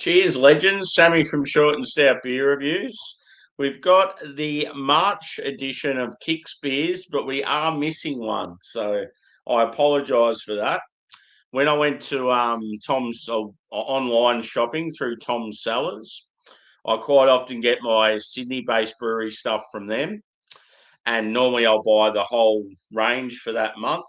Cheers, legends. Sammy from Short and Stout Beer Reviews. We've got the March edition of Kicks Beers, but we are missing one. So I apologise for that. When I went to Tom's online shopping through Tom's Cellars, I quite often get my Sydney-based brewery stuff from them. And normally I'll buy the whole range for that month.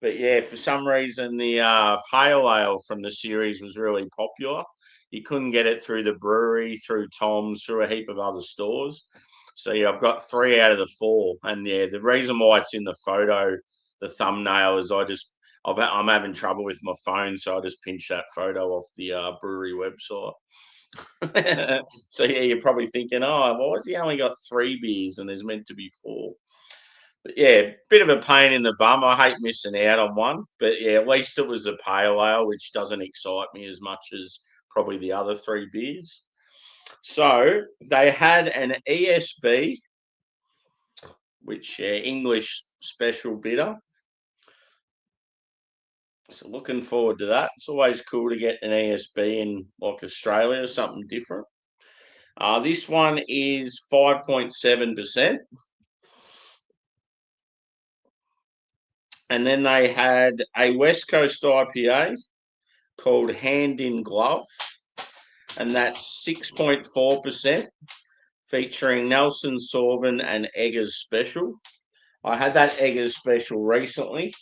But yeah, for some reason, the pale ale from the series was really popular. You couldn't get it through the brewery, through Tom's, through a heap of other stores. So yeah, I've got 3 out of the 4, and yeah, the reason why it's in the photo, the thumbnail, is I'm having trouble with my phone, so I just pinched that photo off the brewery website. So yeah, you're probably thinking, oh, why has he only got 3 beers and there's meant to be 4? But yeah, bit of a pain in the bum. I hate missing out on one. But yeah, at least it was a pale ale, which doesn't excite me as much as probably the other 3 beers. So they had an ESB, which English Special Bitter. So looking forward to that. It's always cool to get an ESB in like Australia or something different. This one is 5.7%. And then they had a West Coast IPA called Hand in Glove, and that's 6.4%, featuring Nelson Sauvin and Eggers Special. I had that Eggers Special recently.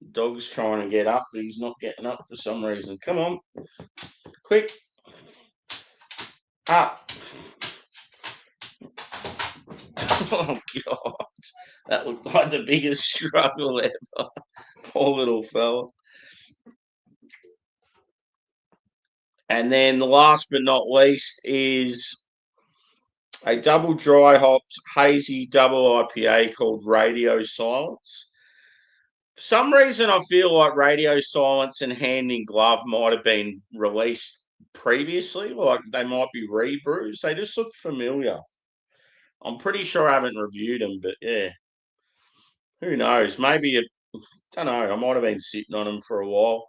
The dog's trying to get up, but he's not getting up for some reason. Come on, quick, up. Oh, God. That looked like the biggest struggle ever. Poor little fella. And then the last but not least is a double dry hopped hazy double IPA called Radio Silence. For some reason, I feel like Radio Silence and Hand in Glove might have been released previously, like they might be rebrews. They just look familiar. I'm pretty sure I haven't reviewed them, but yeah, who knows? Maybe don't know. I might have been sitting on them for a while.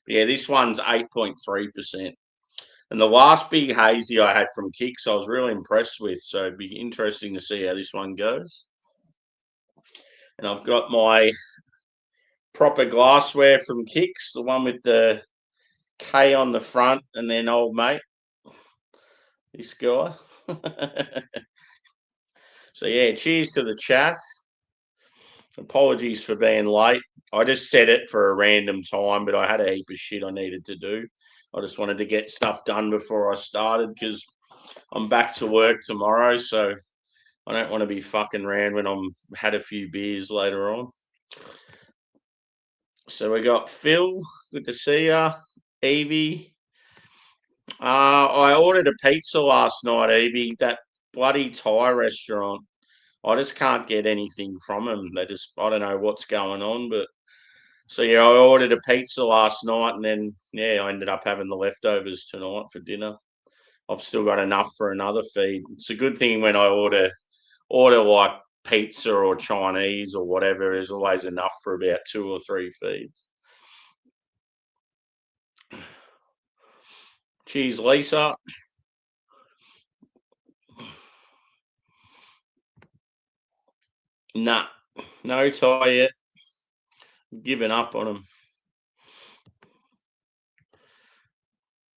But yeah, this one's 8.3%. And the last big hazy I had from Kicks, I was really impressed with. So it'd be interesting to see how this one goes. And I've got my proper glassware from Kicks, the one with the K on the front, and then old mate, this guy. So yeah, cheers to the chat. Apologies for being late. I just set it for a random time, but I had a heap of shit I needed to do. I just wanted to get stuff done before I started because I'm back to work tomorrow, so I don't want to be fucking around when I'm had a few beers later on. So we got Phil, good to see ya. Evie. I ordered a pizza last night, Evie. That bloody Thai restaurant. I just can't get anything from them. I don't know what's going on, but so yeah, I ordered a pizza last night, and then yeah, I ended up having the leftovers tonight for dinner. I've still got enough for another feed. It's a good thing when I order like pizza or Chinese or whatever. There's always enough for about 2 or 3 feeds. Cheers, Lisa. Nah, no Thai yet. Given up on them.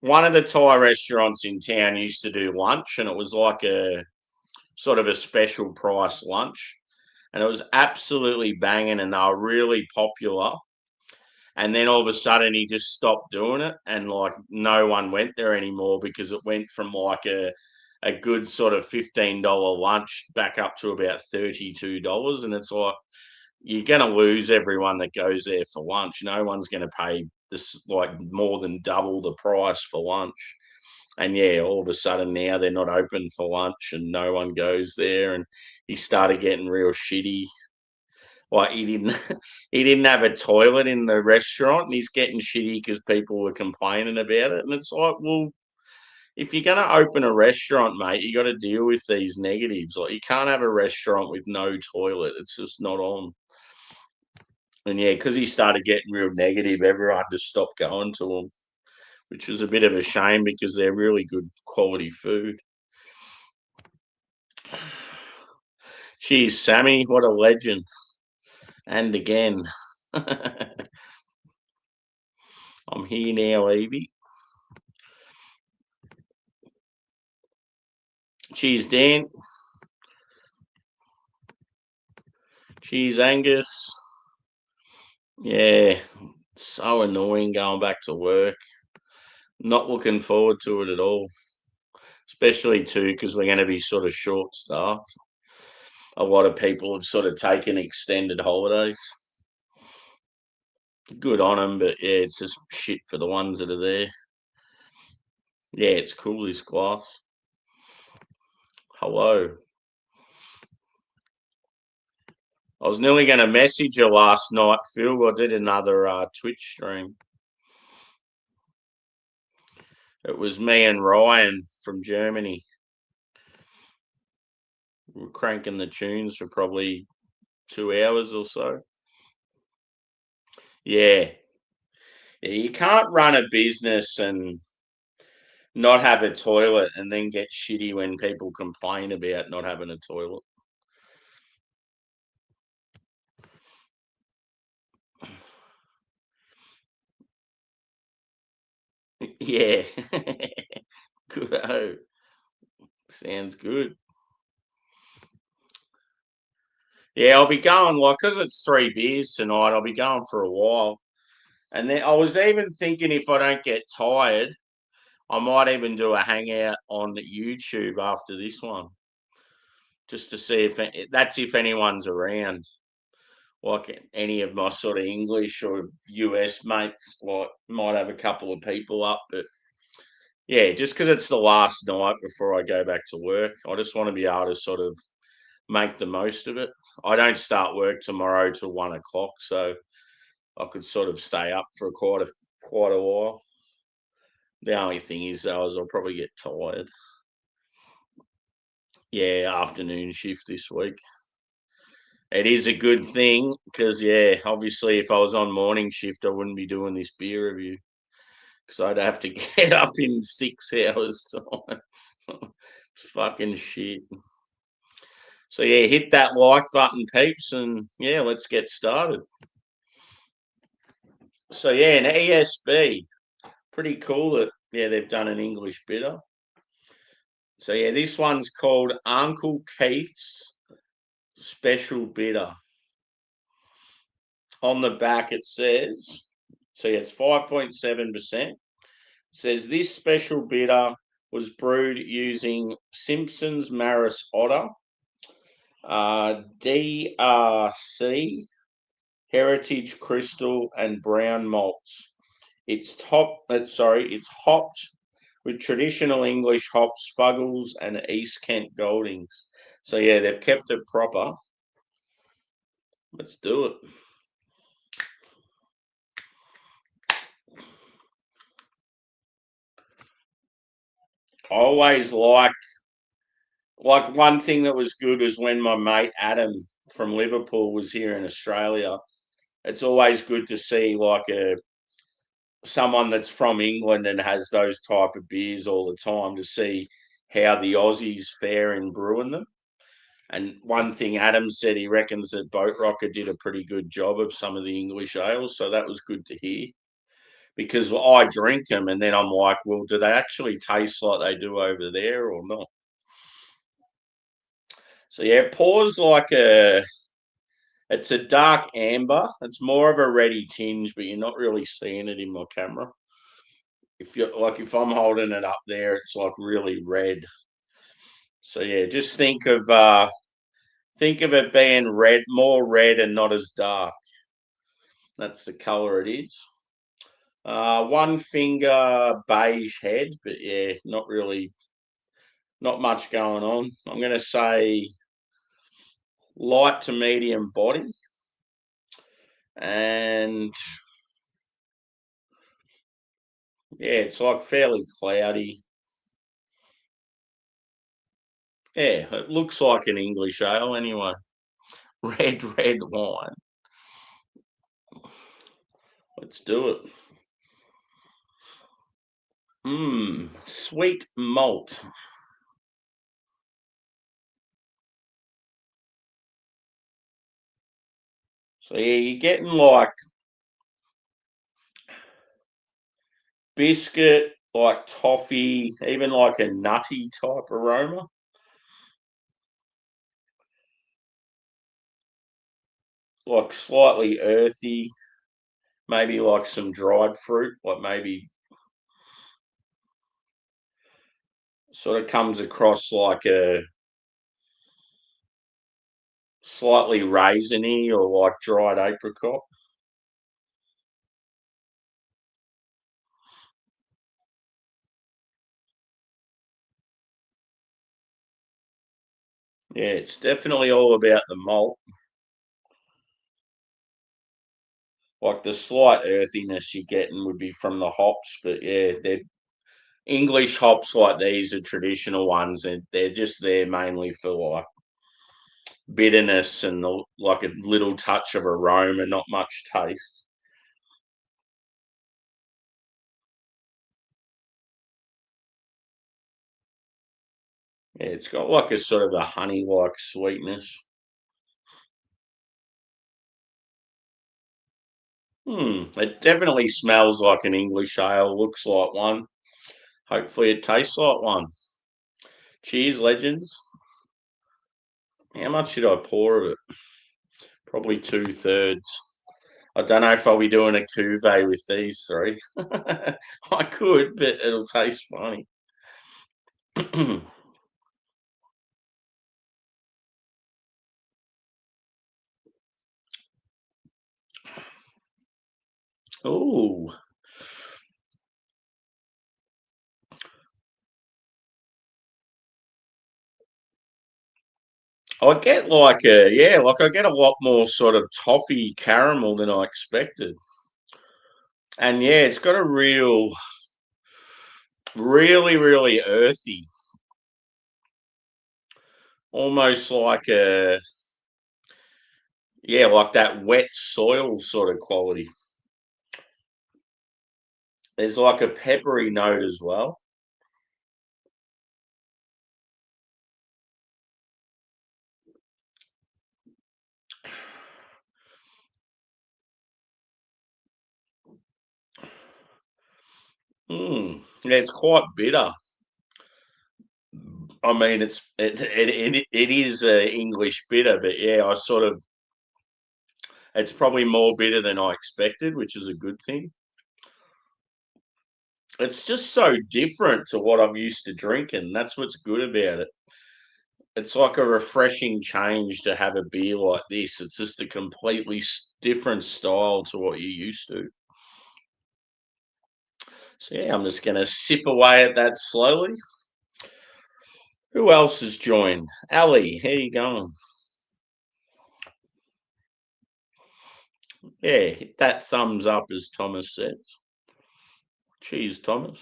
One of the Thai restaurants in town used to do lunch, and it was like a sort of a special price lunch, and it was absolutely banging, and they were really popular. And then all of a sudden, he just stopped doing it, and like no one went there anymore because it went from like a good sort of $15 lunch back up to about $32, and it's like you're going to lose everyone that goes there for lunch. No one's going to pay this like more than double the price for lunch. And yeah, all of a sudden now they're not open for lunch and no one goes there. And he started getting real shitty. Like he didn't he didn't have a toilet in the restaurant, and he's getting shitty because people were complaining about it. And it's like, well, if you're going to open a restaurant, mate, you got to deal with these negatives. Like you can't have a restaurant with no toilet. It's just not on. And yeah, because he started getting real negative, everyone just stopped going to him. which was a bit of a shame because they're really good quality food. Cheers, Sammy. What a legend. And again. I'm here now, Evie. Cheers, Dan. Cheers, Angus. Yeah, so annoying going back to work. Not looking forward to it at all. Especially too because we're going to be sort of short-staffed. A lot of people have sort of taken extended holidays. Good on them, but yeah, it's just shit for the ones that are there. Yeah, it's cool, this class. Hello. I was nearly going to message you last night, Phil. I did another Twitch stream. It was me and Ryan from Germany. We were cranking the tunes for probably 2 hours or so. Yeah. You can't run a business and not have a toilet and then get shitty when people complain about not having a toilet. Yeah. Good. Sounds good. Yeah, I'll be going, like, because it's 3 beers tonight, I'll be going for a while. And then I was even thinking if I don't get tired, I might even do a hangout on YouTube after this one, just to see if anyone's around, like any of my sort of English or US mates, like might have a couple of people up. But yeah, just because it's the last night before I go back to work, I just want to be able to sort of make the most of it. I don't start work tomorrow till 1 o'clock, so I could sort of stay up for quite a while. The only thing is, though, is I'll probably get tired. Yeah, afternoon shift this week. It is a good thing because, yeah, obviously, if I was on morning shift, I wouldn't be doing this beer review because I'd have to get up in 6 hours time. It's fucking shit. So, yeah, hit that like button, peeps, and yeah, let's get started. So, yeah, an ESB. Pretty cool that, yeah, they've done an English bitter. So, yeah, this one's called Uncle Keith's Special Bitter. On the back, it says, so yeah, it's 5.7%. Says this special bitter was brewed using Simpson's Maris Otter, DRC, Heritage Crystal, and brown malts. It's hopped with traditional English hops, Fuggles, and East Kent Goldings. So yeah, they've kept it proper. Let's do it. I always like one thing that was good was when my mate Adam from Liverpool was here in Australia. It's always good to see like someone that's from England and has those type of beers all the time to see how the Aussies fare in brewing them. And one thing Adam said, he reckons that Boat Rocker did a pretty good job of some of the English ales, so that was good to hear. Because I drink them and then I'm like, well, do they actually taste like they do over there or not? So yeah, it pours like it's a dark amber. It's more of a reddy tinge, but you're not really seeing it in my camera. If I'm holding it up there, it's like really red. So yeah, just think of it being red, more red and not as dark. That's the color it is. One finger beige head, but yeah, not much going on. I'm gonna say light to medium body. And yeah, it's like fairly cloudy. Yeah, it looks like an English ale anyway. Red wine. Let's do it. Sweet malt. So yeah, you're getting like biscuit, like toffee, even like a nutty type aroma. Like slightly earthy, maybe like some dried fruit, like maybe sort of comes across like a slightly raisiny or like dried apricot. Yeah, it's definitely all about the malt. Like the slight earthiness you're getting would be from the hops, but yeah, they're English hops like these are traditional ones, and they're just there mainly for like bitterness and like a little touch of aroma, not much taste. Yeah, it's got like a sort of a honey-like sweetness. It definitely smells like an English ale, looks like one. Hopefully it tastes like one. Cheers, legends. How much should I pour of it? Probably 2/3. I don't know if I'll be doing a cuvee with these three. I could, but it'll taste funny. Ooh, I get like a like I get a lot more sort of toffee caramel than I expected. And yeah, it's got a really earthy, almost like a like that wet soil sort of quality. There's like a peppery note as well. Yeah, it's quite bitter. I mean, it is English bitter, but yeah, I sort of it's probably more bitter than I expected, which is a good thing. It's just so different to what I'm used to drinking. That's what's good about it. It's like a refreshing change to have a beer like this. It's just a completely different style to what you're used to. So yeah, I'm just gonna sip away at that slowly. Who else has joined? Ali, how you going? Yeah, hit that thumbs up as Thomas says. Cheers, Thomas.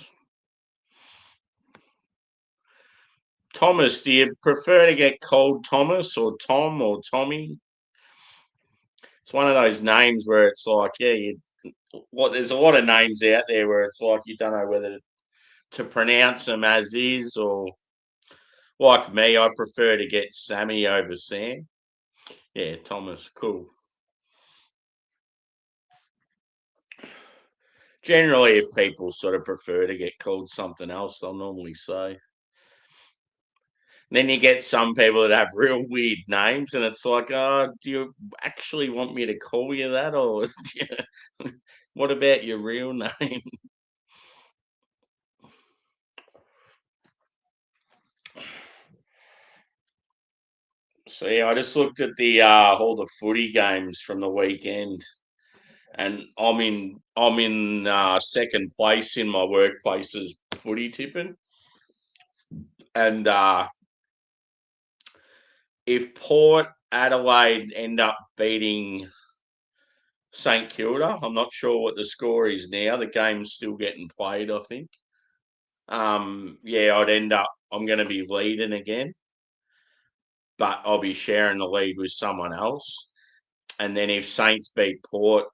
Thomas, do you prefer to get called Thomas or Tom or Tommy? It's one of those names where it's like, yeah, there's a lot of names out there where it's like you don't know whether to pronounce them as is or like me, I prefer to get Sammy over Sam. Yeah, Thomas, cool. Generally, if people sort of prefer to get called something else, they'll normally say. Then you get some people that have real weird names, and it's like, oh, do you actually want me to call you that, or what about your real name? So yeah, I just looked at the all the footy games from the weekend, and I'm in second place in my workplace's footy tipping, and if Port Adelaide end up beating St Kilda, I'm not sure what the score is now. The game's still getting played, I think. Yeah, I'm going to be leading again, but I'll be sharing the lead with someone else. And then if Saints beat Port,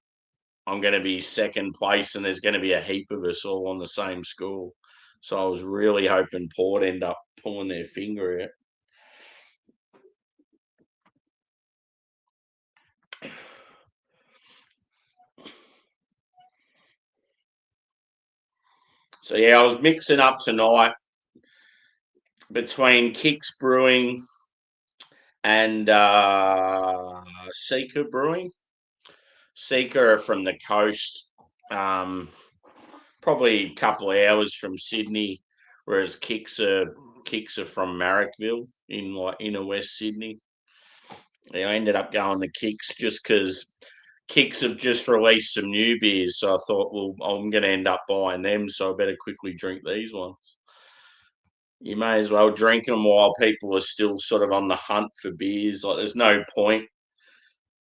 I'm going to be second place, and there's going to be a heap of us all on the same score. So I was really hoping Port end up pulling their finger out. So yeah, I was mixing up tonight between Kicks Brewing and Seeker Brewing. Seeker are from the coast, probably a couple of hours from Sydney, whereas Kicks are from Marrickville in like inner West Sydney. Yeah, I ended up going to Kicks just because Kicks have just released some new beers, so I thought, well, I'm going to end up buying them, so I better quickly drink these ones. You may as well drink them while people are still sort of on the hunt for beers. Like, there's no point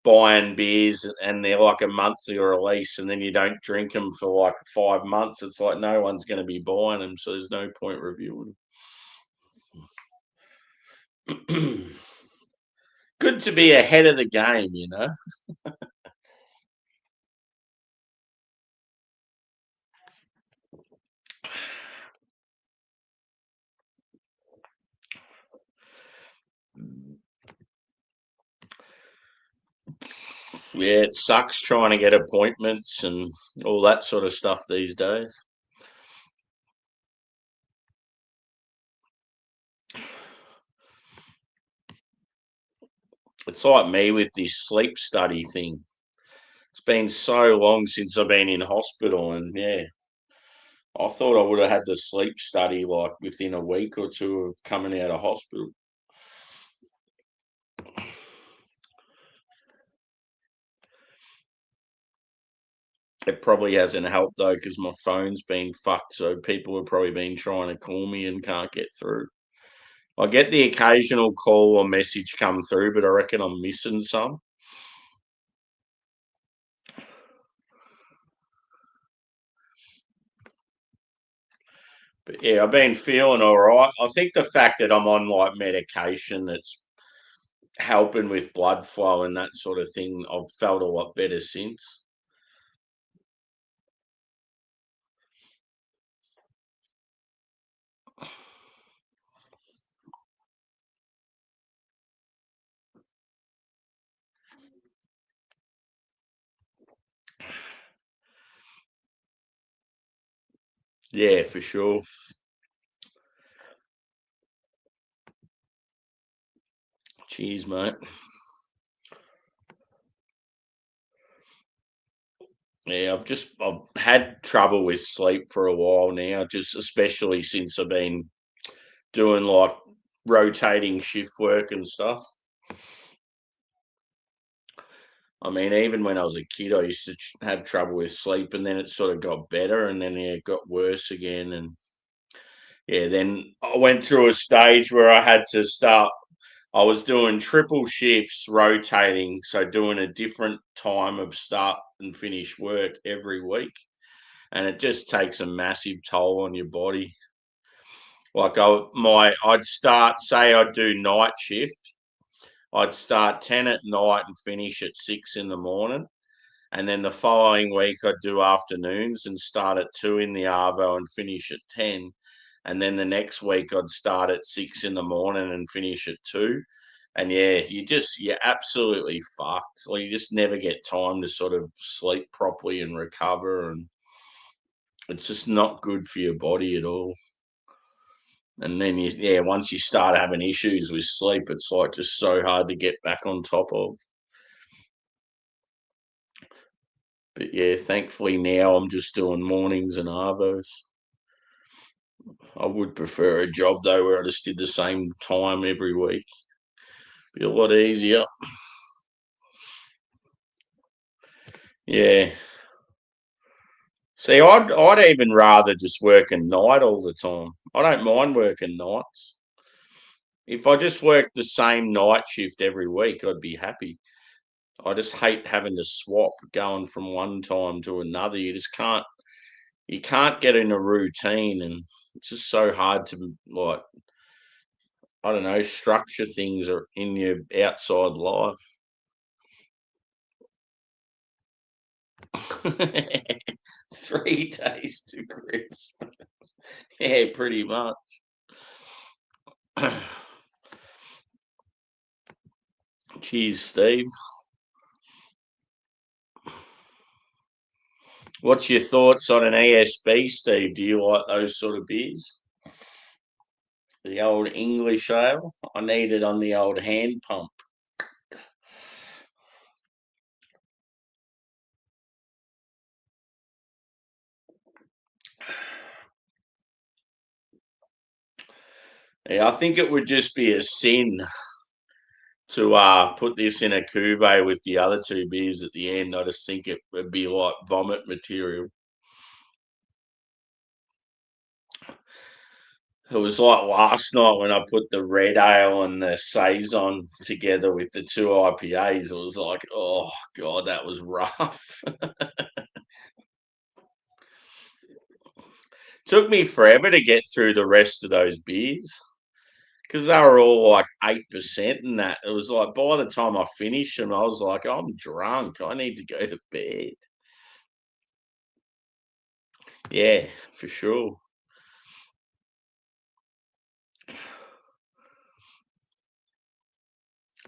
buying beers and they're like a monthly release, and then you don't drink them for like 5 months. It's like no one's going to be buying them, so there's no point reviewing them. Good to be ahead of the game, you know. Yeah, it sucks trying to get appointments and all that sort of stuff these days. It's like me with this sleep study thing. It's been so long since I've been in hospital, and yeah, I thought I would have had the sleep study like within a week or two of coming out of hospital. It probably hasn't helped though because my phone's been fucked, so people have probably been trying to call me and can't get through. I get the occasional call or message come through, but I reckon I'm missing some. But yeah, I've been feeling all right. I think the fact that I'm on like medication that's helping with blood flow and that sort of thing, I've felt a lot better since. Yeah, for sure. Cheers, mate. Yeah, I've had trouble with sleep for a while now, just especially since I've been doing like rotating shift work and stuff. I mean, even when I was a kid, I used to have trouble with sleep, and then it sort of got better, and then yeah, it got worse again, and yeah, then I went through a stage where I had to start. I was doing triple shifts, rotating, so doing a different time of start and finish work every week, and it just takes a massive toll on your body. Like I'd start, say I'd do night shift. I'd start 10 at night and finish at 6 in the morning. And then the following week I'd do afternoons and start at 2 in the arvo and finish at 10. And then the next week I'd start at 6 in the morning and finish at 2. And yeah, you're absolutely fucked. Like you just never get time to sort of sleep properly and recover, and it's just not good for your body at all. And then once you start having issues with sleep, it's like just so hard to get back on top of. But yeah, thankfully now I'm just doing mornings and arvos. I would prefer a job though where I just did the same time every week. Be a lot easier. Yeah. See, I'd even rather just work a night all the time. I don't mind working nights. If I just worked the same night shift every week, I'd be happy. I just hate having to swap going from one time to another. You can't get in a routine, and it's just so hard to like, I don't know, structure things or in your outside life. 3 days to Christmas. Yeah, pretty much. Cheers, Steve. What's your thoughts on an ESB, Steve? Do you like those sort of beers? The old English ale? I need it on the old hand pump. Yeah, I think it would just be a sin to put this in a cuvee with the other two beers at the end. I just think it would be like vomit material. It was like last night when I put the red ale and the saison together with the two IPAs. It was like, oh god, that was rough. Took me forever to get through the rest of those beers because they were all like 8% and that. It was like by the time I finished them, I was like, I'm drunk. I need to go to bed. Yeah, for sure.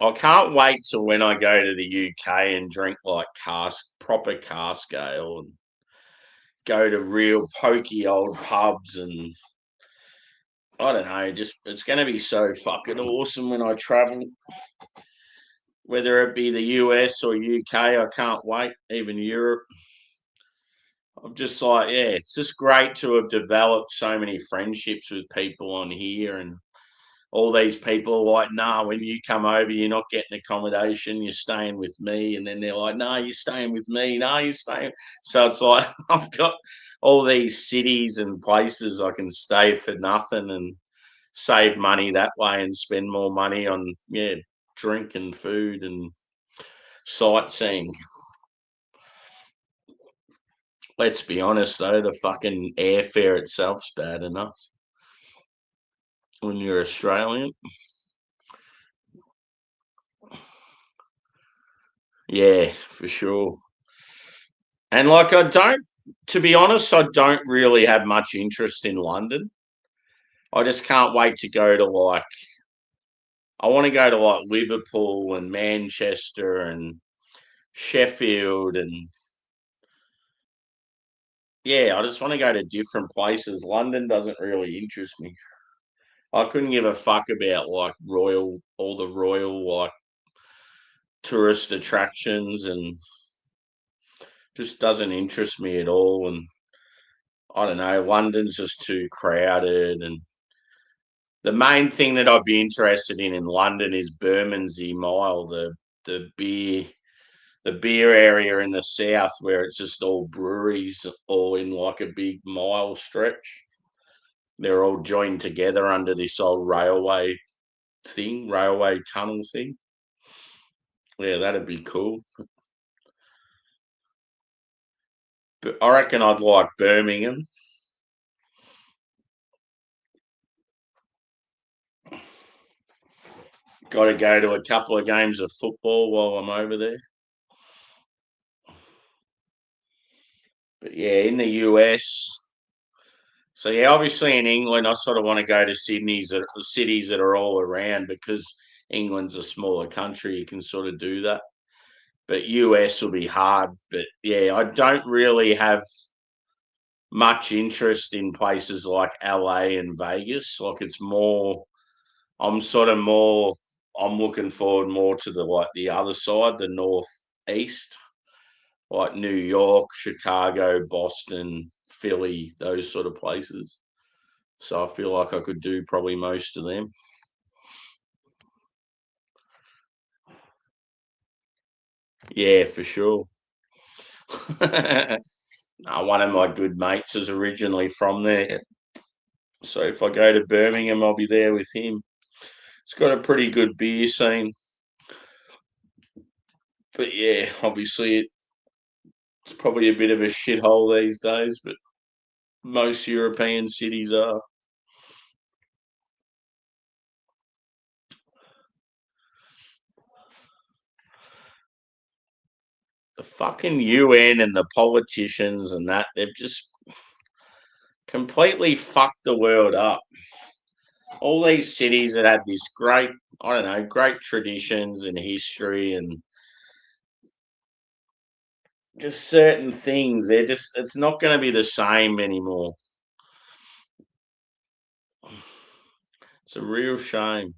I can't wait till when I go to the UK and drink like proper cask ale and go to real pokey old pubs and I don't know, just it's going to be so fucking awesome when I travel, whether it be the US or UK. I can't wait, even Europe. I'm just like, yeah, it's just great to have developed so many friendships with people on here and all these people are like, nah, when you come over, you're not getting accommodation, you're staying with me. And then they're like, no, you're staying with me. No, you're staying. So it's like, I've got all these cities and places I can stay for nothing and save money that way and spend more money on, yeah, drink and food and sightseeing. Let's be honest, though, the fucking airfare itself's bad enough when you're Australian. Yeah, for sure. And like, to be honest, I don't really have much interest in London. I just can't wait to go to I want to go to like Liverpool and Manchester and Sheffield. And yeah, I just want to go to different places. London doesn't really interest me. I couldn't give a fuck about like all the royal like tourist attractions and just doesn't interest me at all. And I don't know, London's just too crowded and the main thing that I'd be interested in London is Bermondsey Mile, the beer area in the south where it's just all breweries, all in like a big mile stretch. They're all joined together under this old railway tunnel thing. Yeah, that'd be cool. But I reckon I'd like Birmingham. Got to go to a couple of games of football while I'm over there. But yeah, in the US, so yeah, obviously in England, I sort of want to go to cities that are all around because England's a smaller country. You can sort of do that. But US will be hard. But yeah, I don't really have much interest in places like LA and Vegas. Like it's more, I'm sort of more, I'm looking forward more to the other side, the northeast, like New York, Chicago, Boston, Philly, those sort of places. So I feel like I could do probably most of them. Yeah, for sure. One of my good mates is originally from there. So if I go to Birmingham, I'll be there with him. It's got a pretty good beer scene. But yeah, obviously it's probably a bit of a shithole these days, but most European cities are. the fucking UN and the politicians and that, they've just completely fucked the world up. All these cities that had this great, I don't know, great traditions and history and just certain things, it's not going to be the same anymore. It's a real shame.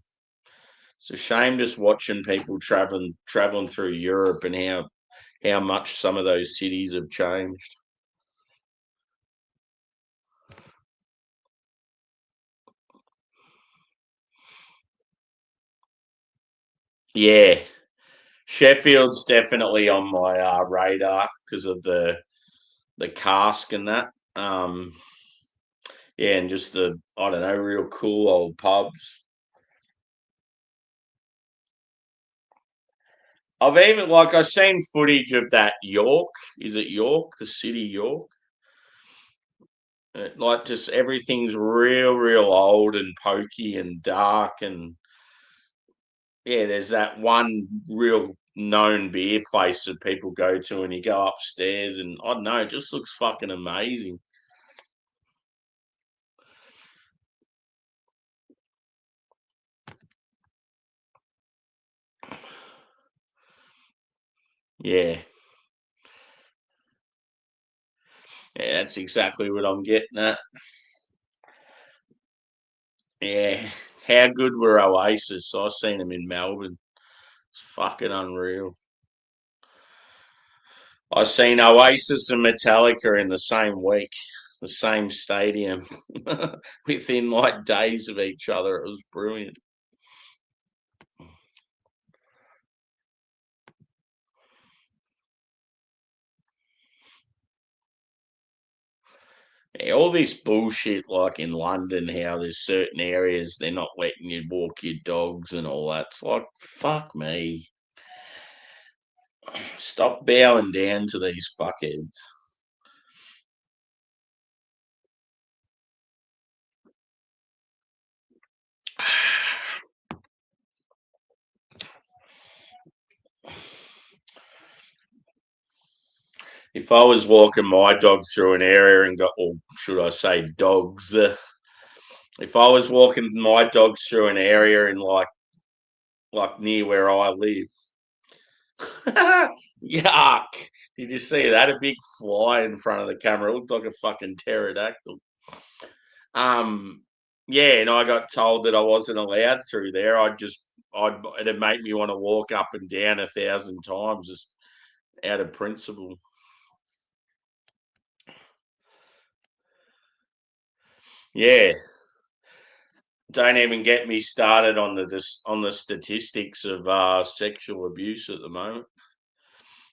It's a shame just watching people traveling through Europe and how much some of those cities have changed. Yeah, Sheffield's definitely on my radar because of the cask and that. Yeah, and just the, I don't know, real cool old pubs. I've seen footage of that York. Is it York? The city York? Like just everything's real old and pokey and dark, and yeah, there's that one real known beer place that people go to, and you go upstairs, and I don't know, it just looks fucking amazing. Yeah, yeah, that's exactly what I'm getting at. Yeah, how good were Oasis? I seen them in Melbourne. It's fucking unreal. I seen Oasis and Metallica in the same week, the same stadium, within like days of each other. It was brilliant. Yeah, all this bullshit, like in London, how there's certain areas they're not letting you walk your dogs and all that. It's like, fuck me. Stop bowing down to these fuckheads. If I was walking my dog through an area and got, or should I say dogs, if I was walking my dogs through an area in like near where I live, yuck! Did you see that? A big fly in front of the camera. It looked like a fucking pterodactyl. Um, yeah, and I got told that I wasn't allowed through there. It'd make me want to walk up and down 1,000 times just out of principle. Yeah, don't even get me started on the statistics of sexual abuse at the moment.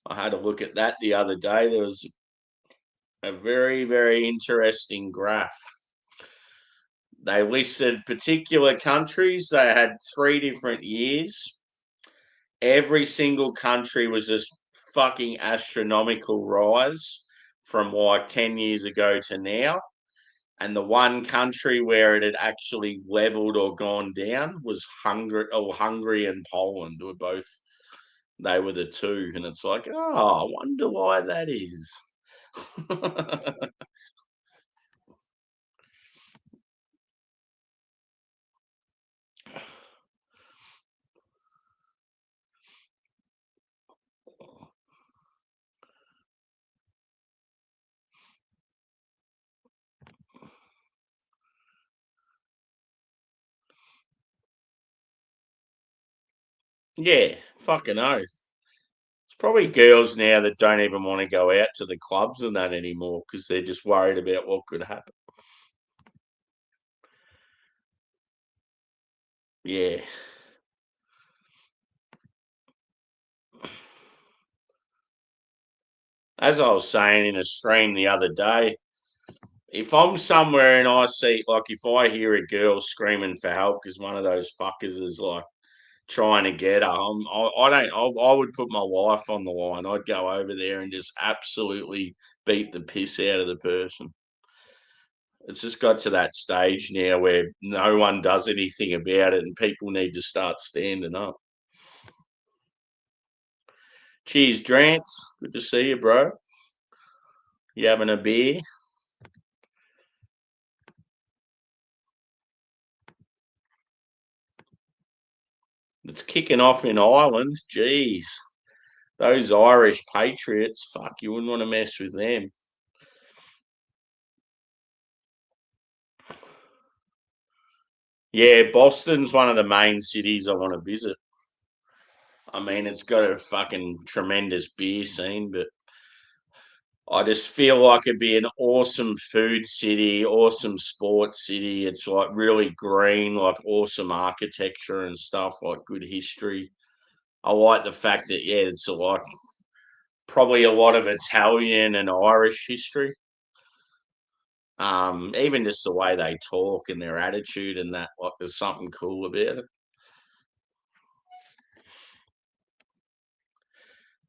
I had a look at that the other day. There was a very interesting graph. They listed particular countries. They had 3 different years. Every single country was just fucking astronomical rise from like 10 years ago to now. And the one country where it had actually leveled or gone down was Hungary and Poland were both, they were the two. And it's like, oh, I wonder why that is. Yeah, fucking oath. It's probably girls now that don't even want to go out to the clubs and that anymore because they're just worried about what could happen. Yeah. As I was saying in a stream the other day, if I'm somewhere and I see, like, if I hear a girl screaming for help because one of those fuckers is like trying to get her, I don't, I would put my life on the line. I'd go over there and just absolutely beat the piss out of the person. It's just got to that stage now where no one does anything about it and people need to start standing up. Cheers, Drance. Good to see you, bro. You having a beer? It's kicking off in Ireland. Jeez. Those Irish Patriots, fuck, you wouldn't want to mess with them. Yeah, Boston's one of the main cities I want to visit. I mean, it's got a fucking tremendous beer scene, but I just feel like it'd be an awesome food city, awesome sports city. It's like really green, like awesome architecture and stuff, like good history. I like the fact that it's like probably a lot of Italian and Irish history. Even just the way they talk and their attitude and that, like there's something cool about it.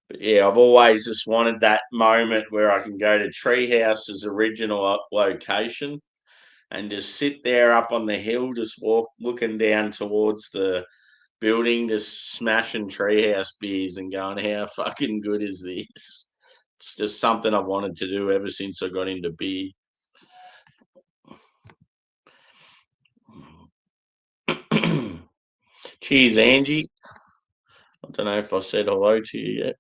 But yeah, I've always just wanted that moment where I can go to Treehouse's original location and just sit there up on the hill, just looking down towards the building, just smashing Treehouse beers and going, how fucking good is this? It's just something I've wanted to do ever since I got into beer. Cheers, Angie. I don't know if I said hello to you yet.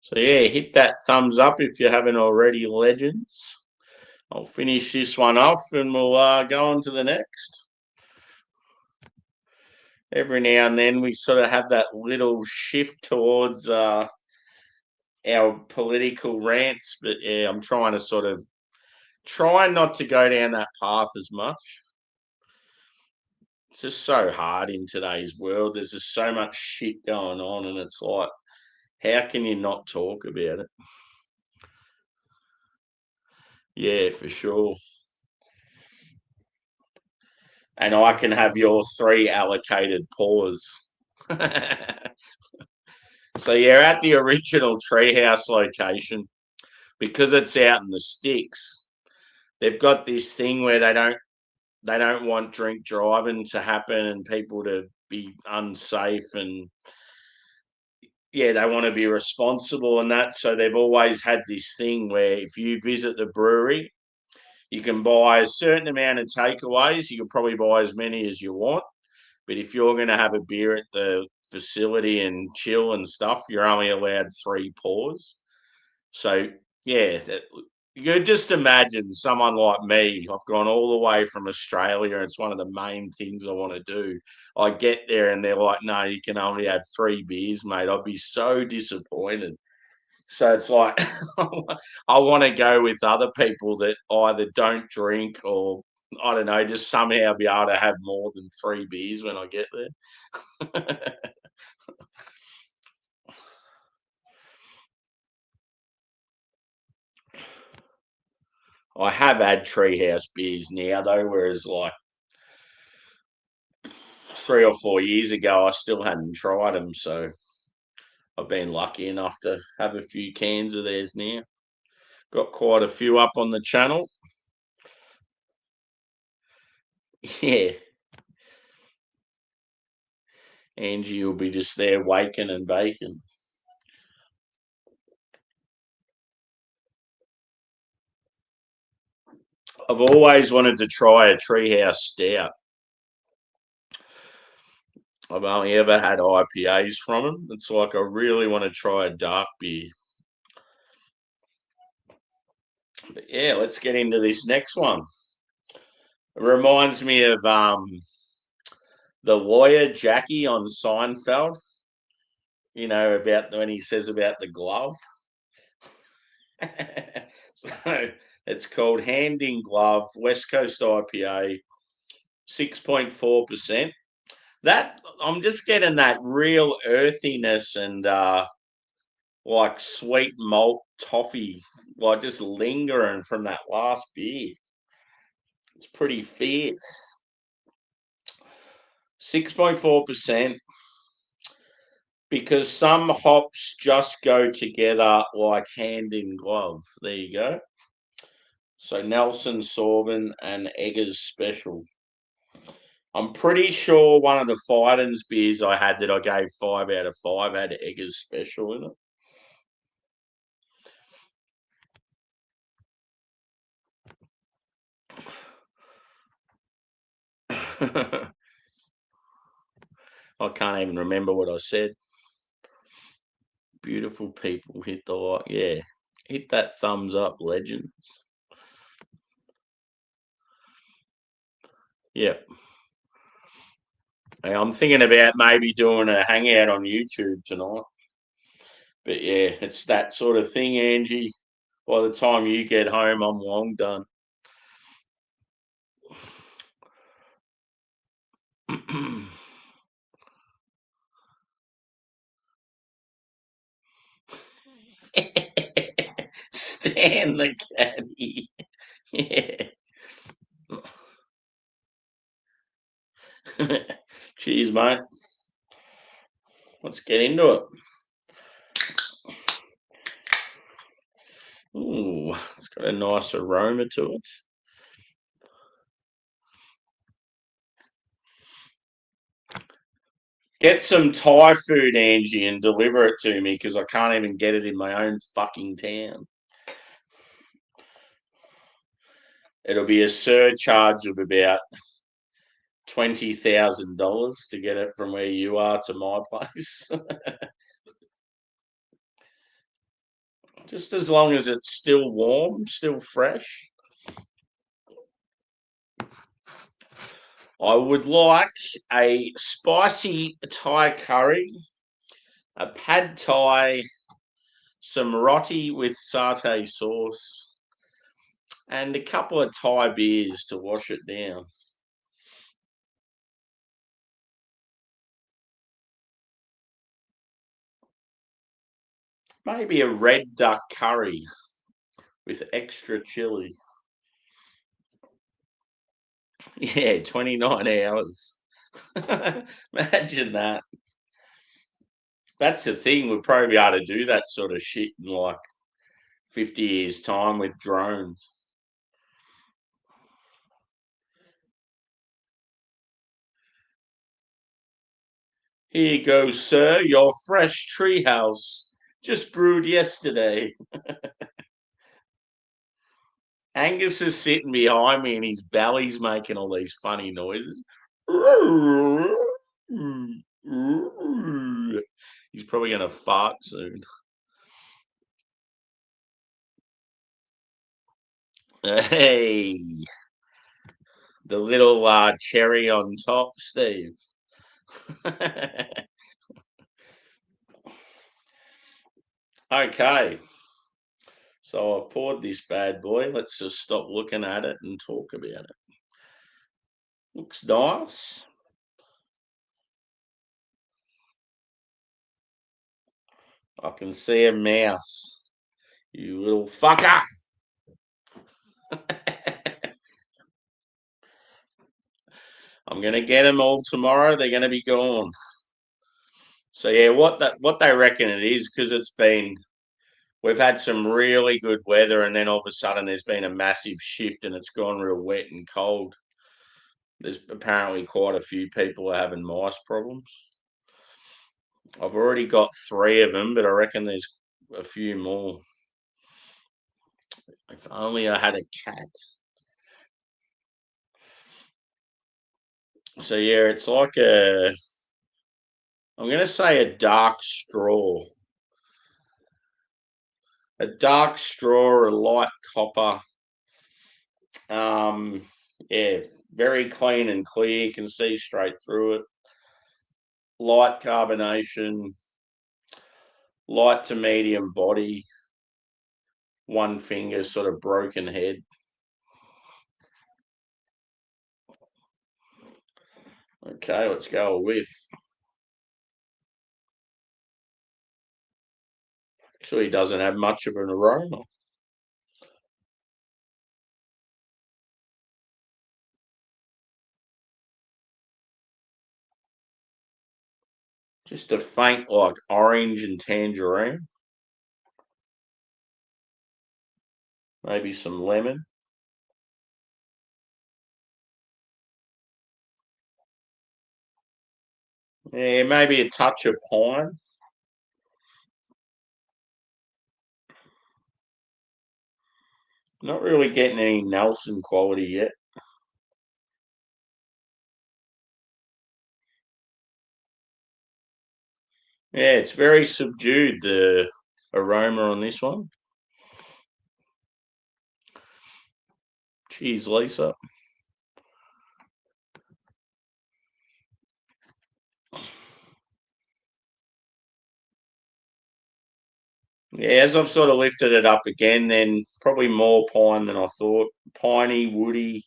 So yeah, hit that thumbs up if you haven't already, legends. I'll finish this one off and we'll go on to the next. Every now and then we sort of have that little shift towards our political rants, but yeah, I'm trying to sort of try not to go down that path as much. It's just so hard in today's world. There's just so much shit going on, and it's like, how can you not talk about it? Yeah, for sure. And I can have your 3 allocated paws. So you're at the original treehouse location because it's out in the sticks. They've got this thing where they don't want drink driving to happen and people to be unsafe, and yeah, they want to be responsible and that. So they've always had this thing where if you visit the brewery, you can buy a certain amount of takeaways. You can probably buy as many as you want. But if you're going to have a beer at the facility and chill and stuff, you're only allowed 3 pours. So, yeah, you could just imagine someone like me. I've gone all the way from Australia. And it's one of the main things I want to do. I get there and they're like, no, you can only have 3 beers, mate. I'd be so disappointed. So it's like I want to go with other people that either don't drink or I don't know, just somehow be able to have more than 3 beers when I get there. I have had treehouse beers now though, whereas like 3 or 4 years ago I still hadn't tried them. So I've been lucky enough to have a few cans of theirs now. Got quite a few up on the channel. Yeah, Angie will be just there waking and baking. I've always wanted to try a treehouse stout. I've only ever had IPAs from them. It's like I really want to try a dark beer. But yeah, let's get into this next one. It reminds me of the lawyer Jackie on Seinfeld. You know about when he says about the glove. So it's called Hand in Glove West Coast IPA, 6.4%. That I'm just getting that real earthiness and like sweet malt toffee, like just lingering from that last beer. It's pretty fierce. 6.4%, because some hops just go together like hand in glove. There you go. So Nelson Sauvin and Eggers Special. I'm pretty sure one of the Fidens beers I had that I gave 5 out of 5 had Eggers Special in it. I can't even remember what I said. Beautiful people, hit the like. Yeah, hit that thumbs up, legends. Yep. I'm thinking about maybe doing a hangout on YouTube tonight. But yeah, it's that sort of thing, Angie. By the time you get home, I'm long done. Stan the caddy. Yeah. Cheers, mate. Let's get into it. Ooh, it's got a nice aroma to it. Get some Thai food, Angie, and deliver it to me because I can't even get it in my own fucking town. It'll be a surcharge of about $20,000 to get it from where you are to my place. Just as long as it's still warm, still fresh. I would like a spicy Thai curry, a pad Thai, some roti with satay sauce, and a couple of Thai beers to wash it down. Maybe a red duck curry with extra chili. Yeah, 29 hours. Imagine that. That's the thing. We'll probably be able to do that sort of shit in like 50 years' time with drones. Here you go, sir. Your fresh treehouse. Just brewed yesterday. Angus is sitting behind me and his belly's making all these funny noises. He's probably going to fart soon. Hey, the little cherry on top, Steve. Okay, so I've poured this bad boy. Let's just stop looking at it and talk about it. Looks nice. I can see a mouse. You little fucker. I'm gonna get them all tomorrow. They're gonna be gone. So yeah, what they reckon it is because we've had some really good weather and then all of a sudden there's been a massive shift and it's gone real wet and cold. There's apparently quite a few people are having mice problems. I've already got 3 of them, but I reckon there's a few more. If only I had a cat. So yeah, it's like I'm gonna say a dark straw. A dark straw, a light copper. Um, yeah, very clean and clear. You can see straight through it. Light carbonation, light to medium body, one finger, sort of broken head. Okay, let's go a whiff. Actually, doesn't have much of an aroma. Just a faint like orange and tangerine. Maybe some lemon. Yeah, maybe a touch of pine. Not really getting any Nelson quality yet. Yeah, it's very subdued, the aroma on this one. Cheers, Lisa. Yeah, as I've sort of lifted it up again, then probably more pine than I thought. Piney, woody.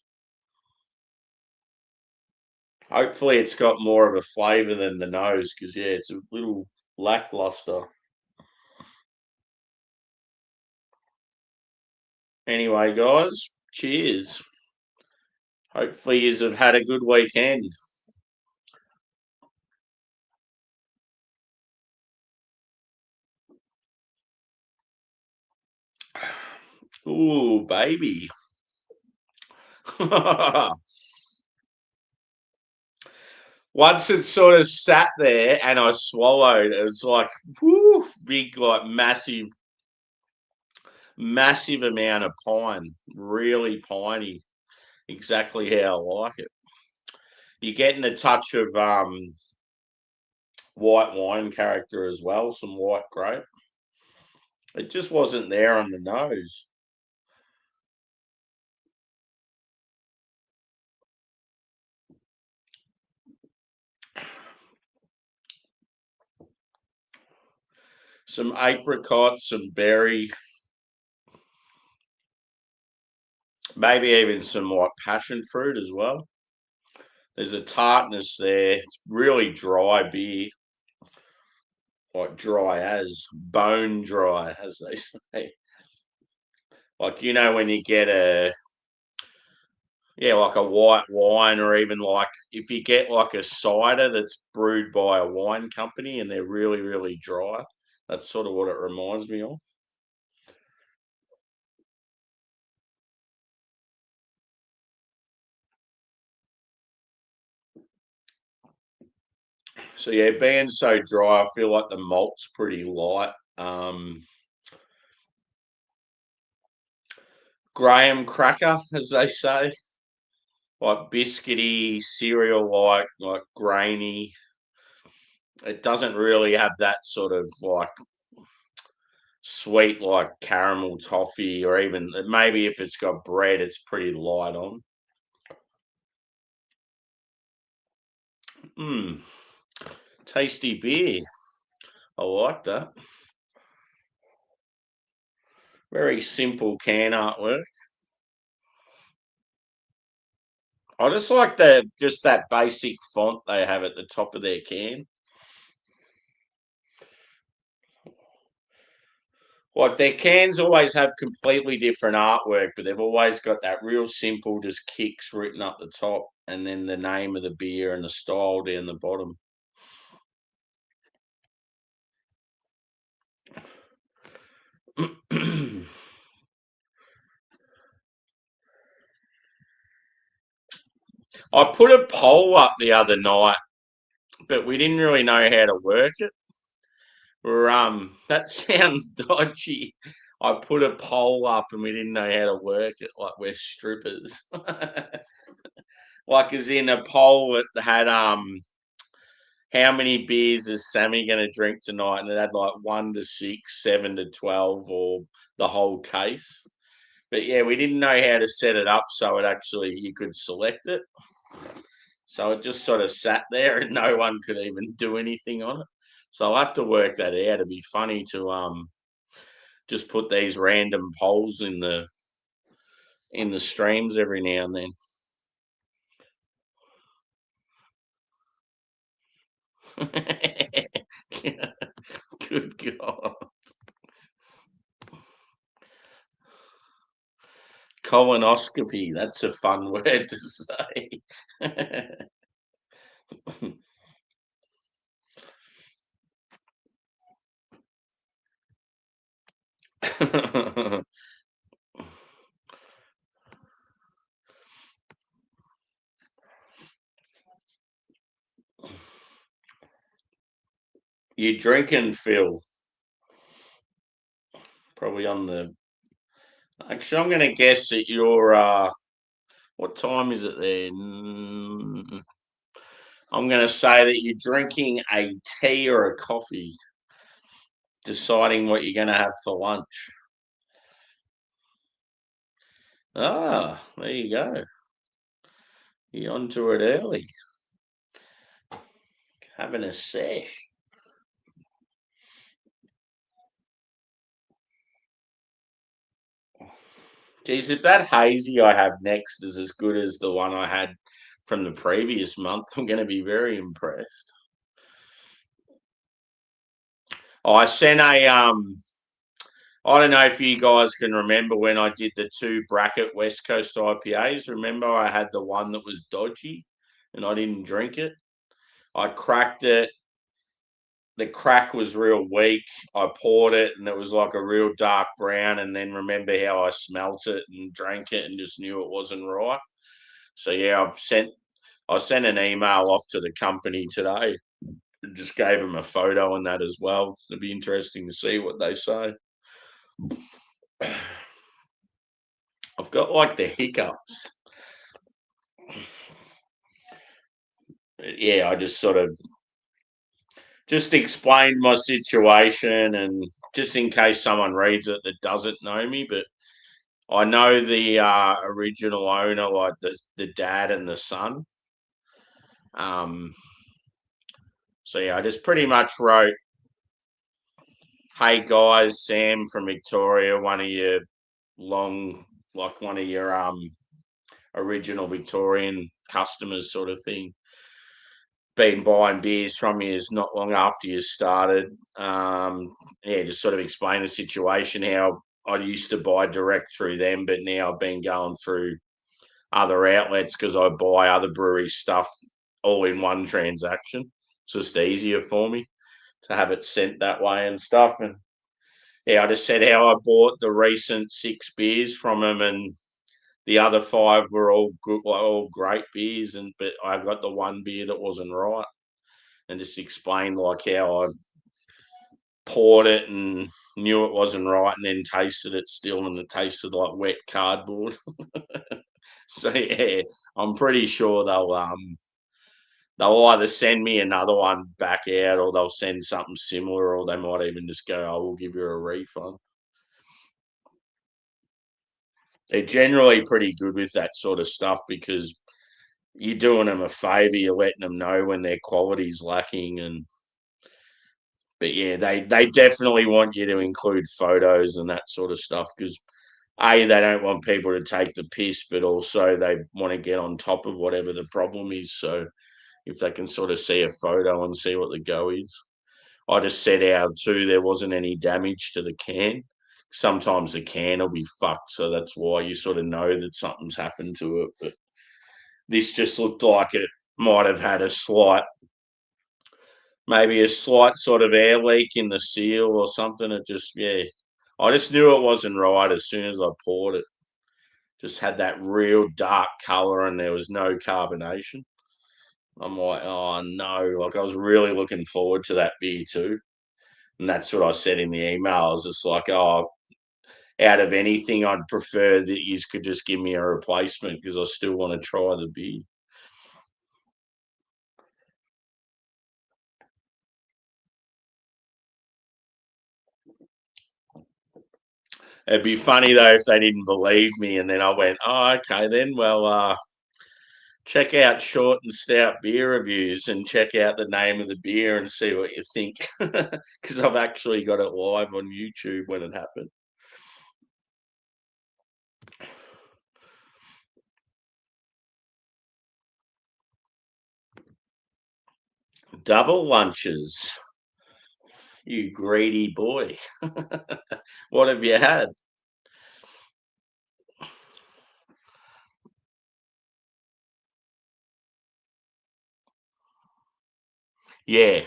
Hopefully, it's got more of a flavour than the nose, because yeah, it's a little lackluster. Anyway, guys, cheers. Hopefully, you have had a good weekend. Ooh, baby. Once it sort of sat there and I swallowed, it was like, whoo, big, like massive amount of pine. Really piney. Exactly how I like it. You're getting a touch of white wine character as well, some white grape. It just wasn't there on the nose. Some apricot, some berry, maybe even some like passion fruit as well. There's a tartness there. It's really dry beer, like dry as bone dry, as they say. Like when you get like a white wine, or even like if you get like a cider that's brewed by a wine company and they're really, really dry. That's sort of what it reminds me of. So yeah, being so dry, I feel like the malt's pretty light. Graham cracker, as they say, like biscuity cereal, like grainy. It doesn't really have that sort of like sweet like caramel toffee, or even maybe if it's got bread, it's pretty light on. Mmm, tasty beer. I like that. Very simple can artwork. I just like that basic font they have at the top of their can. Like their cans always have completely different artwork, but they've always got that real simple, just kicks written up the top, and then the name of the beer and the style down the bottom. I put a poll up the other night, but we didn't really know how to work it. That sounds dodgy. I put a poll up and we didn't know how to work it, like we're strippers. Like as in a poll that had how many beers is Sammy gonna drink tonight? And it had like 1 to 6, 7 to 12, or the whole case. But yeah, we didn't know how to set it up so it actually you could select it. So it just sort of sat there and no one could even do anything on it. So I'll have to work that out. It'd be funny to just put these random polls in the streams every now and then. Good God. Colonoscopy. That's a fun word to say. You drinking, Phil? Probably on the. Actually, I'm going to guess that you're. What time is it there? I'm going to say that you're drinking a tea or a coffee, deciding what you're going to have for lunch. Ah, there you go. You're onto it early. Having a sesh. Geez, if that hazy I have next is as good as the one I had from the previous month, I'm going to be very impressed. I sent a I don't know if you guys can remember when I did the two bracket West Coast IPAs. Remember, I had the one that was dodgy and I didn't drink it. I cracked it. The crack was real weak. I poured it and it was like a real dark brown. And then remember how I smelt it and drank it and just knew it wasn't right. So yeah, I sent an email off to the company today. Just gave them a photo and that as well. It'd be interesting to see what they say. I've got like the hiccups. Yeah, I just sort of just explained my situation and just in case someone reads it that doesn't know me, but I know the original owner, like the dad and the son. Um, so yeah, I just pretty much wrote, "Hey guys, Sam from Victoria, one of your long, like one of your original Victorian customers, sort of thing. Been buying beers from you not long after you started. Yeah, just sort of explain the situation, how I used to buy direct through them, but now I've been going through other outlets because I buy other brewery stuff all in one transaction. It's just easier for me to have it sent that way and stuff. And yeah, I just said how I bought the recent 6 beers from them, and the other 5 were all good, like all great beers, and but I got the one beer that wasn't right, and just explained like how I poured it and knew it wasn't right, and then tasted it still, and it tasted like wet cardboard. So yeah, I'm pretty sure they'll either send me another one back out, or they'll send something similar, or they might even just go, "I will give you a refund." They're generally pretty good with that sort of stuff because you're doing them a favour, you're letting them know when their quality's lacking, and but yeah, they definitely want you to include photos and that sort of stuff because they don't want people to take the piss, but also they want to get on top of whatever the problem is. So if they can sort of see a photo and see what the go is, I just said out too there wasn't any damage to the can. Sometimes the can will be fucked, so that's why you sort of know that something's happened to it. But this just looked like it might have had a slight, maybe a slight sort of air leak in the seal or something. It just, yeah, I just knew it wasn't right as soon as I poured it. Just had that real dark color and there was no carbonation. I'm like, oh no, like I was really looking forward to that beer too. And that's what I said in the email. I was just like, oh, out of anything, I'd prefer that you could just give me a replacement because I still want to try the beer. It'd be funny though if they didn't believe me and then I went, oh, okay then. Well, check out short and stout beer reviews and check out the name of the beer and see what you think. Because I've actually got it live on YouTube when it happened. Double lunches, you greedy boy. What have you had? Yeah.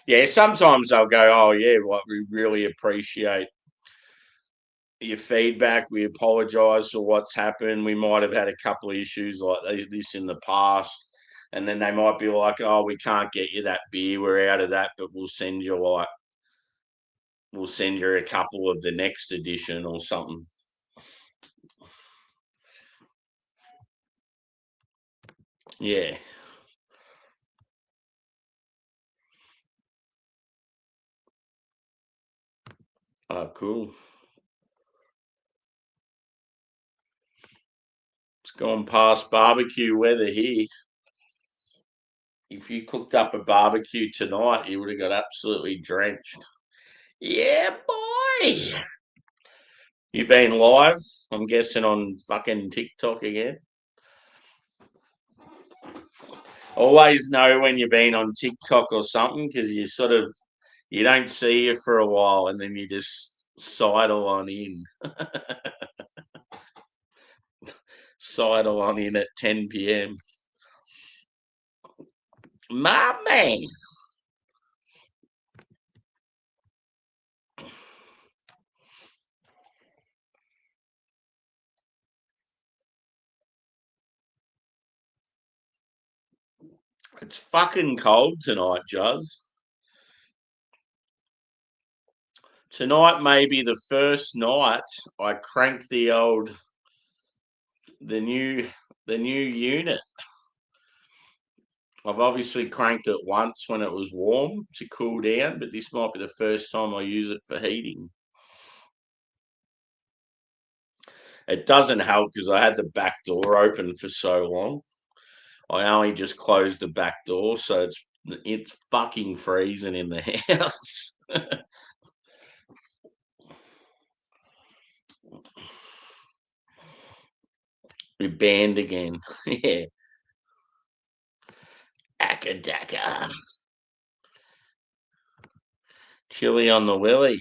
Yeah, sometimes they'll go, oh, yeah, what we really appreciate your feedback. We apologise for what's happened. We might have had a couple of issues like this in the past. And then they might be like, "Oh, we can't get you that beer. We're out of that, but we'll send you a couple of the next edition or something." Yeah. Oh, cool. It's gone past barbecue weather here. If you cooked up a barbecue tonight, you would have got absolutely drenched. Yeah, boy. You been live? I'm guessing on fucking TikTok again. Always know when you've been on TikTok or something because you don't see you for a while and then you just sidle on in. Sidle on in at 10 p.m. My man. It's fucking cold tonight, Juz. Tonight may be the first night I crank the new the new unit. I've obviously cranked it once when it was warm to cool down, but this might be the first time I use it for heating. It doesn't help because I had the back door open for so long. I only just closed the back door, so it's fucking freezing in the house. We banned again. Yeah. Akadaka. Chili on the willy.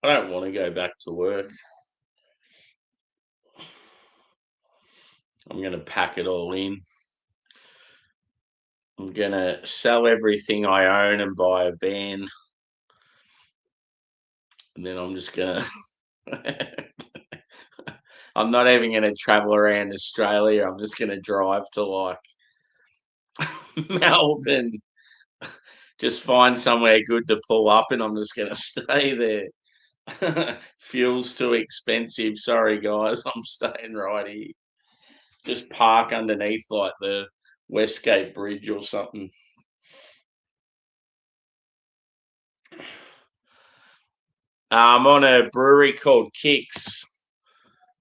I don't want to go back to work. I'm going to pack it all in. I'm going to sell everything I own and buy a van. And then I'm just going to. I'm not even going to travel around Australia. I'm just going to drive to like Melbourne, just find somewhere good to pull up, and I'm just going to stay there. Fuel's too expensive. Sorry, guys. I'm staying right here. Just park underneath like the Westgate Bridge or something. I'm on a brewery called Kicks,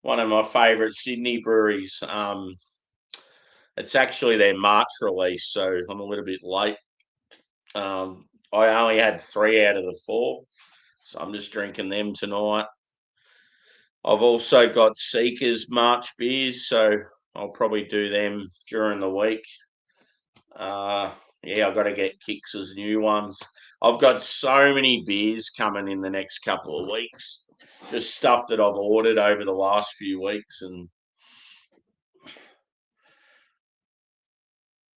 one of my favourite Sydney breweries. It's actually their March release, so I'm a little bit late. I only had 3 out of the 4, so I'm just drinking them tonight. I've also got Seeker's March beers, so I'll probably do them during the week. Yeah, I've got to get Kicks' new ones. I've got so many beers coming in the next couple of weeks. Just stuff that I've ordered over the last few weeks, and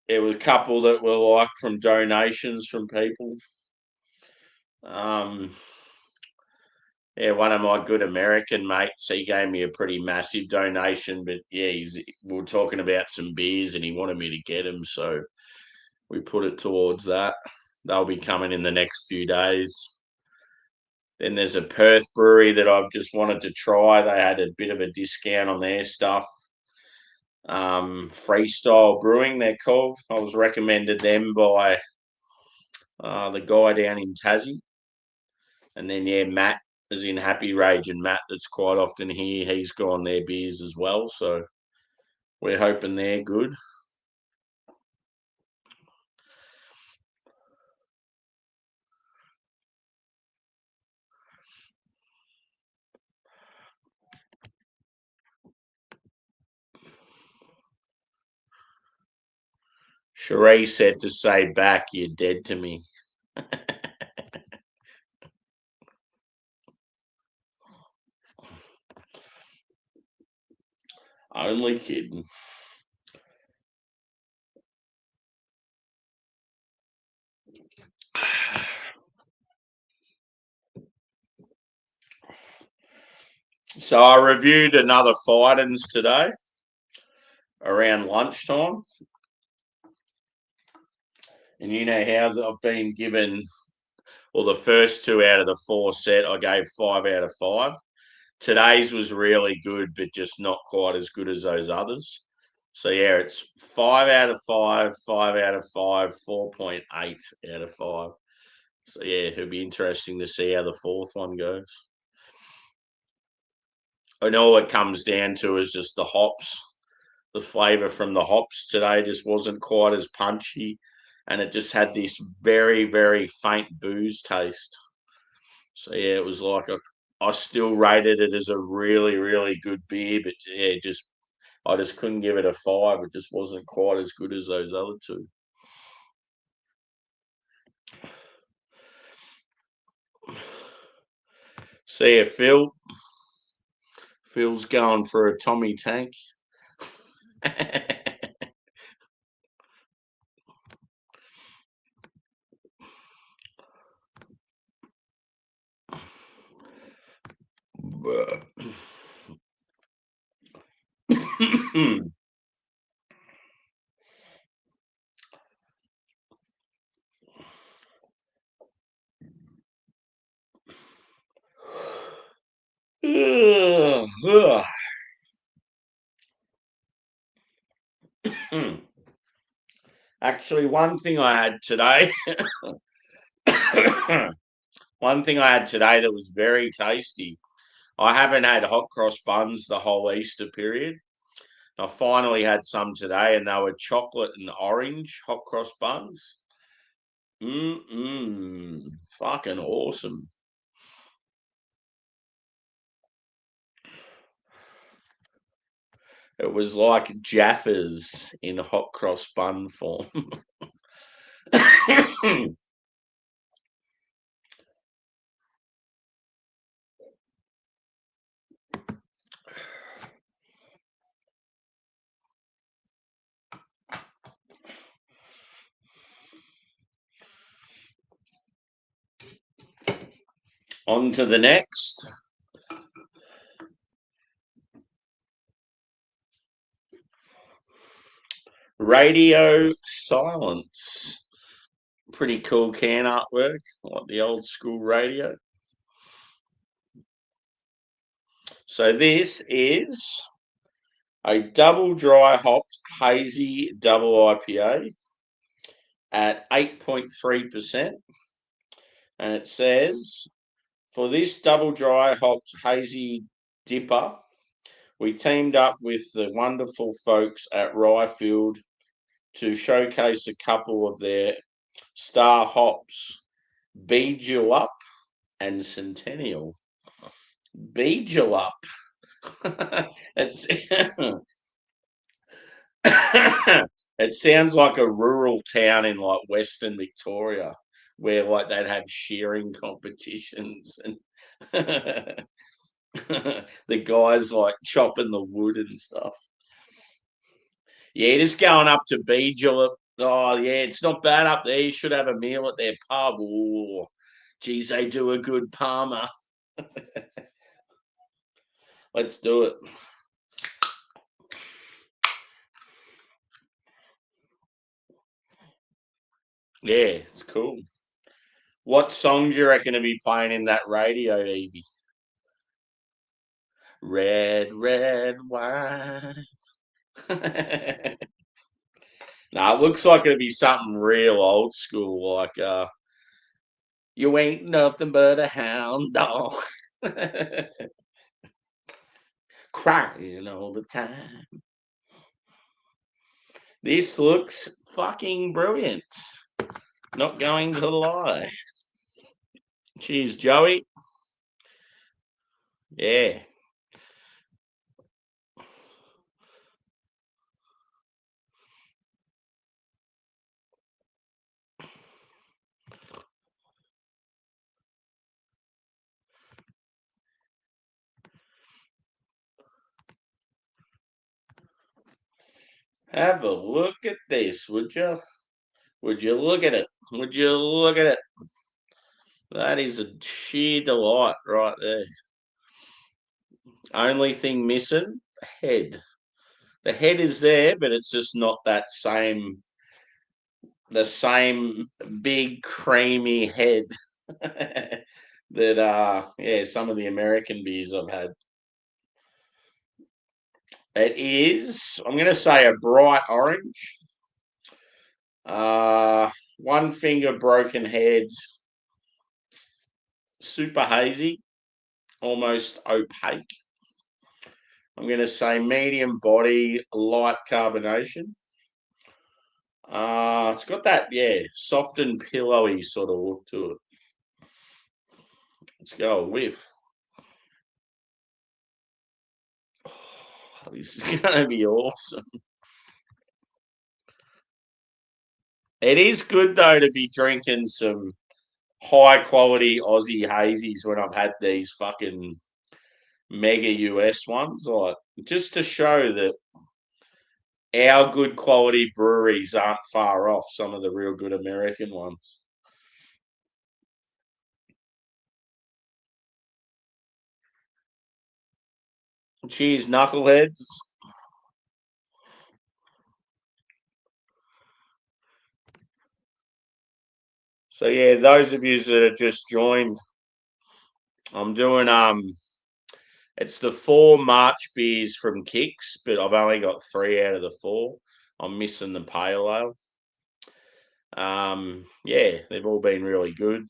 there was a couple that were like from donations from people. Um, yeah, one of my good American mates, he gave me a pretty massive donation, but yeah, we were talking about some beers and he wanted me to get them, so we put it towards that. They'll be coming in the next few days. Then there's a Perth brewery that I've just wanted to try. They had a bit of a discount on their stuff. Freestyle Brewing, they're called. I was recommended them by the guy down in Tassie. And then, yeah, Matt is in Happy Rage, and Matt that's quite often here, he's gone their beers as well. So we're hoping they're good. Cherie said to say back, you're dead to me. Only kidding. So I reviewed another Fidens today around lunchtime. And you know how I've been given, well, the first 2 out of the 4 set, I gave 5 out of 5. Today's was really good, but just not quite as good as those others. So yeah, it's 5 out of 5, 5 out of 5, 4.8 out of 5. So yeah, it'll be interesting to see how the fourth one goes. And all it comes down to is just the hops. The flavour from the hops today just wasn't quite as punchy, and it just had this very, very faint booze taste. So yeah, it was like I still rated it as a really, really good beer, but yeah, I just couldn't give it a 5. It just wasn't quite as good as those other two. See ya, Phil. Phil's going for a Tommy Tank. Actually, one thing I had today, that was very tasty. I haven't had hot cross buns the whole Easter period. I finally had some today, and they were chocolate and orange hot cross buns. Fucking awesome. It was like Jaffas in hot cross bun form. On to the next. Radio Silence. Pretty cool can artwork, like the old school radio. So this is a double dry hopped hazy double IPA at 8.3%. And it says, for this double dry hopped hazy dipper, we teamed up with the wonderful folks at Ryefield to showcase a couple of their star hops, Up and Centennial. Up. It's it sounds like a rural town in like Western Victoria where like they'd have shearing competitions and the guys like chopping the wood and stuff. Yeah, just going up to Beegelip. Oh yeah, it's not bad up there. You should have a meal at their pub. Oh, geez, they do a good Palmer. Let's do it. Yeah, it's cool. What song do you reckon to be playing in that radio, Evie? Red, red wine. Nah, it looks like it'd be something real old school, like you ain't nothing but a hound dog. Crying all the time. This looks fucking brilliant. Not going to lie. Cheers, Joey. Yeah. Have a look at this, would you? Would you look at it? Would you look at it? That is a sheer delight right there. Only thing missing, head. The head is there, but it's just not the same big creamy head that some of the American beers I've had. It is, I'm gonna say, a bright orange. One finger broken head, super hazy, almost opaque. I'm going to say medium body, light carbonation. It's got that, soft and pillowy sort of look to it. Let's go a whiff. Oh, this is going to be awesome. It is good, though, to be drinking some high quality Aussie hazies when I've had these fucking mega US ones, like just to show that our good quality breweries aren't far off some of the real good American ones. Cheers, knuckleheads. So yeah, those of you that have just joined, I'm doing it's the 4 March beers from Kicks, but I've only got 3 out of the 4. I'm missing the pale ale. Yeah, they've all been really good.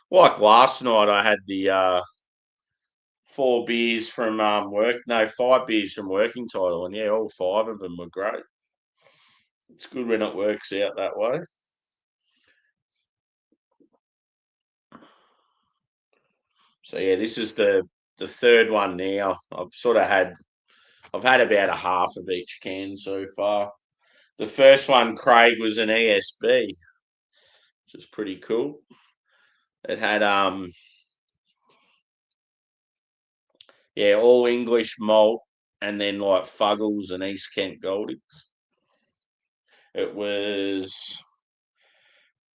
Like last night, I had the 4 beers from 5 beers from Working Title, and yeah, all 5 of them were great. It's good when it works out that way. So yeah, this is the third one now. I've had about a half of each can so far. The first one, Craig, was an ESB, which is pretty cool. It had all English malt and then like Fuggles and East Kent Goldings. It was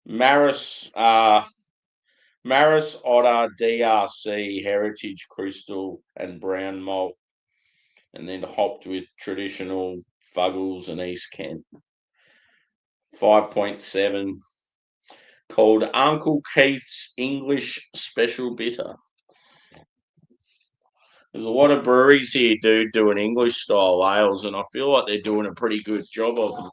Maris Otter DRC Heritage Crystal and brown malt, and then hopped with traditional Fuggles and East Kent. 5.7, called Uncle Keith's English Special Bitter. There's a lot of breweries here, dude, doing English style ales, and I feel like they're doing a pretty good job of them.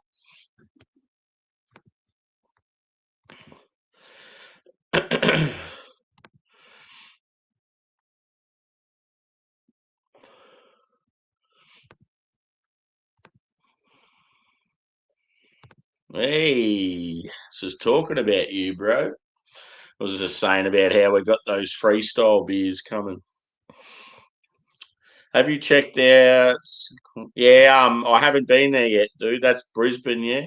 Hey, just talking about you, bro. I was just saying about how we got those freestyle beers coming. Have you checked out? Yeah, I haven't been there yet, dude. That's Brisbane, yeah.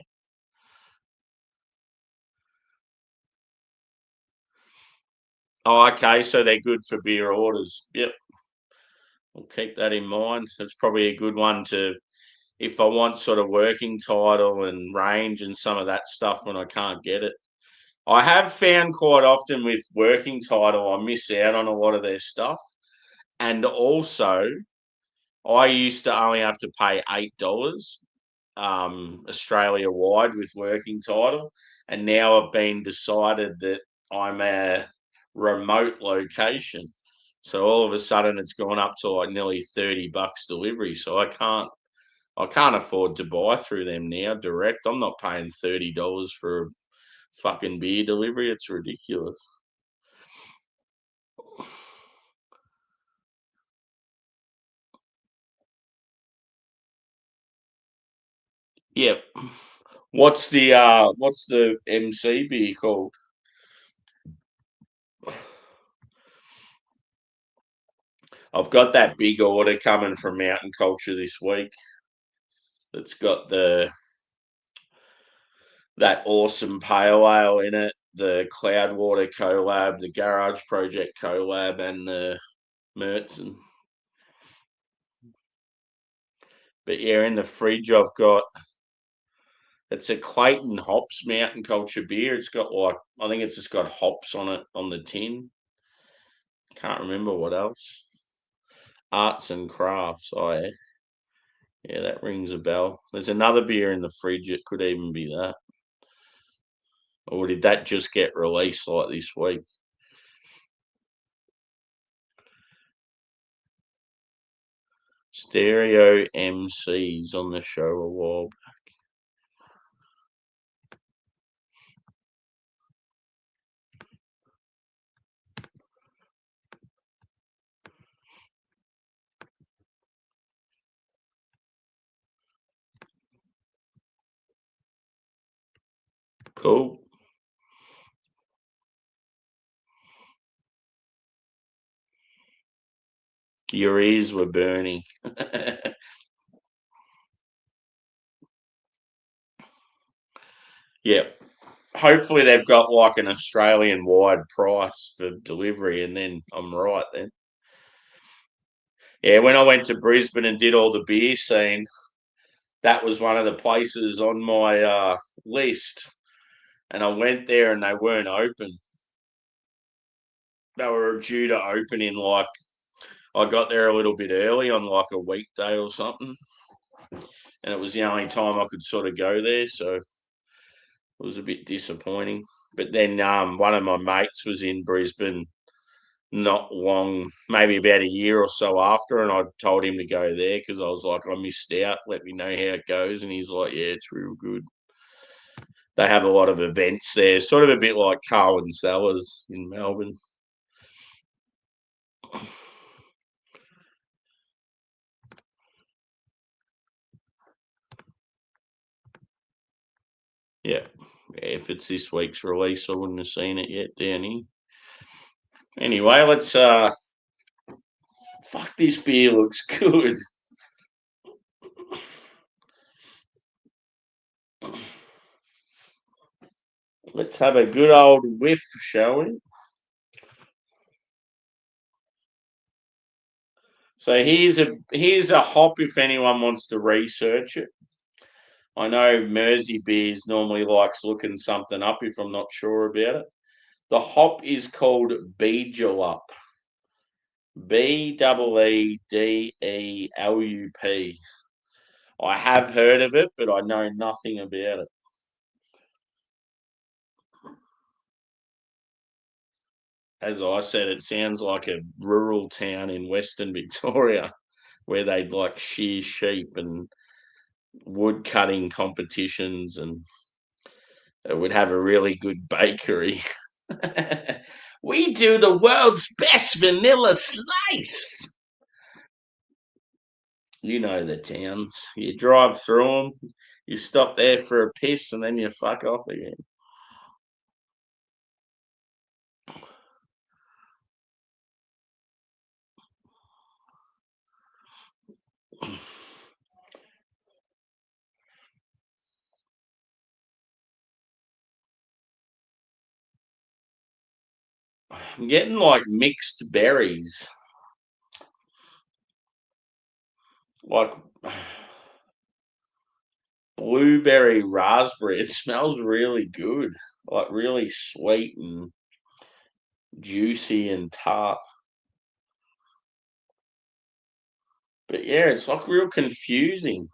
Oh, okay. So they're good for beer orders. Yep, I'll keep that in mind. It's probably a good one to if I want sort of working title and range and some of that stuff when I can't get it. I have found quite often with working title, I miss out on a lot of their stuff. And also, I used to only have to pay $8 Australia wide with working title. And now I've been decided that I'm a remote location. So all of a sudden it's gone up to like nearly $30 delivery. So I can't afford to buy through them now direct. I'm not paying $30 for a fucking beer delivery. It's ridiculous. Yep. What's the MC beer called? I've got that big order coming from Mountain Culture this week. That's got that awesome pale ale in it, the Cloudwater collab, the Garage Project collab, and the Mertzen. But yeah, in the fridge I've got It's a Clayton Hops Mountain Culture beer. It's got I think it's just got hops on it on the tin. Can't remember what else. Arts and crafts. Oh yeah, that rings a bell. There's another beer in the fridge. It could even be that. Or did that just get released like this week? Stereo MCs on the show a while back. Cool. Your ears were burning. Yeah. Hopefully they've got like an Australian wide price for delivery, and then I'm right then. Yeah, when I went to Brisbane and did all the beer scene, that was one of the places on my list. And I went there and they weren't open. They were due to open in like, I got there a little bit early on like a weekday or something. And it was the only time I could sort of go there. So it was a bit disappointing. But then one of my mates was in Brisbane not long, maybe about a year or so after, and I told him to go there because I was like, I missed out. Let me know how it goes, and he's like, yeah, it's real good. They have a lot of events there, sort of a bit like Carwyn Cellars in Melbourne. Yeah. If it's this week's release, I wouldn't have seen it yet down here. Anyway, let's fuck, this beer looks good. Let's have a good old whiff, shall we? So here's a hop if anyone wants to research it. I know Mersey Beers normally likes looking something up if I'm not sure about it. The hop is called Beedelup. Beedelup. I have heard of it, but I know nothing about it. As I said, it sounds like a rural town in Western Victoria where they'd like shear sheep and wood cutting competitions, and it would have a really good bakery. We do the world's best vanilla slice. You know the towns. You drive through them, you stop there for a piss, and then you fuck off again. I'm getting like mixed berries, like blueberry raspberry. It smells really good, like really sweet and juicy and tart. But yeah, it's like real confusing.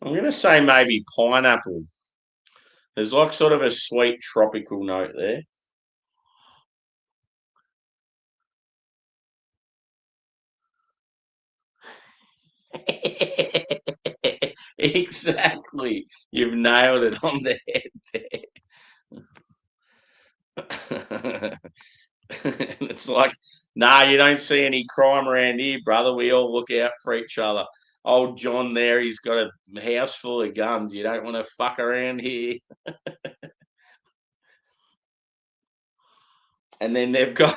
I'm going to say maybe pineapple. There's like sort of a sweet tropical note there. Exactly. You've nailed it on the head there. It's like, nah, you don't see any crime around here, brother. We all look out for each other. Old John there, he's got a house full of guns. You don't want to fuck around here. And then they've got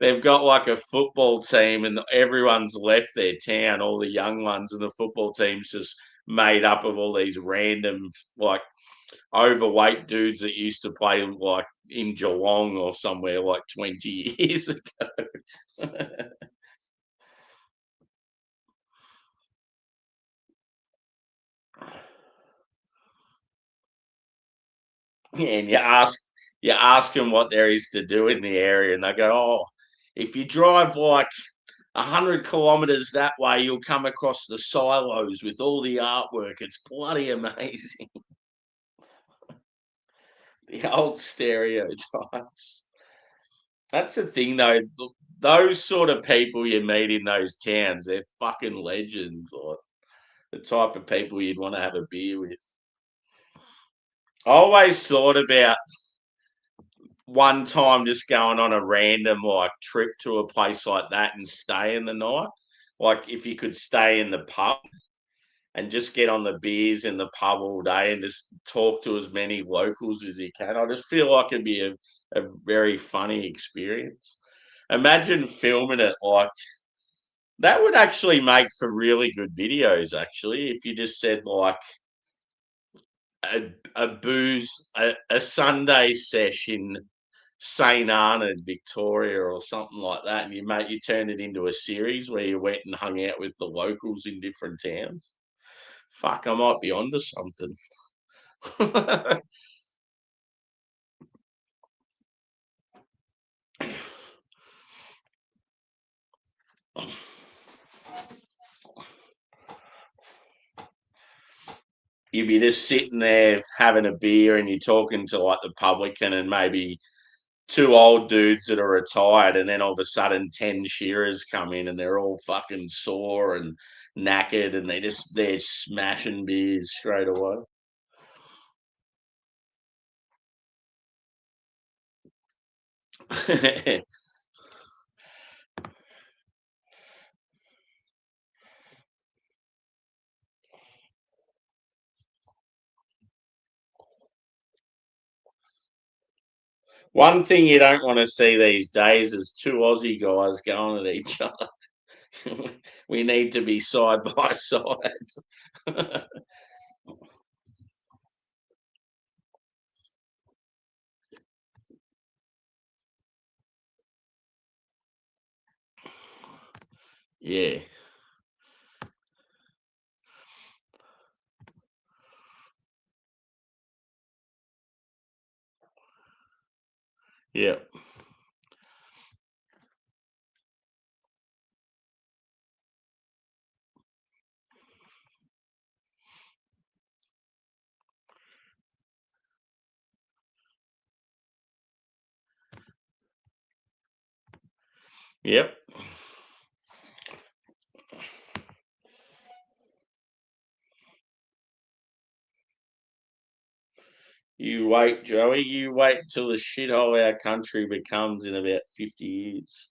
like a football team, and everyone's left their town, all the young ones, and the football team's just made up of all these random like overweight dudes that used to play like in Geelong or somewhere like 20 years ago. And you ask them what there is to do in the area, and they go, "Oh, if you drive like 100 kilometres that way, you'll come across the silos with all the artwork. It's bloody amazing." The old stereotypes. That's the thing, though. Those sort of people you meet in those towns, they're fucking legends. Like the type of people you'd want to have a beer with. I always thought about one time just going on a random like trip to a place like that and staying the night. Like if you could stay in the pub and just get on the beers in the pub all day and just talk to as many locals as you can. I just feel like it'd be a very funny experience. Imagine filming it like that would actually make for really good videos, actually, if you just said like a Sunday session St. Arnold, Victoria, or something like that, and you turned it into a series where you went and hung out with the locals in different towns. Fuck, I might be onto something. You'd be just sitting there having a beer and you're talking to like the publican and maybe two old dudes that are retired, and then all of a sudden 10 shearers come in and they're all fucking sore and knackered and they're smashing beers straight away. One thing you don't want to see these days is two Aussie guys going at each other. We need to be side by side. Yeah, yeah, yep. You wait, Joey. You wait till the shithole our country becomes in about 50 years.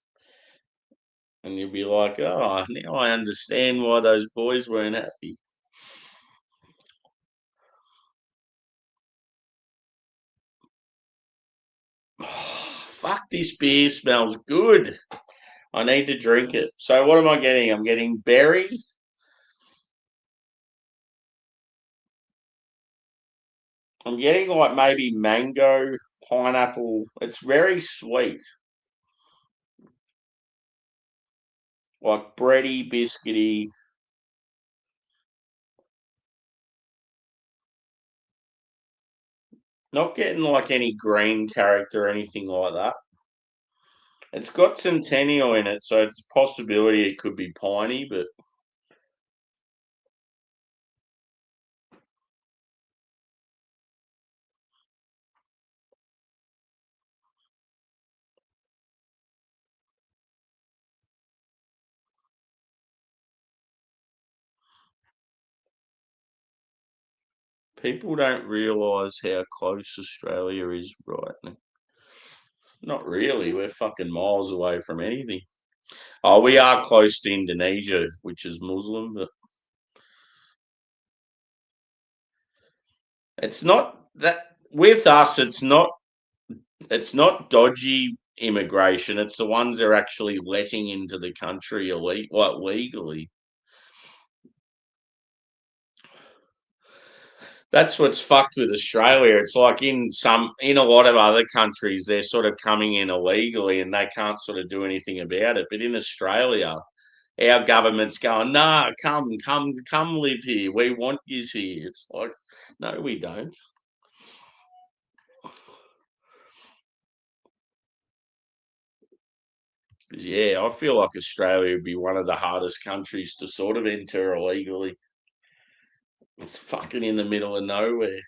And you'll be like, oh, now I understand why those boys weren't happy. Fuck, this beer smells good. I need to drink it. So what am I getting? I'm getting berry. I'm getting like maybe mango, pineapple. It's very sweet, like bready, biscuity. Not getting like any green character or anything like that. It's got Centennial in it, so it's a possibility it could be piney, but people don't realise how close Australia is right now. Not really. We're fucking miles away from anything. Oh, we are close to Indonesia, which is Muslim, but it's not that with us. It's not dodgy immigration. It's the ones they're actually letting into the country legally. That's what's fucked with Australia. It's like in a lot of other countries, they're sort of coming in illegally and they can't sort of do anything about it. But in Australia, our government's going, nah, come live here. We want you here. It's like, no, we don't. Yeah, I feel like Australia would be one of the hardest countries to sort of enter illegally. It's fucking in the middle of nowhere.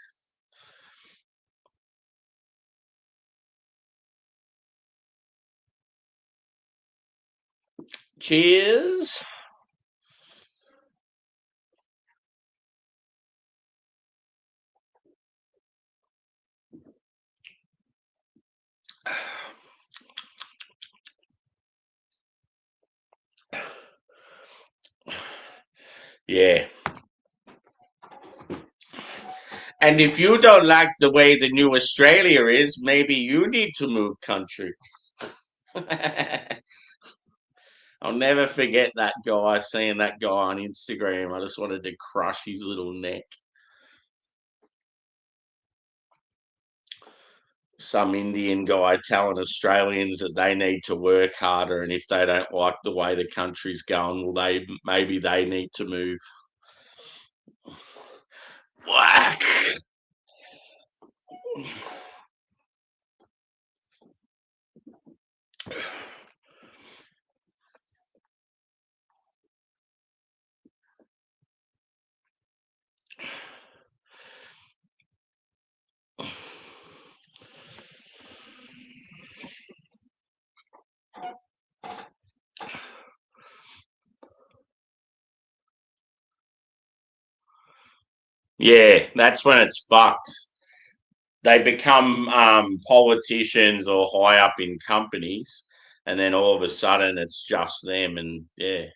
Cheers. Yeah. And if you don't like the way the new Australia is, maybe you need to move country. I'll never forget that guy, seeing that guy on Instagram. I just wanted to crush his little neck. Some Indian guy telling Australians that they need to work harder, and if they don't like the way the country's going, well, they need to move. Whack. Yeah, that's when it's fucked. They become politicians or high up in companies, and then all of a sudden it's just them. And yeah,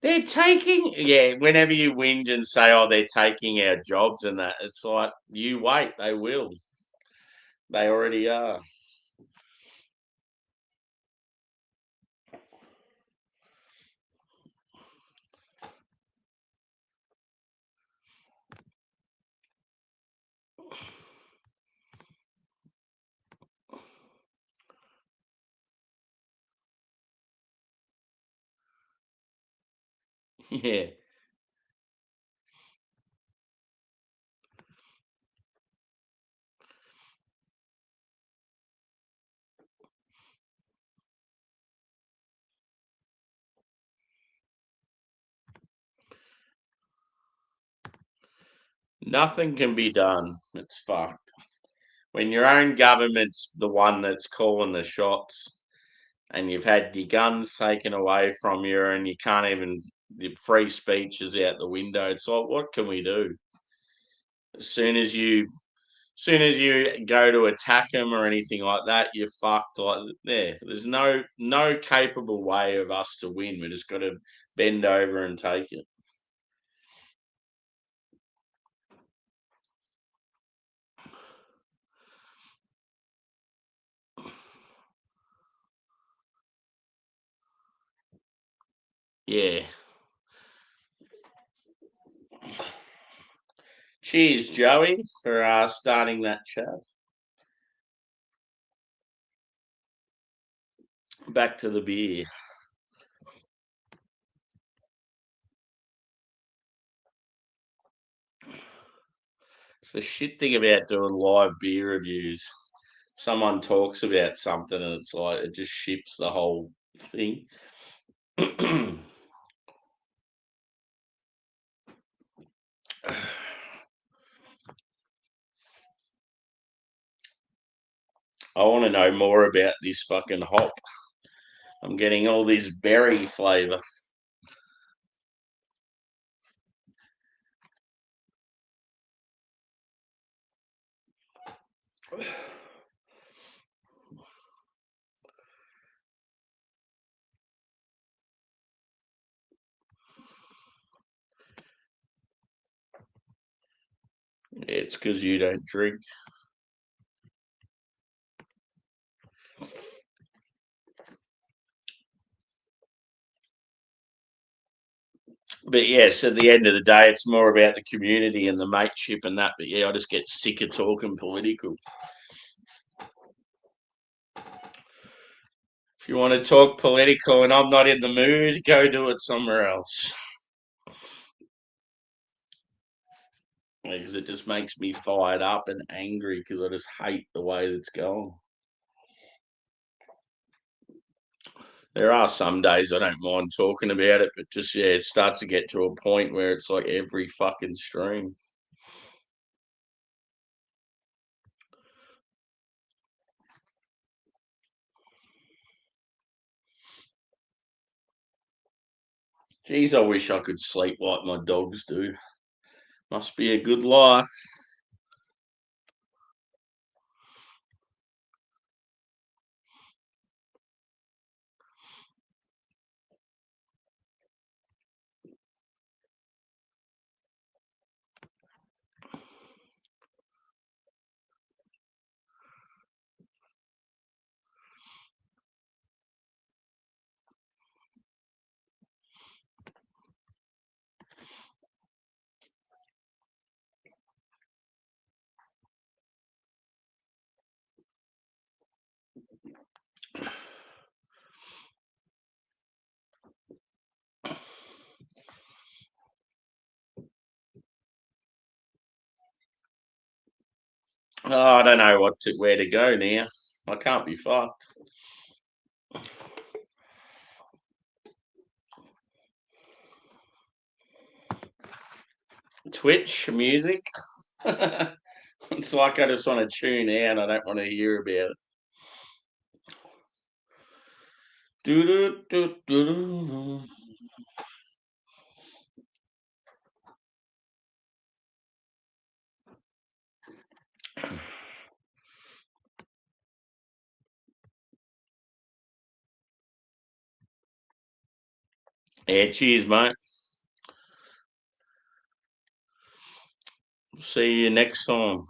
they're taking, yeah, whenever you whinge and say, oh, they're taking our jobs and that, it's like, you wait, they will. They already are. Yeah. Nothing can be done. It's fucked. When your own government's the one that's calling the shots and you've had your guns taken away from you and you can't even, your free speech is out the window. It's like, what can we do? As soon as you go to attack them or anything like that, you're fucked. Like, yeah, there's no capable way of us to win. We just got to bend over and take it. Yeah. Cheers, Joey, for starting that chat. Back to the beer. It's the shit thing about doing live beer reviews. Someone talks about something and it's like it just shifts the whole thing. I want to know more about this fucking hop. I'm getting all this berry flavour. It's because you don't drink. But yes, at the end of the day, it's more about the community and the mateship and that. But yeah, I just get sick of talking political. If you want to talk political and I'm not in the mood, go do it somewhere else. Because it just makes me fired up and angry because I just hate the way that's going. There are some days I don't mind talking about it, but just, yeah, it starts to get to a point where it's like every fucking stream. Geez, I wish I could sleep like my dogs do. Must be a good life. Oh, I don't know where to go now. I can't be fucked. Twitch music. It's like I just want to tune out. I don't want to hear about it. Do-do-do-do-do. Yeah, cheers, mate. See you next time.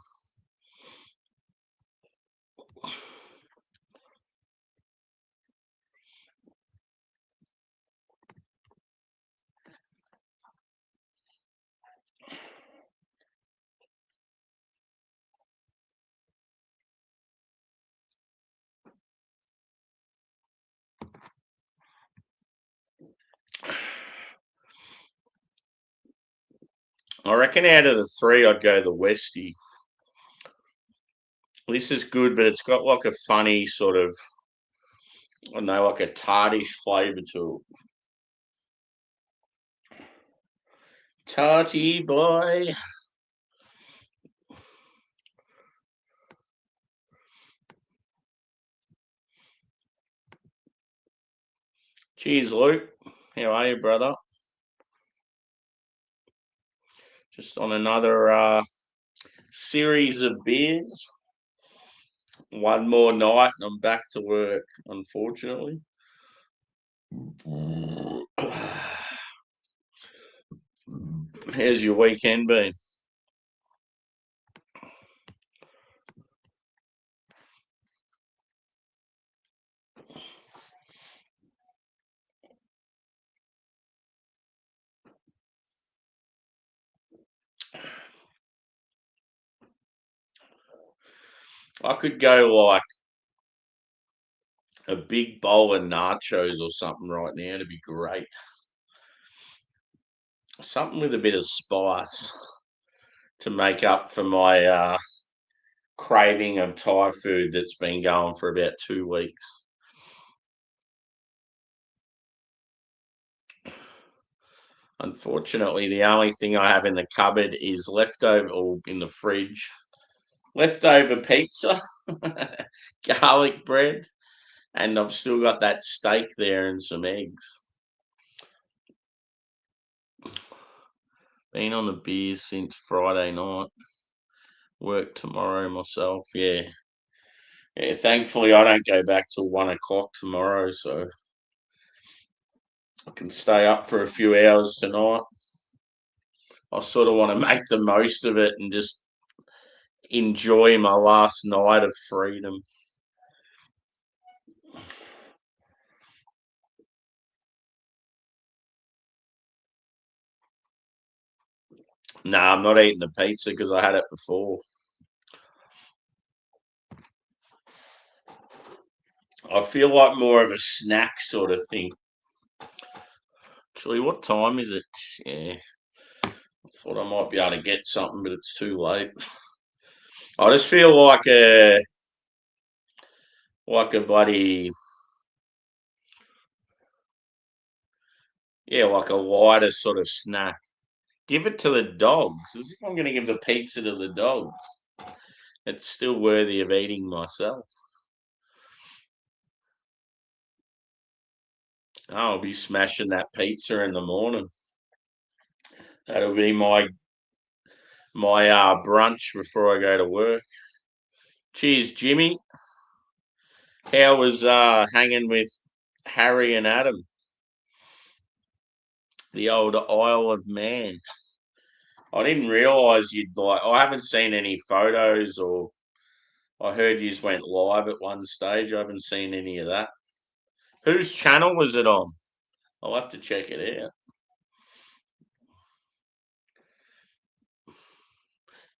I reckon out of the three, I'd go the Westie. This is good, but it's got like a funny sort of, I don't know, like a tartish flavour to it. Tarty boy. Cheers, Luke. How are you, brother? Just on another series of beers. One more night and I'm back to work, unfortunately. How's your weekend been? I could go like a big bowl of nachos or something right now to be great. Something with a bit of spice to make up for my craving of Thai food that's been going for about 2 weeks. Unfortunately, the only thing I have in the cupboard is leftover, or in the fridge, leftover pizza, garlic bread, and I've still got that steak there and some eggs. Been on the beers since Friday night. Work tomorrow myself. Yeah. Yeah. Thankfully, I don't go back till 1 o'clock tomorrow, so I can stay up for a few hours tonight. I sort of want to make the most of it and just enjoy my last night of freedom. No, I'm not eating the pizza because I had it before. I feel like more of a snack sort of thing. Actually, what time is it? Yeah, I thought I might be able to get something, but it's too late. I just feel like a bloody yeah, like a lighter sort of snack. Give it to the dogs. As if I'm going to give the pizza to the dogs. It's still worthy of eating myself. I'll be smashing that pizza in the morning. That'll be my brunch before I go to work. Cheers, Jimmy. How was hanging with Harry and Adam? The old Isle of Man. I didn't realise you'd like. I haven't seen any photos, or I heard you went live at one stage. I haven't seen any of that. Whose channel was it on? I'll have to check it out.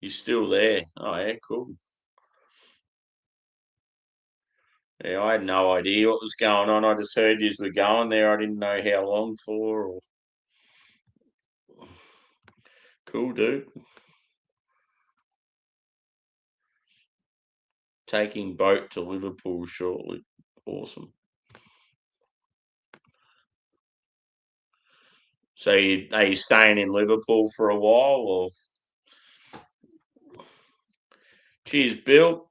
You're still there? Oh yeah, cool. Yeah, I had no idea what was going on. I just heard you were going there. I didn't know how long for. Or... Cool, dude. Taking boat to Liverpool shortly. Awesome. So are you staying in Liverpool for a while, or? Cheers, Bill.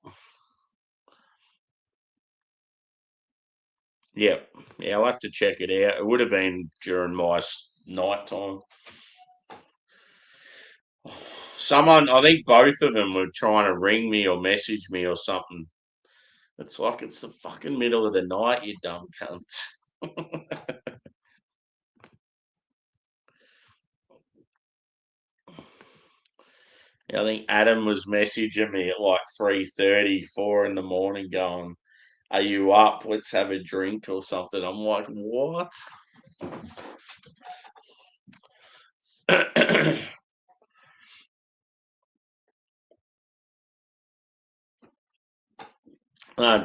Yep. Yeah, I'll have to check it out. It would have been during my night time. Someone, I think both of them were trying to ring me or message me or something. It's like it's the fucking middle of the night, you dumb cunts. I think Adam was messaging me at like 3:30, 4 in the morning, going, "Are you up? Let's have a drink or something." I'm like, "What?"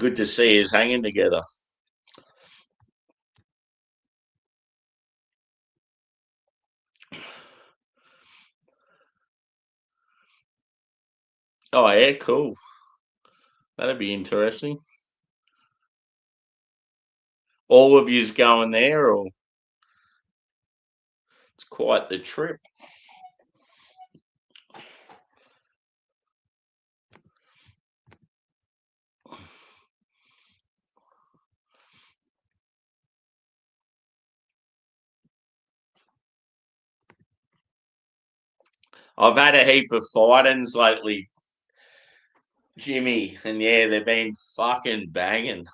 Good to see us hanging together. Oh yeah, cool. That'd be interesting. All of yous going there, or it's quite the trip. I've had a heap of fight-ins lately, Jimmy, and yeah, they've been fucking banging.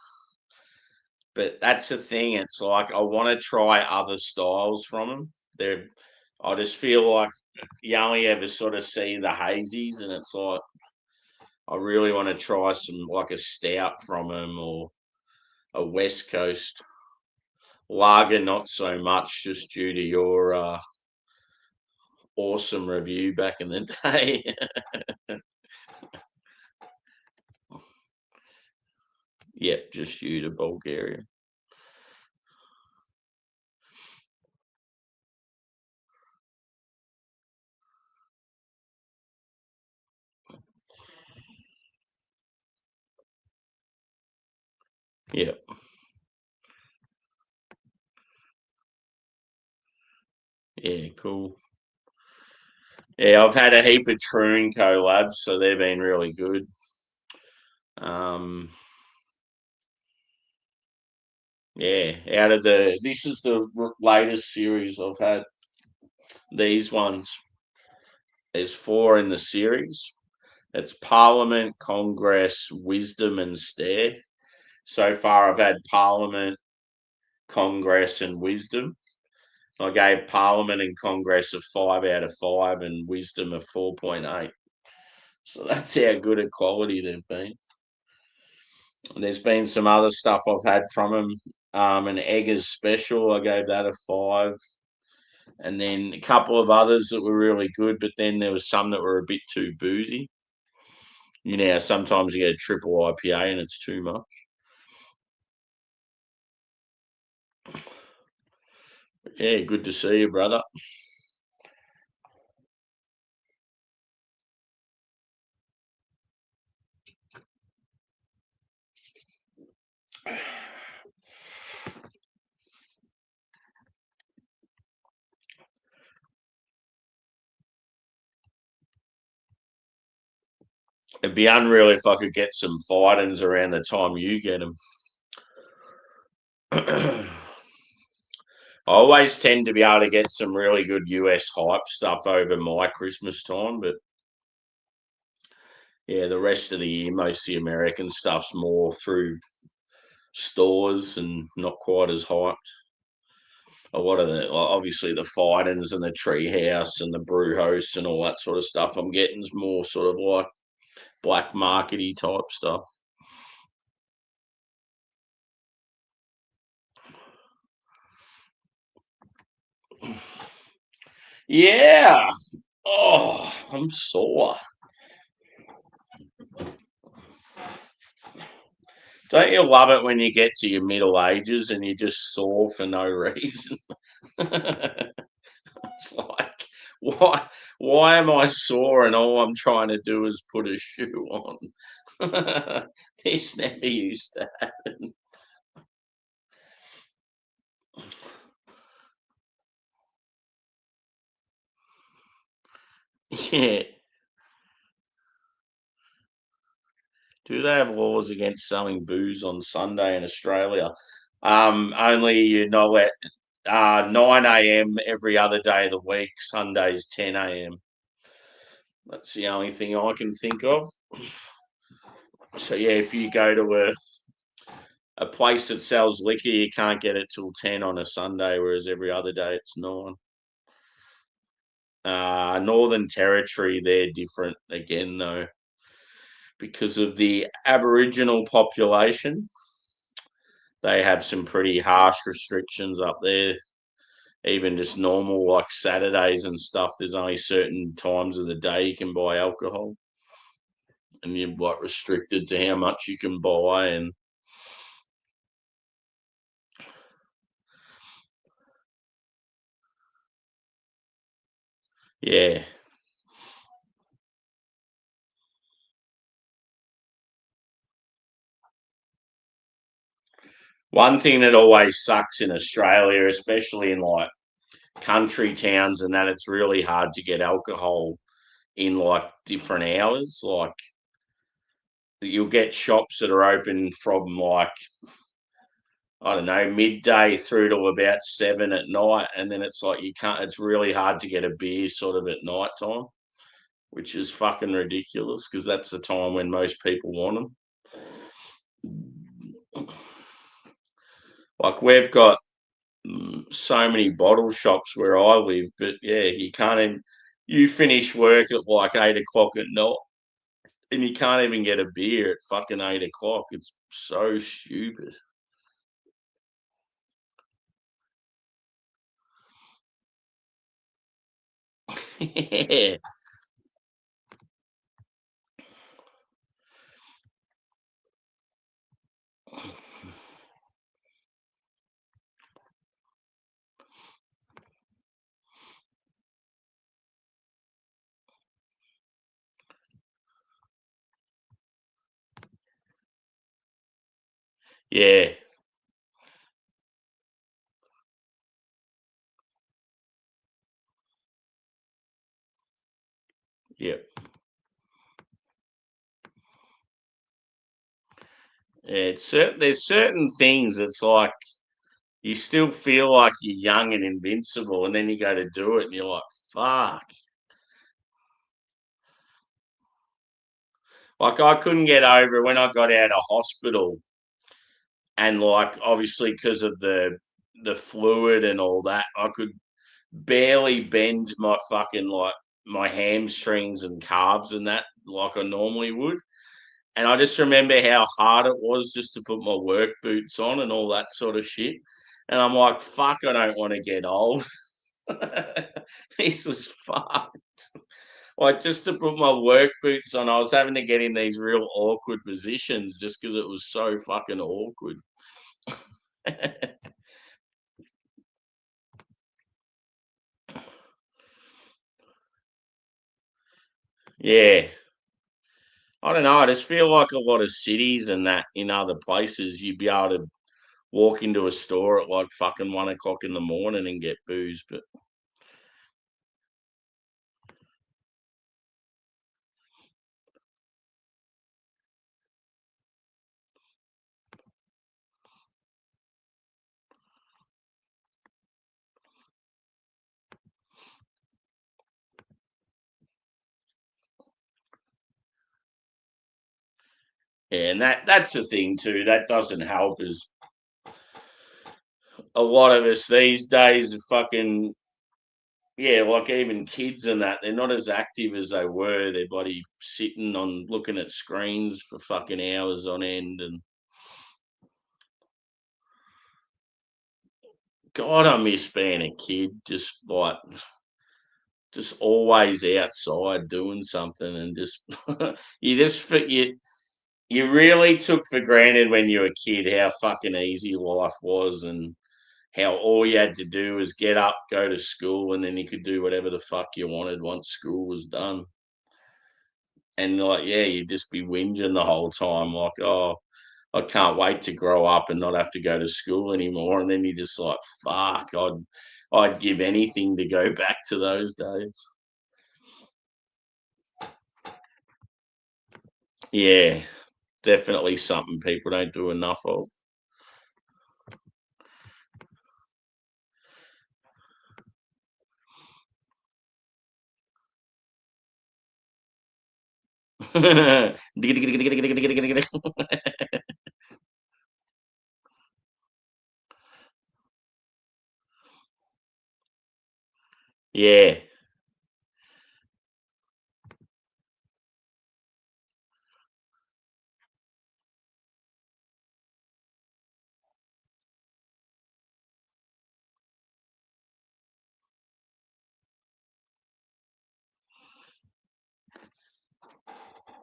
But that's the thing. It's like I want to try other styles from them. They're, I just feel like you only ever sort of see the hazies, and it's like I really want to try some like a stout from them or a West Coast lager. Not so much, just due to your awesome review back in the day. Yep, just you to Bulgaria. Yep. Yeah, cool. Yeah, I've had a heap of Troon collabs, so they've been really good. Um, yeah, this is the latest series I've had. These ones, there's four in the series. It's Parliament, Congress, Wisdom, and Stare. So far, I've had Parliament, Congress, and Wisdom. I gave Parliament and Congress a 5 out of 5 and Wisdom a 4.8. So that's how good a quality they've been. There's been some other stuff I've had from them. An Eggers special, I gave that a 5. and then a couple of others that were really good, but then there was some that were a bit too boozy. You know, sometimes you get a triple IPA and it's too much. Yeah, good to see you, brother. It'd be unreal if I could get some fight-ins around the time you get them. I always tend to be able to get some really good US hype stuff over my Christmas time, but yeah, the rest of the year, most of the American stuff's more through stores and not quite as hyped. A lot of the, obviously, the fight-ins and the treehouse and the brew hosts and all that sort of stuff I'm getting is more sort of like black markety type stuff. Yeah. Oh, I'm sore. Don't you love it when you get to your middle ages and you're just sore for no reason? It's like, why am I sore and all I'm trying to do is put a shoe on? This never used to happen. Yeah. Do they have laws against selling booze on Sunday in Australia? Only you're not at 9 a.m. every other day of the week. Sundays 10 a.m. That's the only thing I can think of. So yeah, if you go to a place that sells liquor, you can't get it till 10 on a Sunday, whereas every other day it's 9. Northern Territory, they're different again though, because of the Aboriginal population. They have some pretty harsh restrictions up there. Even just normal like Saturdays and stuff, there's only certain times of the day you can buy alcohol, and you're like restricted to how much you can buy. And yeah, one thing that always sucks in Australia, especially in like country towns and that, it's really hard to get alcohol in like different hours. Like you'll get shops that are open from like, I don't know, midday through to about 7 at night, and then it's like you can't. It's really hard to get a beer sort of at night time, which is fucking ridiculous because that's the time when most people want them. Like we've got so many bottle shops where I live, but yeah, you can't even. You finish work at like 8 o'clock at night, and you can't even get a beer at fucking 8 o'clock. It's so stupid. Yeah, yeah, yeah. There's certain things. It's like you still feel like you're young and invincible, and then you go to do it, and you're like, "Fuck!" Like I couldn't get over when I got out of hospital, and like obviously because of the fluid and all that, I could barely bend my fucking like my hamstrings and calves and that like I normally would. And I just remember how hard it was just to put my work boots on and all that sort of shit. And I'm like, fuck, I don't want to get old. This is fucked. Like, just to put my work boots on, I was having to get in these real awkward positions just because it was so fucking awkward. Yeah. I don't know. I just feel like a lot of cities and that in other places, you'd be able to walk into a store at like fucking 1 o'clock in the morning and get booze. But yeah, and that's the thing too. That doesn't help. Is a lot of us these days are fucking yeah, like even kids and that, they're not as active as they were. They're bloody sitting on looking at screens for fucking hours on end. And God, I miss being a kid, just always outside doing something and just you really took for granted when you were a kid how fucking easy life was and how all you had to do was get up, go to school, and then you could do whatever the fuck you wanted once school was done. And like, yeah, you'd just be whinging the whole time, like, oh, I can't wait to grow up and not have to go to school anymore. And then you just like, fuck, I'd give anything to go back to those days. Yeah, definitely something people don't do enough of. Yeah.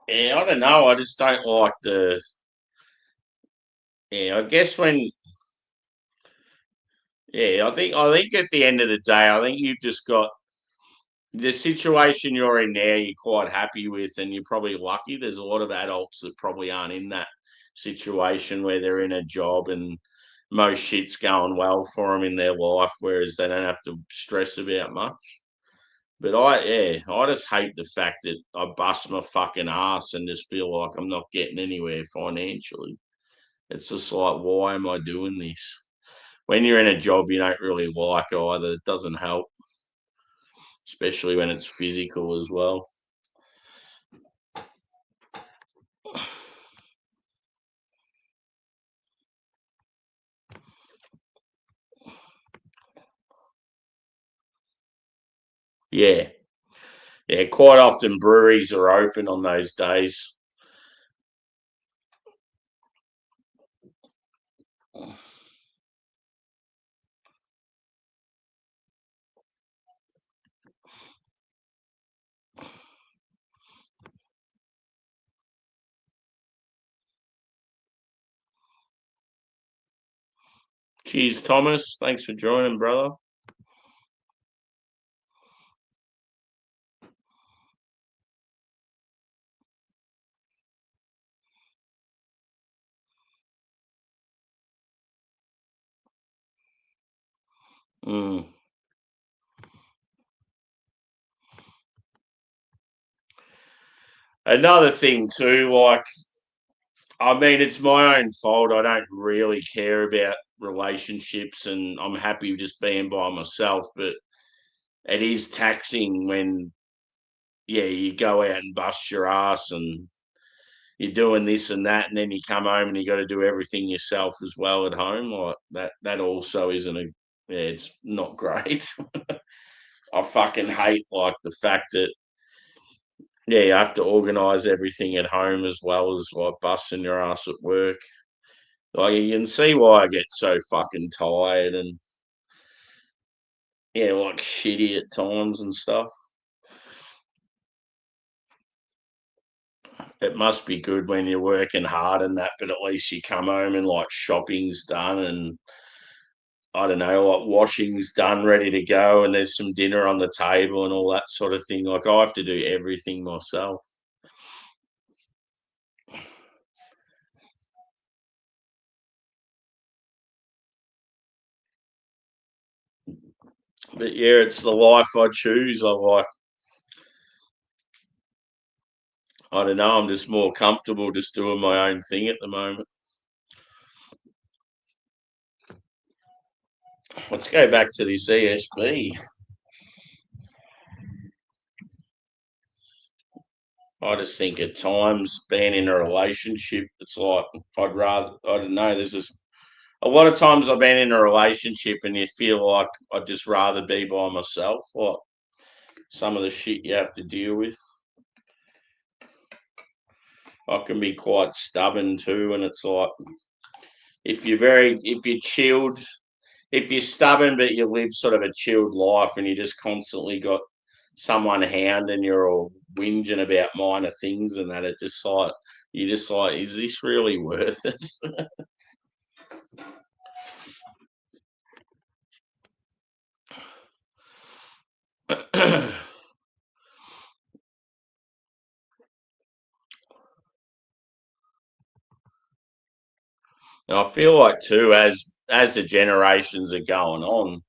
Yeah, I don't know. I just don't like the. Yeah, I guess when. Yeah, I think at the end of the day, I think you've just got the situation you're in now. You're quite happy with, and you're probably lucky. There's a lot of adults that probably aren't in that situation where they're in a job and most shit's going well for them in their life, whereas they don't have to stress about much. But I just hate the fact that I bust my fucking ass and just feel like I'm not getting anywhere financially. It's just like, why am I doing this? When you're in a job you don't really like either, it doesn't help, especially when it's physical as well. Yeah. Yeah, quite often breweries are open on those days. Cheers, Thomas. Thanks for joining, brother. Mm. Another thing too, like I mean, it's my own fault. I don't really care about relationships, and I'm happy just being by myself. But it is taxing when, yeah, you go out and bust your ass, and you're doing this and that, and then you come home and you got to do everything yourself as well at home. Like that. That also isn't a. Yeah, it's not great. I fucking hate like the fact that yeah, you have to organise everything at home as well as like busting your ass at work. Like you can see why I get so fucking tired and yeah, like shitty at times and stuff. It must be good when you're working hard and that, but at least you come home and like shopping's done and I don't know, like washing's done, ready to go, and there's some dinner on the table and all that sort of thing. Like I have to do everything myself. But yeah, it's the life I choose. I don't know, I'm just more comfortable just doing my own thing at the moment. Let's go back to this ESB. I just think at times being in a relationship, it's like I don't know, there's just a lot of times I've been in a relationship and you feel like I'd just rather be by myself. Like some of the shit you have to deal with. I can be quite stubborn too, and it's like if you're chilled, if you're stubborn but you live sort of a chilled life and you just constantly got someone hounding you or whinging about minor things and that, it just like you just like, is this really worth it? And I feel like too, as the generations are going on,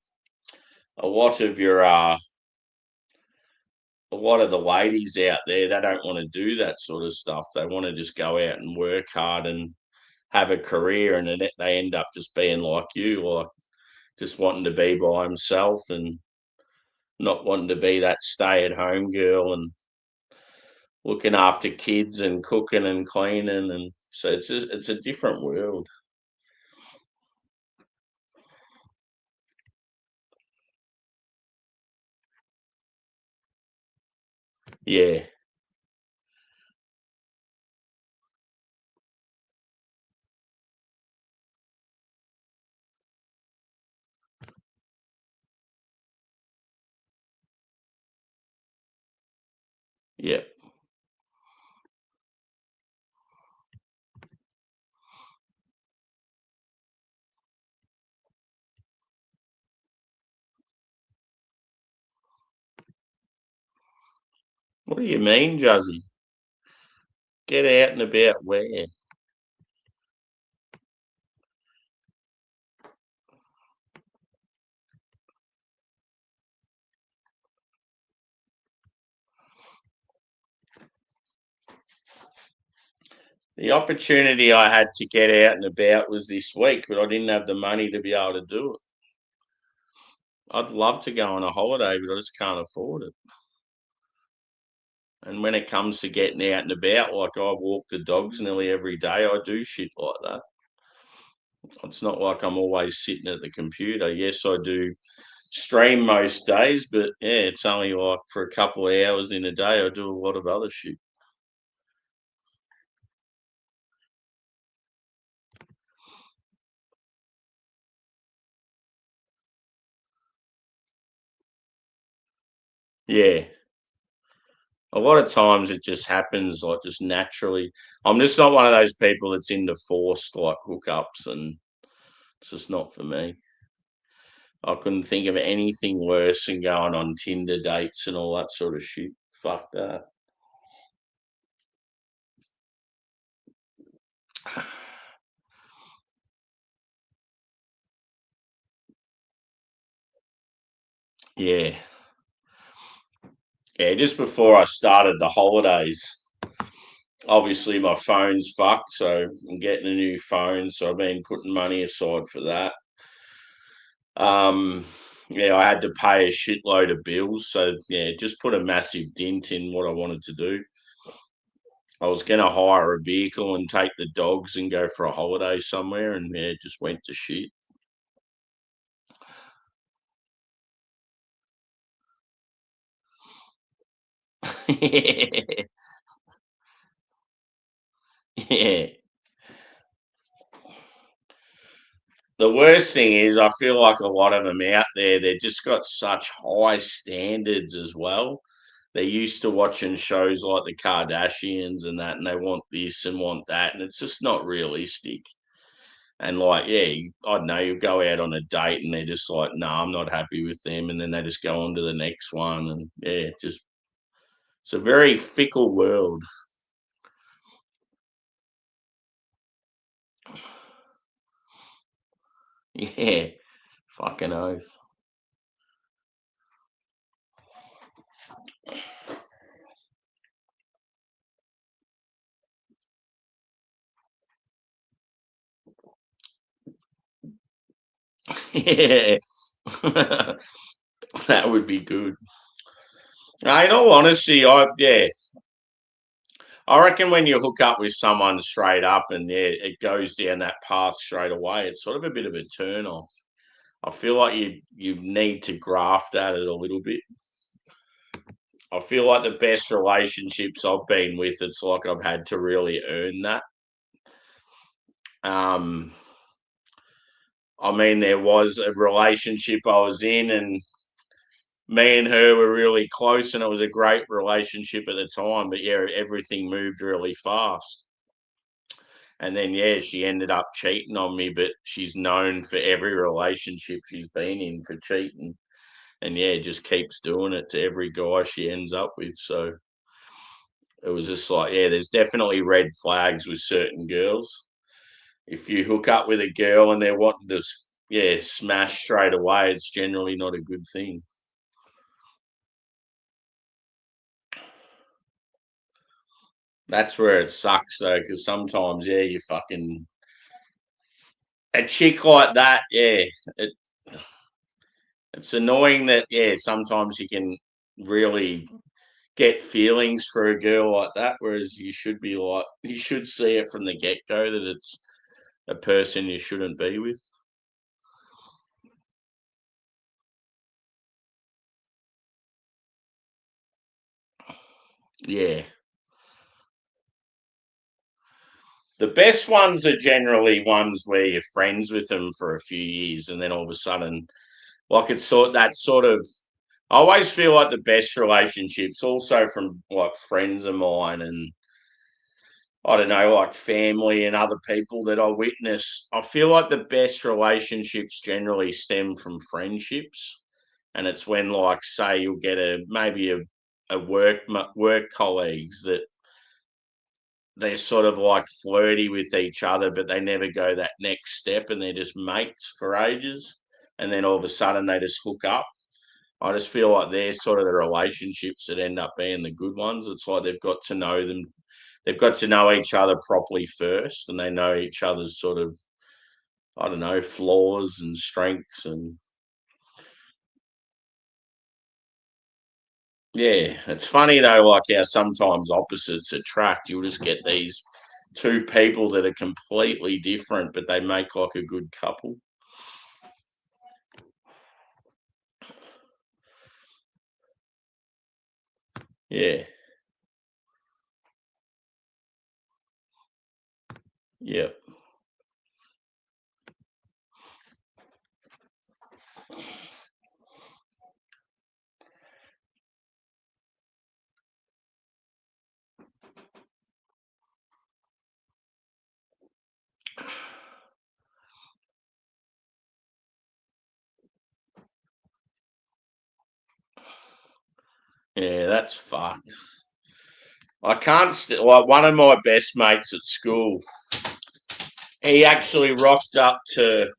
a lot of your a lot of the ladies out there, they don't want to do that sort of stuff. They want to just go out and work hard and have a career, and then they end up just being like you, like just wanting to be by himself and not wanting to be that stay-at-home girl and looking after kids and cooking and cleaning, and so it's a different world. Yeah, yeah. What do you mean, Juzzy? Get out and about where? The opportunity I had to get out and about was this week, but I didn't have the money to be able to do it. I'd love to go on a holiday, but I just can't afford it. And when it comes to getting out and about, like I walk the dogs nearly every day, I do shit like that. It's not like I'm always sitting at the computer. Yes, I do stream most days, but yeah, it's only like for a couple of hours in a day. I do a lot of other shit. Yeah. A lot of times it just happens like just naturally. I'm just not one of those people that's into forced like hookups, and it's just not for me. I couldn't think of anything worse than going on Tinder dates and all that sort of shit. Fuck that. Yeah. Yeah, just before I started the holidays, obviously my phone's fucked, so I'm getting a new phone, so I've been putting money aside for that. Um, yeah, I had to pay a shitload of bills, so yeah, just put a massive dent in what I wanted to do. I was going to hire a vehicle and take the dogs and go for a holiday somewhere, and yeah, it just went to shit. Yeah, yeah. The worst thing is, I feel like a lot of them out there, they've just got such high standards as well. They're used to watching shows like the Kardashians and that, and they want this and want that, and it's just not realistic. And like, yeah, I don't know, you go out on a date and they're just like, no, I'm not happy with them, and then they just go on to the next one, and yeah, just it's a very fickle world. Yeah, fucking oath. Yeah, that would be good. No, in all honesty, I reckon when you hook up with someone straight up and yeah, it goes down that path straight away, it's sort of a bit of a turn off. I feel like you need to graft at it a little bit. I feel like the best relationships I've been with, it's like I've had to really earn that. Um, I mean, there was a relationship I was in, and me and her were really close, and it was a great relationship at the time. But yeah, everything moved really fast. And then, yeah, she ended up cheating on me, but she's known for every relationship she's been in for cheating. And yeah, just keeps doing it to every guy she ends up with. So it was just like, yeah, there's definitely red flags with certain girls. If you hook up with a girl and they're wanting to, yeah, smash straight away, it's generally not a good thing. That's where it sucks though, because sometimes, yeah, you fucking a chick like that, yeah, it, it's annoying that, yeah, sometimes you can really get feelings for a girl like that, whereas you should be like, you should see it from the get go that it's a person you shouldn't be with. Yeah. The best ones are generally ones where you're friends with them for a few years and then all of a sudden, like it's sort of, I always feel like the best relationships also from like friends of mine and I don't know, like family and other people that I witness. I feel like the best relationships generally stem from friendships. And it's when, like, say, you'll get maybe a work colleagues that they're sort of like flirty with each other, but they never go that next step, and they're just mates for ages. And then all of a sudden they just hook up. I just feel like they're sort of the relationships that end up being the good ones. It's like they've got to know them, they've got to know each other properly first, and they know each other's sort of, I don't know, flaws and strengths. And yeah, it's funny though, like how sometimes opposites attract. You'll just get these two people that are completely different, but they make like a good couple. Yeah, yeah, yeah. That's fucked. I can't like one of my best mates at school. He actually rocked up to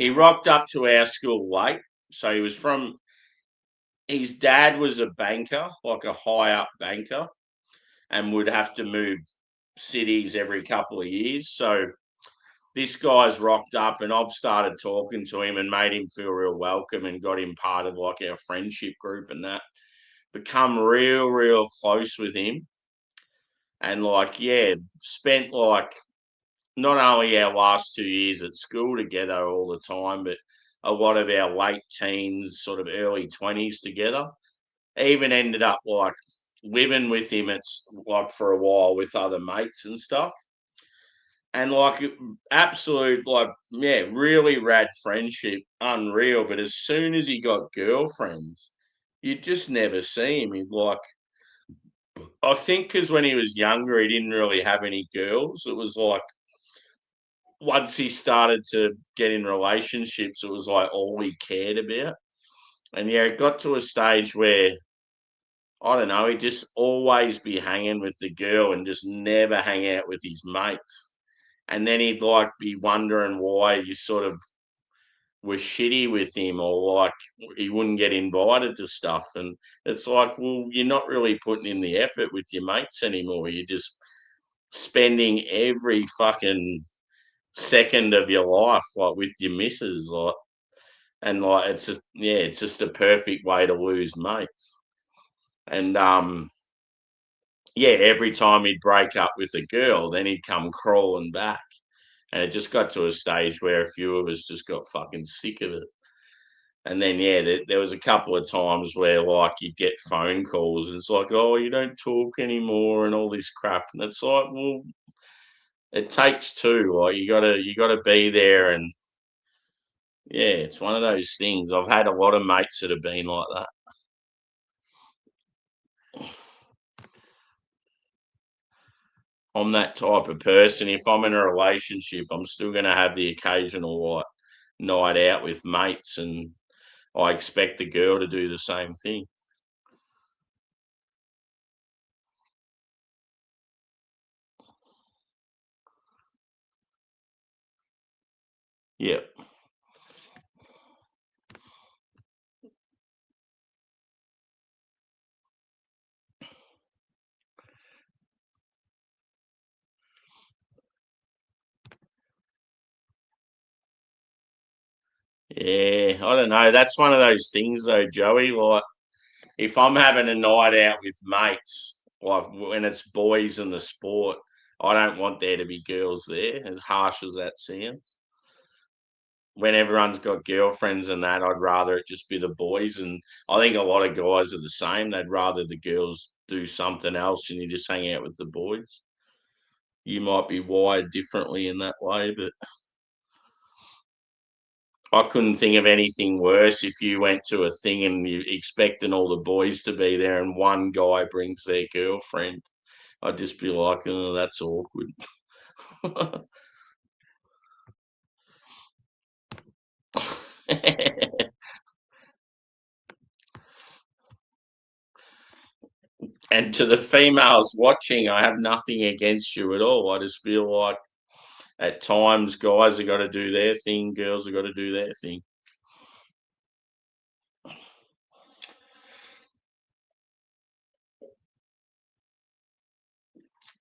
our school late. So he was from his dad was a banker, like a high up banker, and would have to move cities every couple of years. So this guy's rocked up, and I've started talking to him and made him feel real welcome and got him part of like our friendship group and that. Become real close with him. And like, yeah, spent like not only our last 2 years at school together all the time, but a lot of our late teens, sort of early 20s together. Even ended up like living with him. It's like for a while with other mates and stuff. and absolute, really rad friendship, unreal. But as soon as he got girlfriends, you just never see him. I think because when he was younger, he didn't really have any girls. It was like once he started to get in relationships, it was like all he cared about. And yeah, it got to a stage where I don't know, he'd just always be hanging with the girl and just never hang out with his mates. And then he'd be wondering why you sort of were shitty with him, or he wouldn't get invited to stuff. And it's like, well, you're not really putting in the effort with your mates anymore. You're just spending every fucking second of your life with your missus, and it's just a perfect way to lose mates. And every time he'd break up with a girl, then he'd come crawling back. And it just got to a stage where a few of us just got fucking sick of it. And then, there was a couple of times where, you'd get phone calls and it's like, oh, you don't talk anymore and all this crap. And it's like, well, it takes two. You gotta be there. And yeah, it's one of those things. I've had a lot of mates that have been like that. I'm that type of person. If I'm in a relationship, I'm still going to have the occasional night out with mates, and I expect the girl to do the same thing. Yep. Yeah, I don't know. That's one of those things, though, Joey. If I'm having a night out with mates, when it's boys in the sport, I don't want there to be girls there, as harsh as that sounds. When everyone's got girlfriends and that, I'd rather it just be the boys. And I think a lot of guys are the same. They'd rather the girls do something else and you just hang out with the boys. You might be wired differently in that way, but I couldn't think of anything worse if you went to a thing and you're expecting all the boys to be there and one guy brings their girlfriend. I'd just be like, oh, that's awkward. And to the females watching, I have nothing against you at all. I just feel like at times guys have got to do their thing, girls have got to do their thing.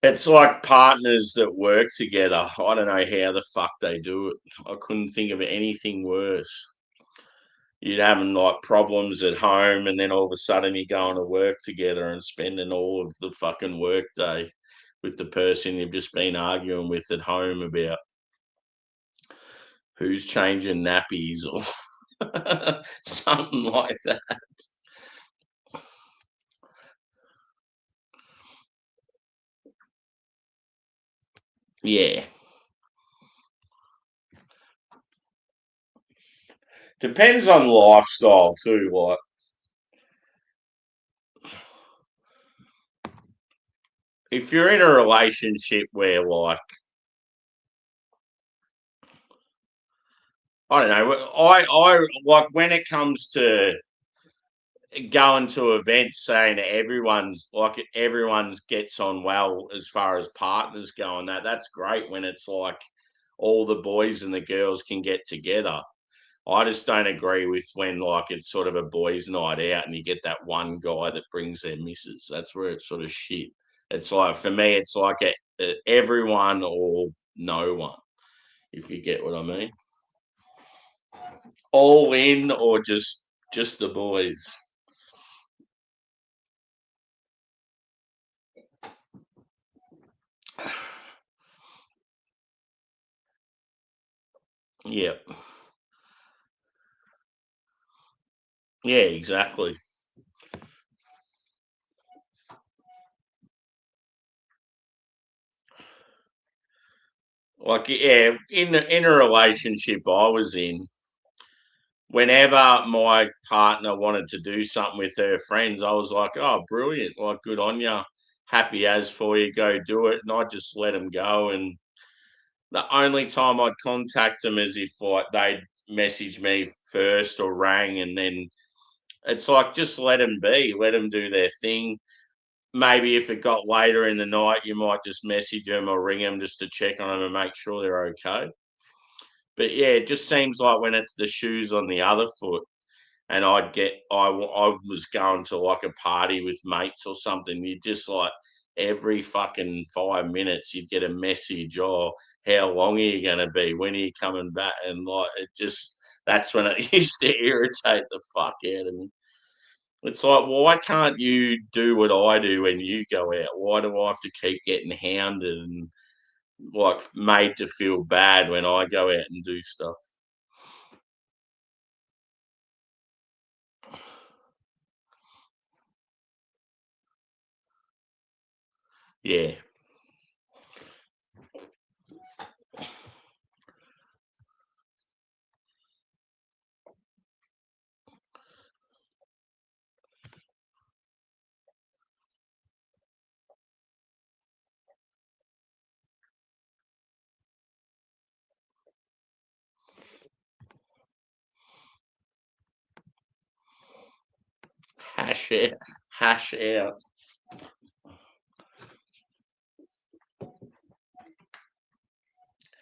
It's like partners that work together. I don't know how the fuck they do it. I couldn't think of anything worse. You'd having problems at home, and then all of a sudden you're going to work together and spending all of the fucking work day with the person you've just been arguing with at home about who's changing nappies or something like that. Yeah. Depends on lifestyle too. If you're in a relationship where I don't know, I like when it comes to going to events, saying everyone's gets on well as far as partners go, and that's great when it's all the boys and the girls can get together. I just don't agree with when it's sort of a boys' night out and you get that one guy that brings their missus. That's where it's sort of shit. It's like for me, it's like everyone or no one, if you get what I mean. All in or just the boys. Yep. Yeah, exactly. Like, yeah, in a relationship I was in, whenever my partner wanted to do something with her friends, I was like, "Oh, brilliant! Like, good on you. Happy as for you. Go do it." And I just let them go. And the only time I'd contact them is if like they'd message me first or rang, and then it's like just let them be, let them do their thing. Maybe if it got later in the night, you might just message them or ring them just to check on them and make sure they're okay. But yeah, it just seems like when it's the shoes on the other foot, and I was going to like a party with mates or something, you just like every fucking 5 minutes you'd get a message, or how long are you going to be? When are you coming back? And like it just, that's when it used to irritate the fuck out of me. It's like, why can't you do what I do when you go out? Why do I have to keep getting hounded and like made to feel bad when I go out and do stuff? Yeah. Hash it, hash out,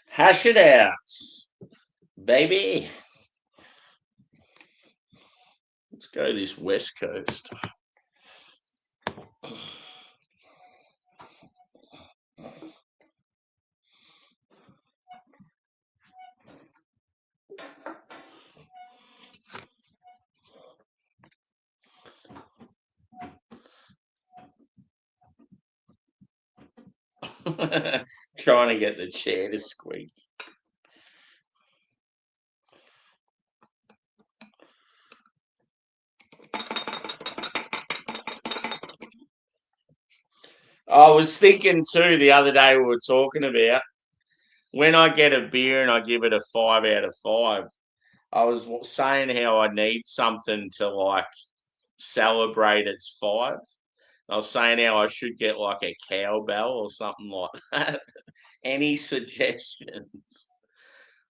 hash it out, baby. Let's go this West Coast. Trying to get the chair to squeak. I was thinking too the other day we were talking about when I get a beer and I give it a 5 out of 5. I was saying how I need something to like celebrate its 5. I was saying how I should get like a cowbell or something like that. Any suggestions?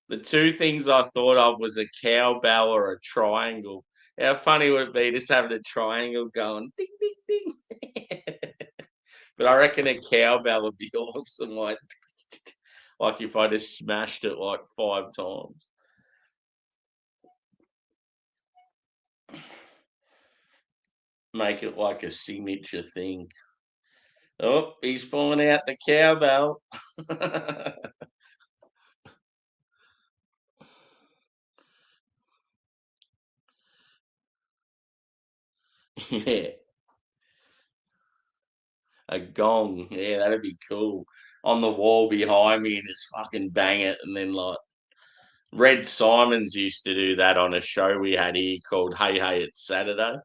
The two things I thought of was a cowbell or a triangle. How funny would it be just having a triangle going ding ding ding? But I reckon a cowbell would be awesome. Like if I just smashed it like 5 times. Make it like a signature thing. Oh, he's pulling out the cowbell. Yeah, a gong. Yeah, that'd be cool. On the wall behind me and just fucking bang it. And then, like, Red Simons used to do that on a show we had here called Hey Hey It's Saturday.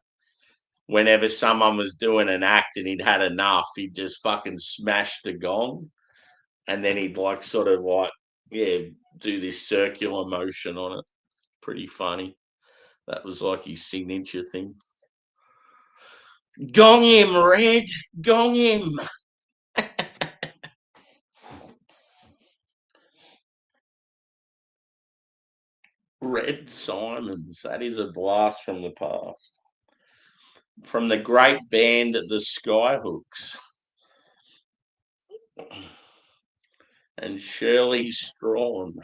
Whenever someone was doing an act and he'd had enough, he'd just fucking smash the gong. And then he'd, like, sort of like, yeah, do this circular motion on it. Pretty funny. That was like his signature thing. Gong him, Red. Gong him. Red Simons. That is a blast from the past. From the great band The Skyhooks and Shirley Strawn.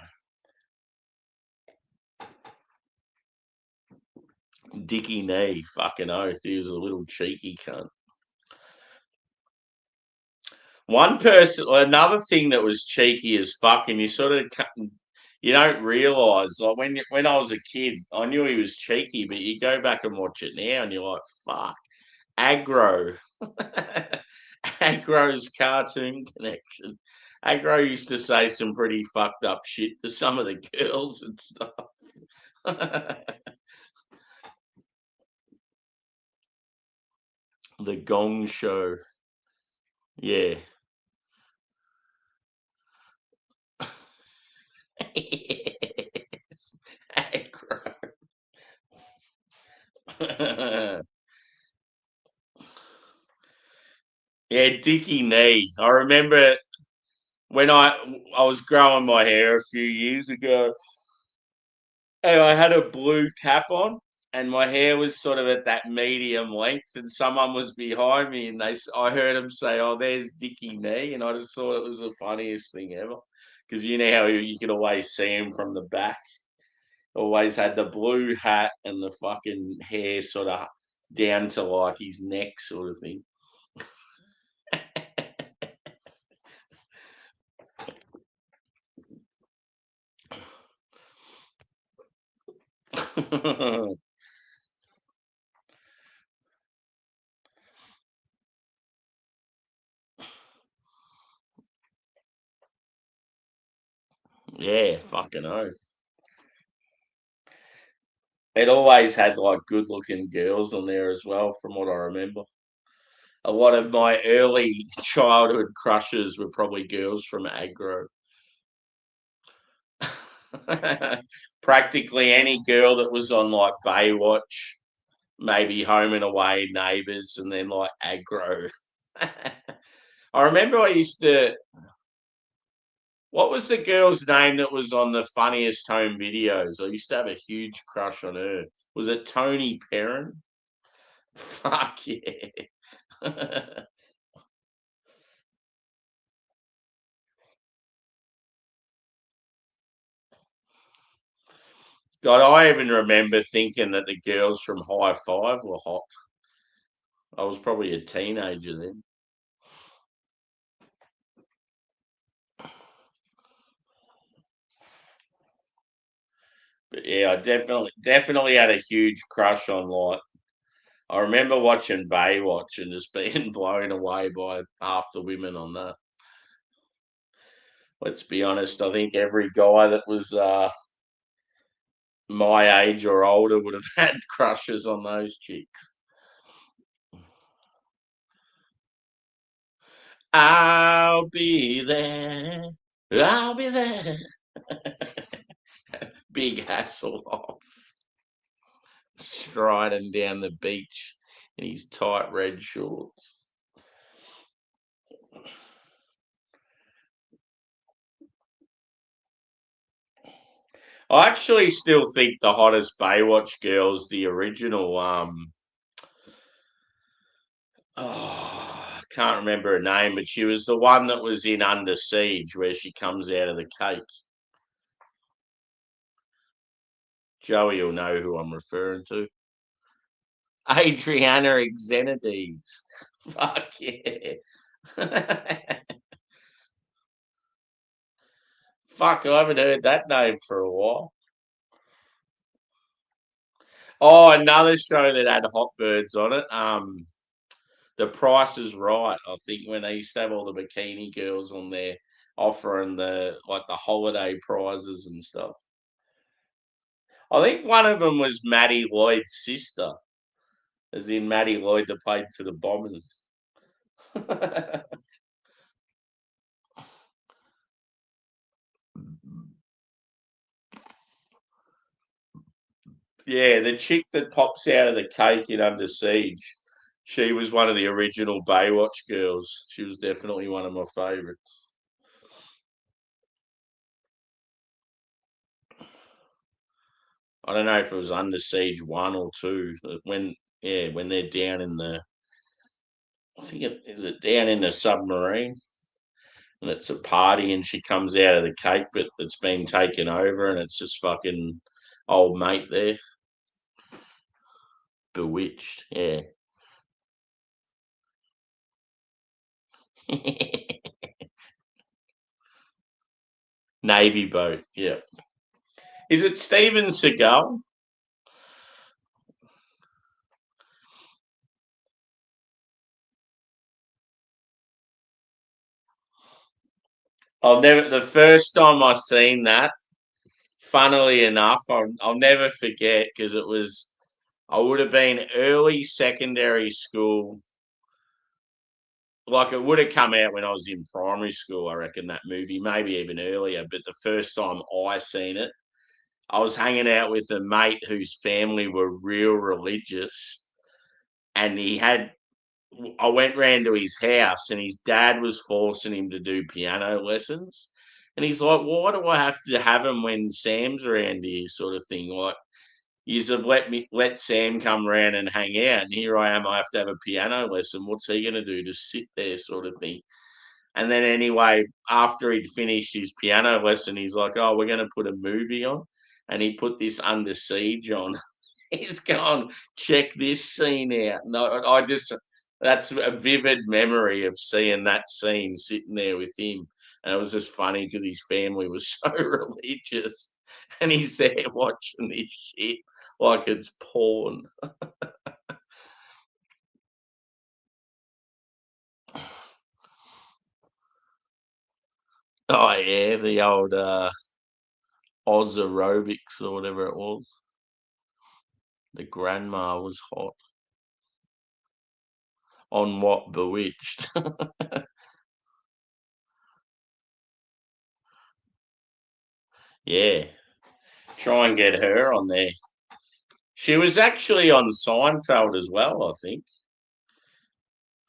Dickie Knee, fucking oath. He was a little cheeky cunt. One person, another thing that was cheeky as fuck, and you sort of you don't realise, like when I was a kid, I knew he was cheeky, but you go back and watch it now, and you're like, fuck, Aggro, Aggro's Cartoon Connection. Aggro used to say some pretty fucked up shit to some of the girls and stuff. The Gong Show, yeah. Yes. Aggro. Yeah, Dickie Knee. I remember when I was growing my hair a few years ago, and I had a blue cap on, and my hair was sort of at that medium length, and someone was behind me, and I heard him say, "Oh, there's Dickie Knee," and I just thought it was the funniest thing ever, because you know how you could always see him from the back. Always had the blue hat and the fucking hair sort of down to like his neck, sort of thing. Yeah, fucking oath. It always had like good looking girls on there as well, from what I remember. A lot of my early childhood crushes were probably girls from aggro. Practically any girl that was on like Baywatch, maybe Home and Away, Neighbours, and then like aggro. I remember I used to. What was the girl's name that was on the funniest home videos? I used to have a huge crush on her. Was it Tony Perrin? Fuck yeah. God, I even remember thinking that the girls from High Five were hot. I was probably a teenager then. But yeah, I definitely had a huge crush on like I remember watching Baywatch and just being blown away by half the women on that. Let's be honest, I think every guy that was my age or older would have had crushes on those chicks. I'll be there. I'll be there. Big hassle off striding down the beach in his tight red shorts. I actually still think the hottest Baywatch girl's the original. I can't remember her name, but she was the one that was in Under Siege, where she comes out of the cake. Joey will know who I'm referring to. Adriana Xenides. Fuck yeah. Fuck, I haven't heard that name for a while. Oh, another show that had hot birds on it. The Price is Right. I think when they used to have all the bikini girls on there offering the holiday prizes and stuff. I think one of them was Maddie Lloyd's sister, as in Maddie Lloyd that played for the Bombers. Yeah, the chick that pops out of the cake in Under Siege. She was one of the original Baywatch girls. She was definitely one of my favourites. I don't know if it was Under Siege 1 or 2. When they're down in the, I think is it down in the submarine, and it's a party, and she comes out of the cake, but it's been taken over, and it's just fucking old mate there, bewitched. Yeah, Navy boat. Yeah, is it Steven Seagal? I've never. The first time I seen that, funnily enough, I'll never forget because it was. I would have been early secondary school, like it would have come out when I was in primary school, I reckon, that movie, maybe even earlier. But the first time I seen it, I was hanging out with a mate whose family were real religious, and I went round to his house, and his dad was forcing him to do piano lessons. And he's like, "Why do I have to have him when Sam's around here?" Sort of thing. Like, you've let Sam come round and hang out, and here I am. I have to have a piano lesson. What's he going to do? Just sit there, sort of thing. And then anyway, after he'd finished his piano lesson, he's like, "Oh, we're going to put a movie on," and he put this Under Siege on. He's gone, check this scene out. No, I just that's a vivid memory of seeing that scene sitting there with him. And it was just funny because his family was so religious. And he's there watching this shit like it's porn. Oh yeah, the old Oz aerobics or whatever it was. The grandma was hot. On what, Bewitched? Yeah. Try and get her on there. She was actually on Seinfeld as well, I think.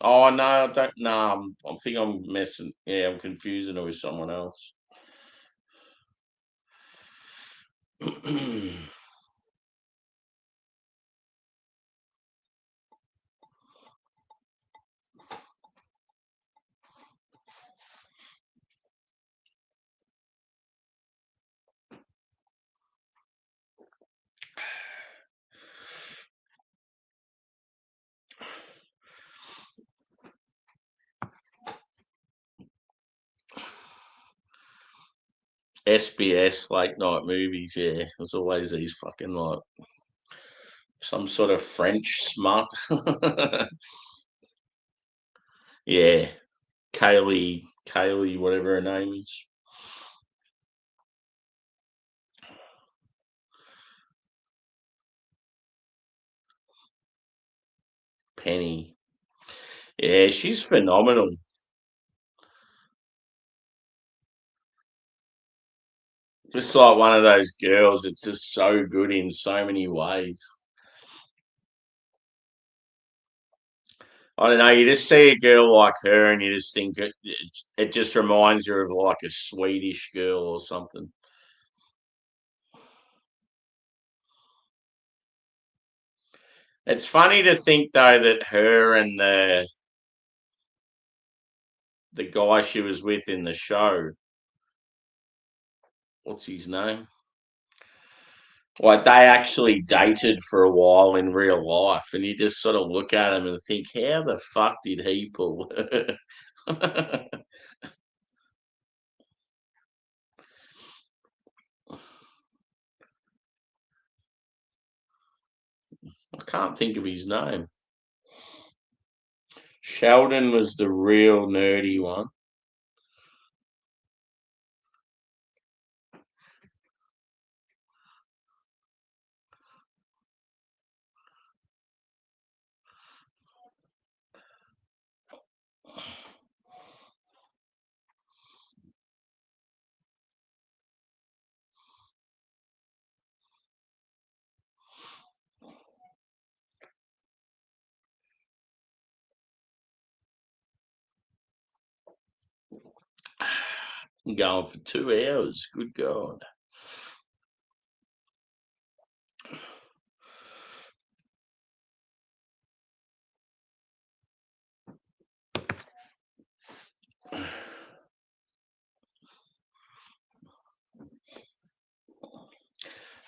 Oh no, I don't. No, I think I'm messing. Yeah, I'm confusing her with someone else. SBS late night movies. Yeah, there's always these fucking like some sort of French smut. Yeah, Kaylee, whatever her name is. Penny. Yeah, she's phenomenal. Just like one of those girls, it's just so good in so many ways. I don't know. You just see a girl like her, and you just think it just reminds you of like a Swedish girl or something. It's funny to think though that her and the guy she was with in the show, what's his name? Like they actually dated for a while in real life, and you just sort of look at him and think, how the fuck did he pull? I can't think of his name. Sheldon was the real nerdy one. Going for 2 hours. Good God.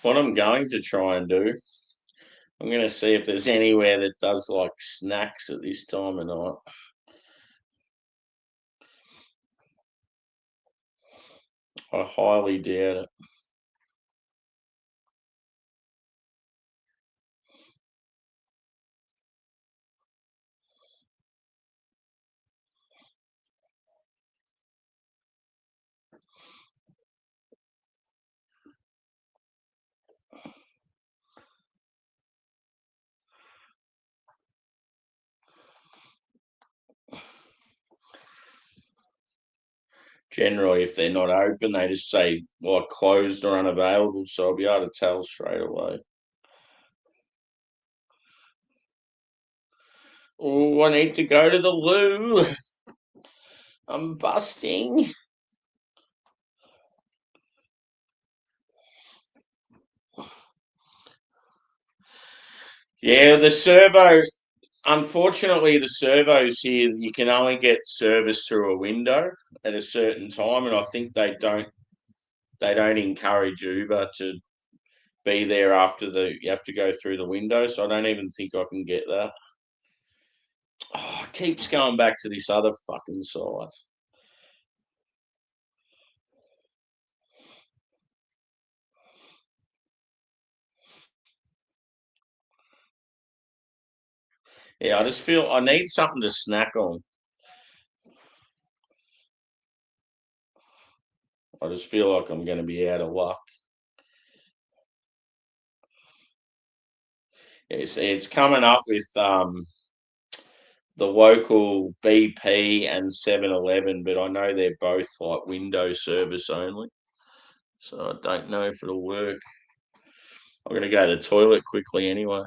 What I'm going to try and do, I'm going to see if there's anywhere that does like snacks at this time of night. I highly doubt it. Generally, if they're not open, they just say like closed or unavailable, so I'll be able to tell straight away. Oh, I need to go to the loo. I'm busting. Yeah, the servo. Unfortunately, the servos here you can only get service through a window at a certain time, and I think they don't encourage Uber to be there after you have to go through the window. So I don't even think I can get that. Oh, it keeps going back to this other fucking site. Yeah, I just feel I need something to snack on. I just feel like I'm going to be out of luck. It's coming up with the local BP and 7-Eleven, but I know they're both like window service only. So I don't know if it'll work. I'm going to go to the toilet quickly anyway.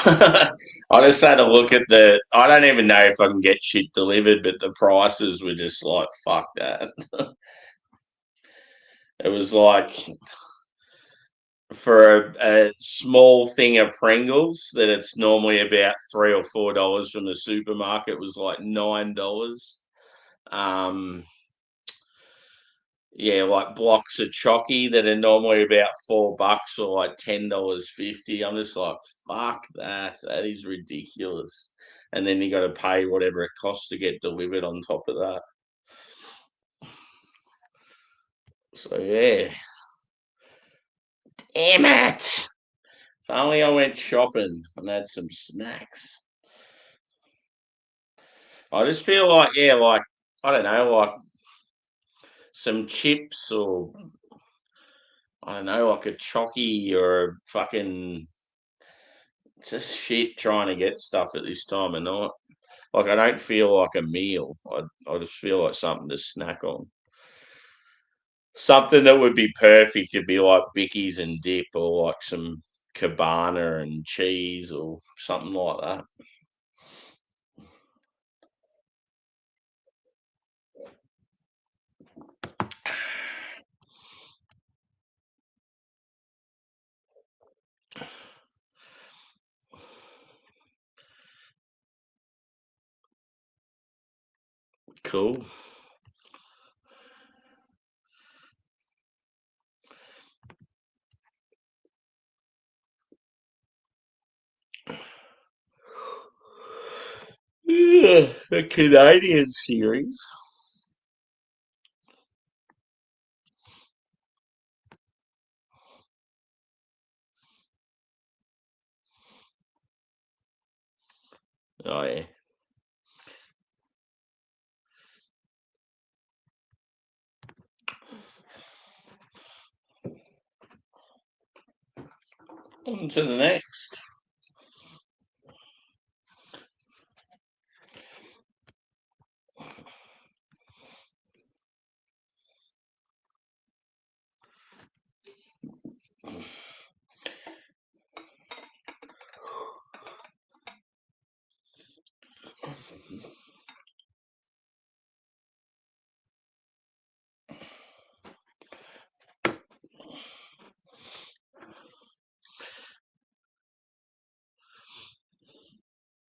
I just had a look at the. I don't even know if I can get shit delivered, but the prices were just like fuck that. It was like for a small thing of Pringles that it's normally about $3 or $4 from the supermarket was like $9. Um, yeah, like blocks of chocky that are normally about $4 or like $10.50. I'm just like, fuck that. That is ridiculous. And then you got to pay whatever it costs to get delivered on top of that. So yeah, damn it. If only I went shopping and had some snacks. I just feel like, yeah, like, I don't know, like some chips or, I don't know, like a chocky or a fucking, just shit trying to get stuff at this time of night. Like, I don't feel like a meal. I just feel like something to snack on. Something that would be perfect could be like Bickies and dip or like some cabana and cheese or something like that. Cool. Yeah, a Canadian series. Oh yeah. On to the next.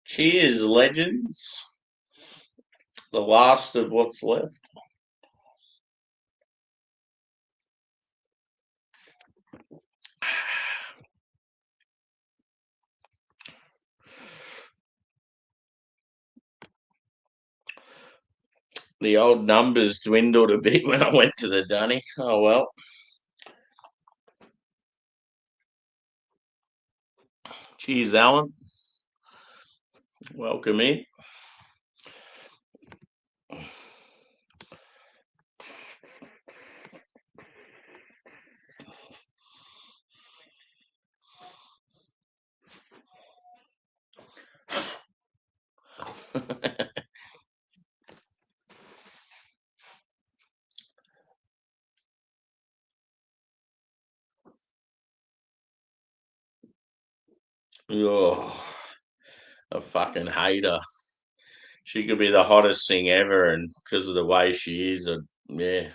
Cheers, legends. The last of what's left. The old numbers dwindled a bit when I went to the dunny. Oh well. Cheers, Alan. Welcome in. Oh, a fucking hater. She could be the hottest thing ever, and because of the way she is, yeah,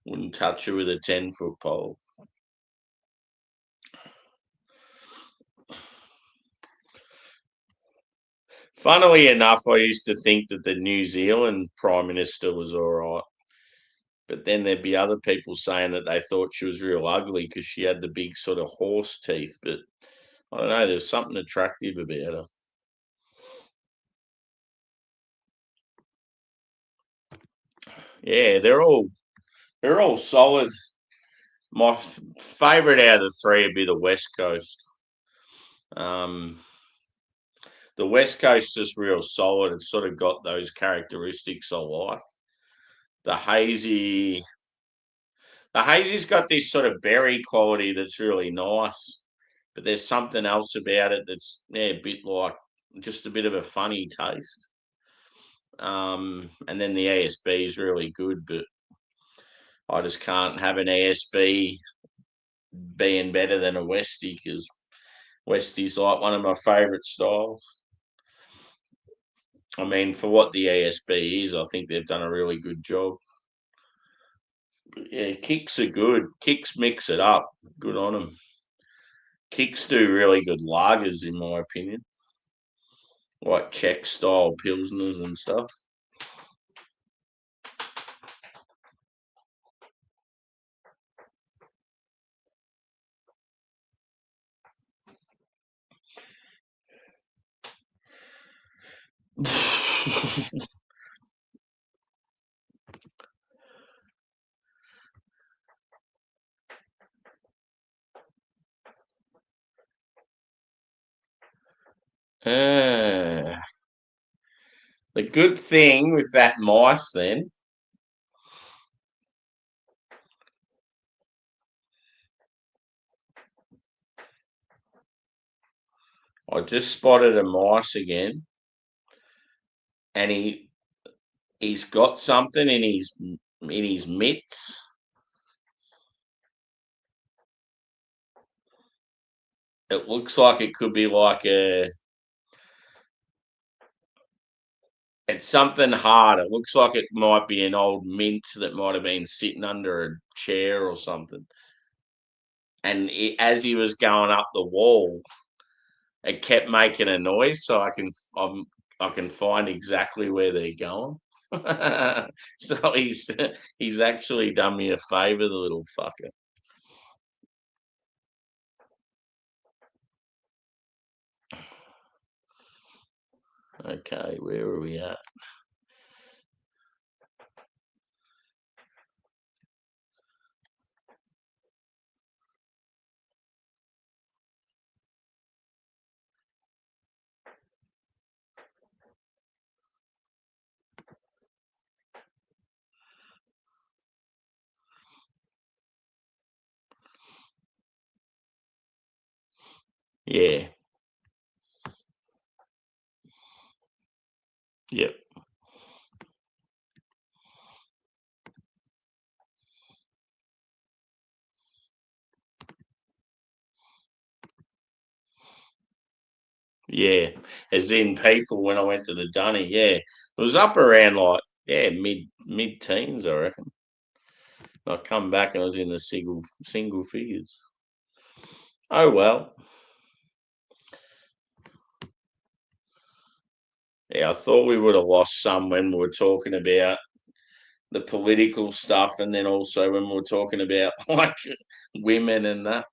wouldn't touch her with a 10-foot pole. Funnily enough, I used to think that the New Zealand Prime Minister was all right. But then there'd be other people saying that they thought she was real ugly because she had the big sort of horse teeth. But I don't know, there's something attractive about her. Yeah, they're all solid. My favourite out of the three would be the West Coast. Um, the West Coast is real solid. It's sort of got those characteristics I like. The hazy, the hazy's got this sort of berry quality that's really nice, but there's something else about it that's a bit like just a bit of a funny taste. And then the ASB is really good, but I just can't have an ASB being better than a Westie because Westie's like one of my favourite styles. I mean, for what the ESB is, I think they've done a really good job. Yeah, kicks are good. Kicks mix it up. Good on them. Kicks do really good lagers, in my opinion, like Czech style pilsners and stuff. Ah, the good thing with that mice, then, I just spotted a mice again, and he's got something in his mitts. It looks like it could be like it's something hard. It looks like it might be an old mint that might have been sitting under a chair or something. And as he was going up the wall, it kept making a noise, so I can find exactly where they're going. So he's actually done me a favour, the little fucker. Okay, where are we at? Yeah, yep, yeah. As in people when I went to the dunny, yeah, it was up around like mid teens, I reckon. I come back and I was in the single figures. Oh well. Yeah, I thought we would have lost some when we were talking about the political stuff, and then also when we were talking about like women and that.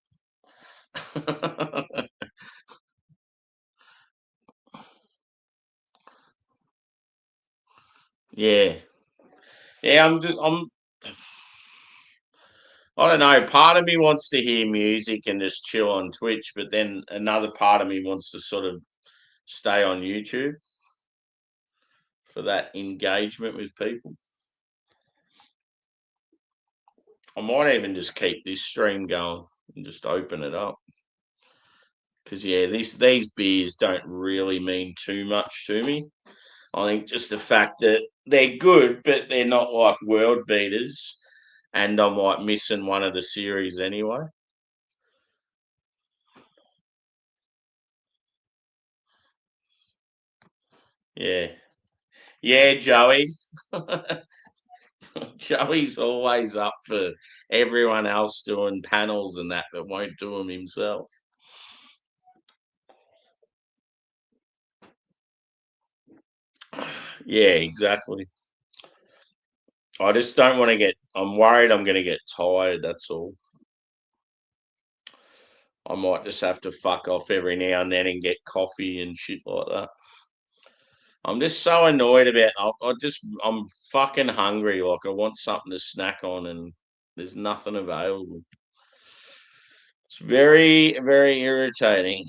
Yeah, yeah. I don't know. Part of me wants to hear music and just chill on Twitch, but then another part of me wants to sort of stay on YouTube for that engagement with people. I might even just keep this stream going and just open it up. Because yeah, these beers don't really mean too much to me. I think just the fact that they're good, but they're not like world beaters, and I'm like missing one of the series anyway. Yeah, yeah, Joey. Joey's always up for everyone else doing panels and that, but won't do them himself. Yeah, exactly. I just don't want to get. I'm worried I'm going to get tired. That's all. I might just have to fuck off every now and then and get coffee and shit like that. I'm just so annoyed about. I'm fucking hungry. Like I want something to snack on, and there's nothing available. It's very, very irritating.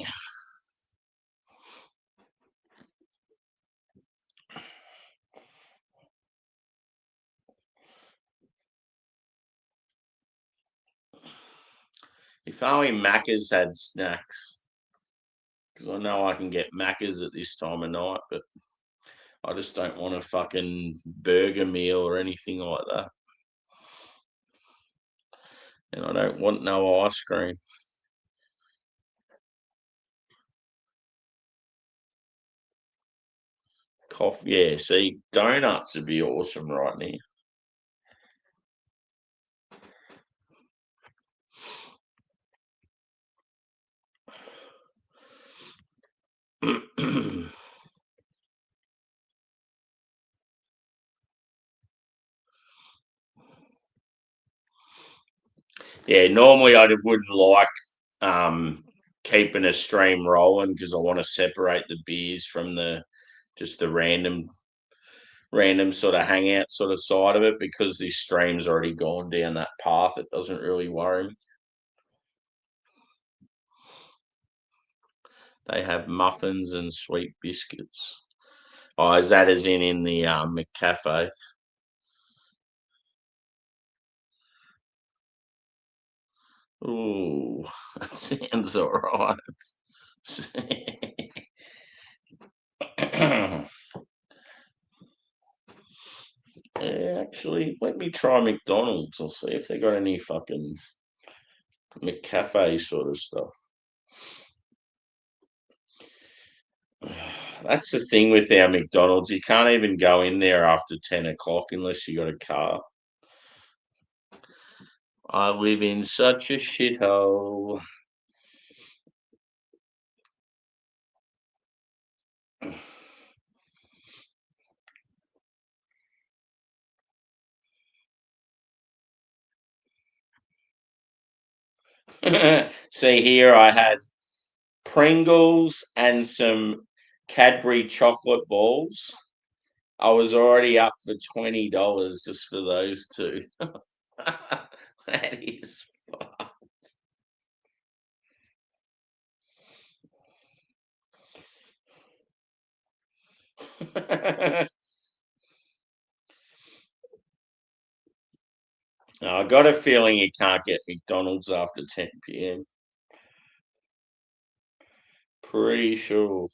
If only Macca's had snacks, because I know I can get Macca's at this time of night, but I just don't want a fucking burger meal or anything like that. And I don't want no ice cream. Coffee. Yeah, see, donuts would be awesome right now. Yeah, normally I wouldn't like um, keeping a stream rolling because I want to separate the beers from the just the random sort of hangout sort of side of it because the stream's already gone down that path. It doesn't really worry me. They have muffins and sweet biscuits. Oh, is that as in the McCafe? Ooh, that sounds all right. Yeah, actually, let me try McDonald's. I'll see if they got any fucking McCafe sort of stuff. That's the thing with our McDonald's. You can't even go in there after 10 o'clock unless you got a car. I live in such a shithole. See, here I had Pringles and some Cadbury chocolate balls. I was already up for $20 just for those two. That is I got a feeling you can't get McDonald's after 10 p.m. Pretty sure.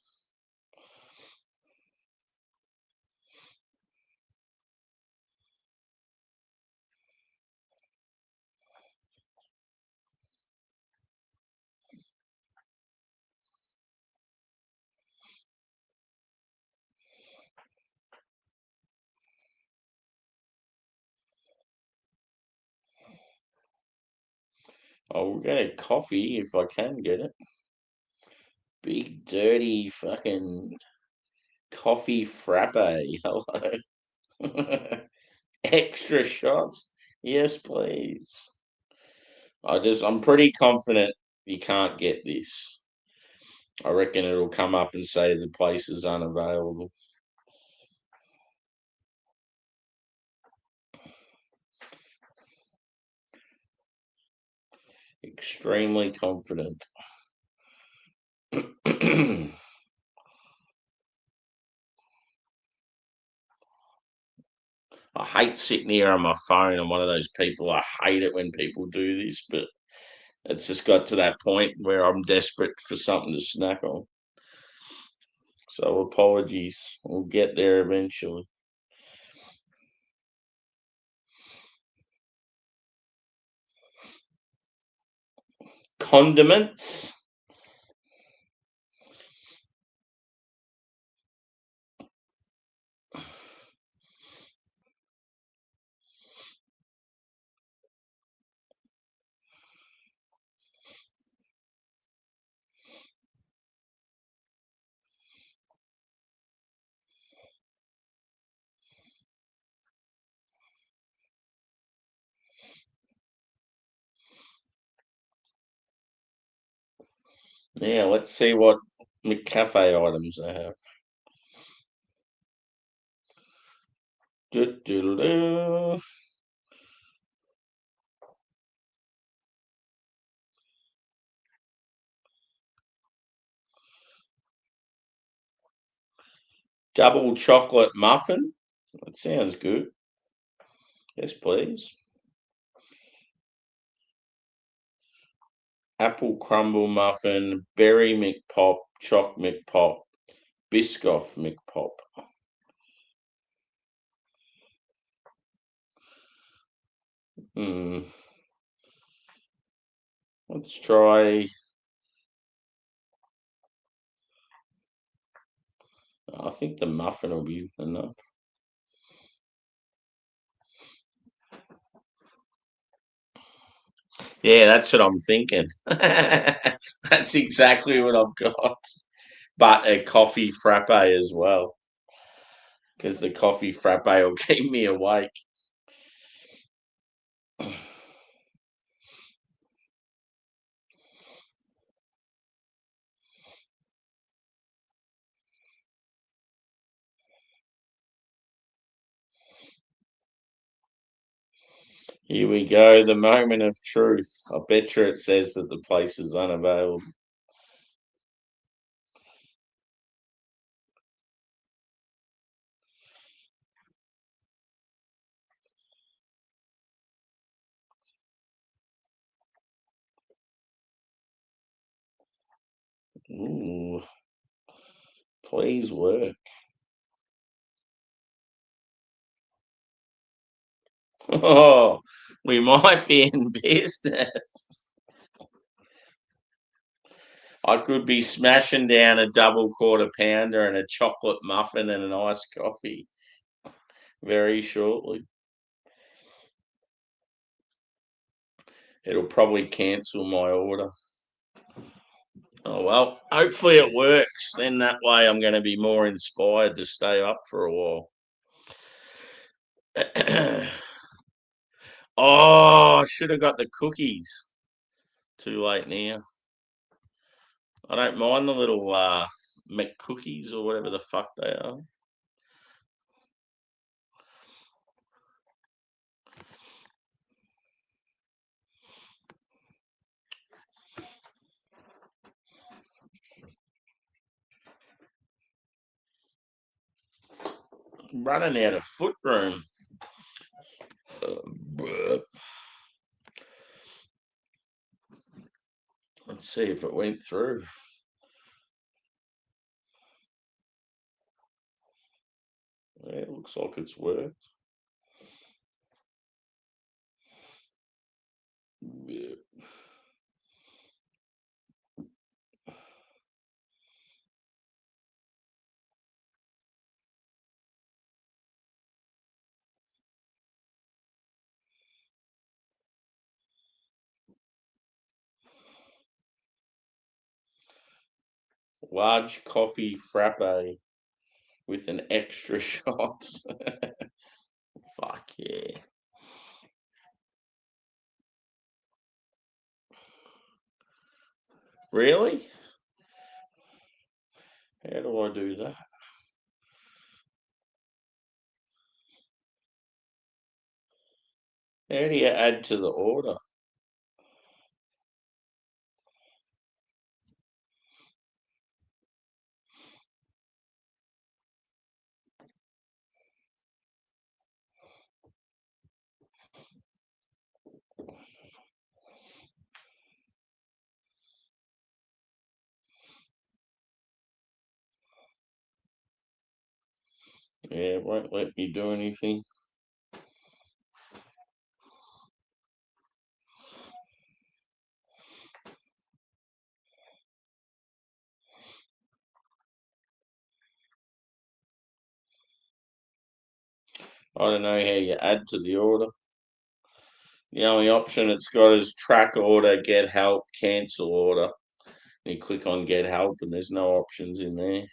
I'll get a coffee if I can get it. Big dirty fucking coffee frappe. Hello. Extra shots. Yes, please. I'm pretty confident you can't get this. I reckon it'll come up and say the place is unavailable. Extremely confident. I hate sitting here on my phone. I'm one of those people. I hate it when people do this, but it's just got to that point where I'm desperate for something to snack on. So apologies. We'll get there eventually. Condiments. Yeah, let's see what McCafe items they have. Do-do-do-do. Double chocolate muffin. That sounds good. Yes, please. Apple crumble muffin, berry McPop, choc McPop, Biscoff McPop. Hmm. Let's try. I think the muffin will be enough. Yeah, that's what I'm thinking. That's exactly what I've got. But a coffee frappe as well, because the coffee frappe will keep me awake. Here we go, the moment of truth. I bet you it says that the place is unavailable. Ooh, please work. Oh, we might be in business. I could be smashing down a double quarter pounder and a chocolate muffin and an iced coffee very shortly. It'll probably cancel my order. Oh well, hopefully it works. Then that way I'm going to be more inspired to stay up for a while. Oh, I should have got the cookies. Too late now. I don't mind the little McCookies or whatever the fuck they are. I'm running out of foot room. Let's see if it went through. Yeah, it looks like it's worked. Yeah. Large coffee frappe with an extra shot. Fuck yeah. Really? How do I do that? How do you add to the order? Yeah, it won't let me do anything. I don't know how you add to the order. The only option it's got is track order, get help, cancel order. You click on get help and there's no options in there.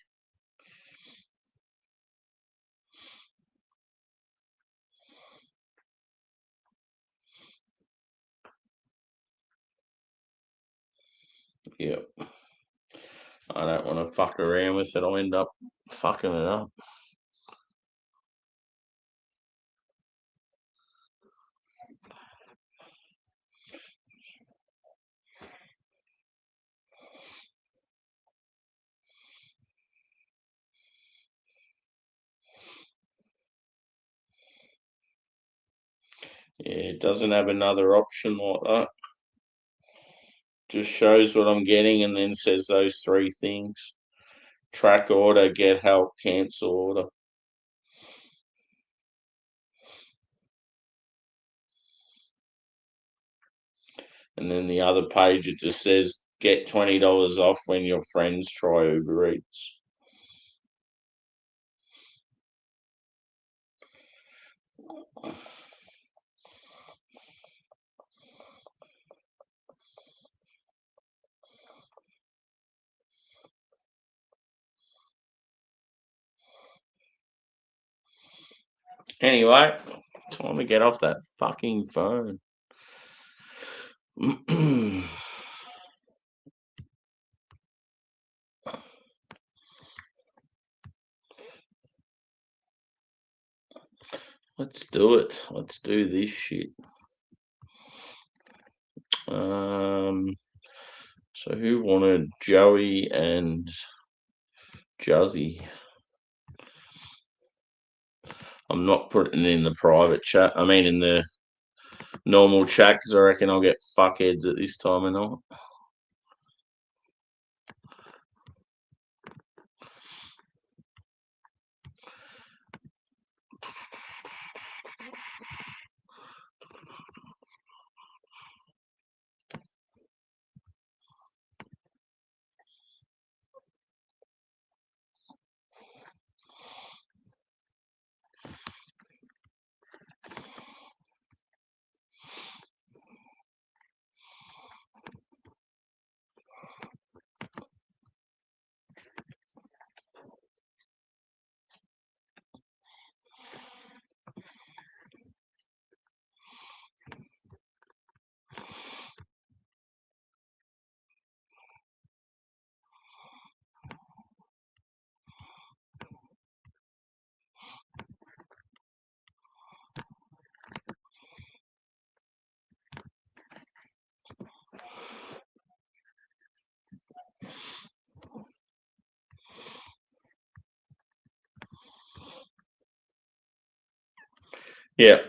Yep. I don't want to fuck around with it. I'll end up fucking it up. Yeah, it doesn't have another option like that. Just shows what I'm getting and then says those three things. Track order, get help, cancel order. And then the other page it just says get $20 off when your friends try Uber Eats. Anyway, time to get off that fucking phone. Let's do it. Let's do this shit. So who wanted Joey and Juzzy? I'm not putting it in the private chat. I mean, in the normal chat, because I reckon I'll get fuckheads at this time of night. Yeah.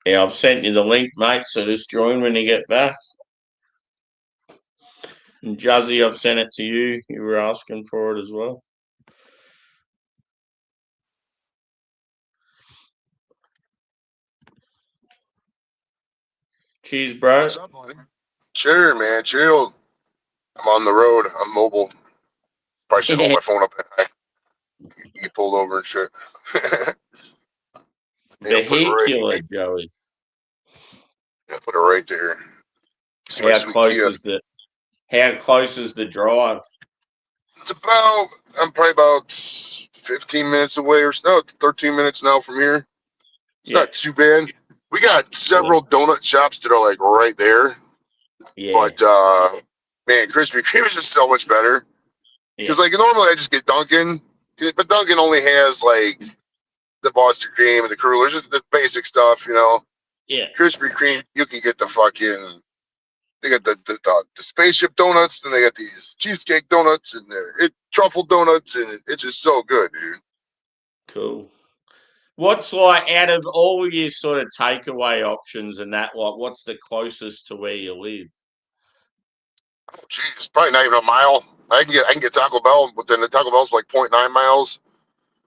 Yeah, I've sent you the link, mate, so just join when you get back. And Juzzy, I've sent it to you. You were asking for it as well. Cheers, bro. What's up, buddy? Sure, man. Chill. I'm on the road. I'm mobile. Probably should hold my phone up high. You get pulled over and shit. Yeah, Vehicular, Joey. Yeah, put it right there. See my sweet Kia. How close is the drive? It's about. I'm probably about 15 minutes away or so. No, 13 minutes now from here. It's not too bad. We got several donut shops that are like right there. Yeah. But man, Krispy Kreme is just so much better. Because like normally I just get Dunkin', but Dunkin' only has like the Boston cream and the crullers, just the basic stuff, you know. Yeah. Krispy Kreme, you can get the fucking. They got the spaceship donuts, then they got these cheesecake donuts and truffle donuts, and it's just so good, dude. Cool. What's like out of all your sort of takeaway options and that, like, what's the closest to where you live? Oh, geez, probably not even a mile. I can get Taco Bell, but then the Taco Bell's like 0.9 miles.